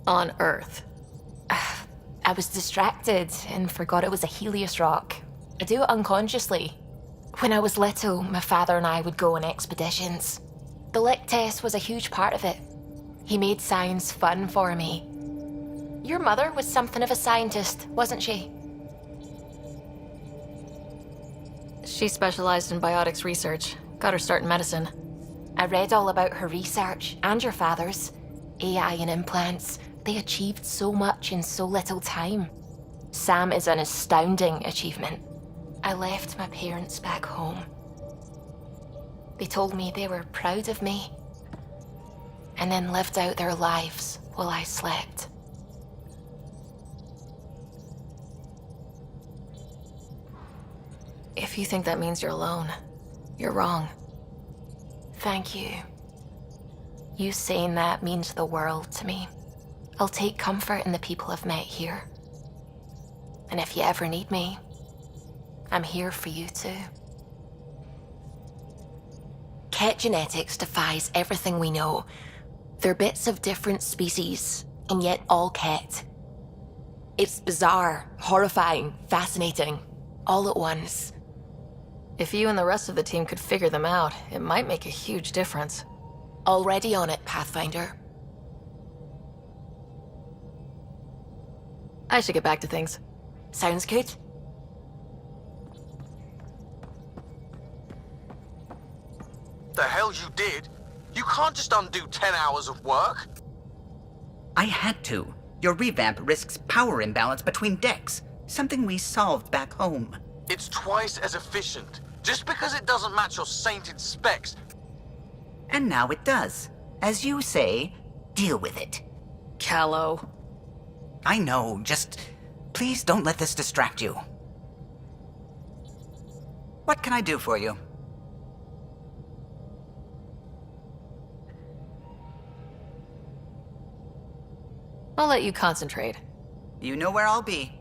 On Earth. I was distracted and forgot it was a Helios rock. I do it unconsciously. When I was little, my father and I would go on expeditions. The lick test was a huge part of it. He made science fun for me. Your mother was something of a scientist, wasn't she? She specialized in biotics research. Got her start in medicine. I read all about her research, and your father's. AI and implants. They achieved so much in so little time. Sam is an astounding achievement. I left my parents back home. They told me they were proud of me, and then lived out their lives while I slept. If you think that means you're alone, you're wrong. Thank you. You saying that means the world to me. I'll take comfort in the people I've met here. And if you ever need me, I'm here for you too. Ket genetics defies everything we know. They're bits of different species, and yet all Ket. It's bizarre, horrifying, fascinating, all at once. If you and the rest of the team could figure them out, it might make a huge difference. Already on it, Pathfinder. I should get back to things. Sounds good. The hell you did? You can't just undo 10 hours of work. I had to. Your revamp risks power imbalance between decks, something we solved back home. It's twice as efficient. Just because it doesn't match your sainted specs. And now it does. As you say, deal with it. Callow. I know, just please don't let this distract you. What can I do for you? I'll let you concentrate. You know where I'll be.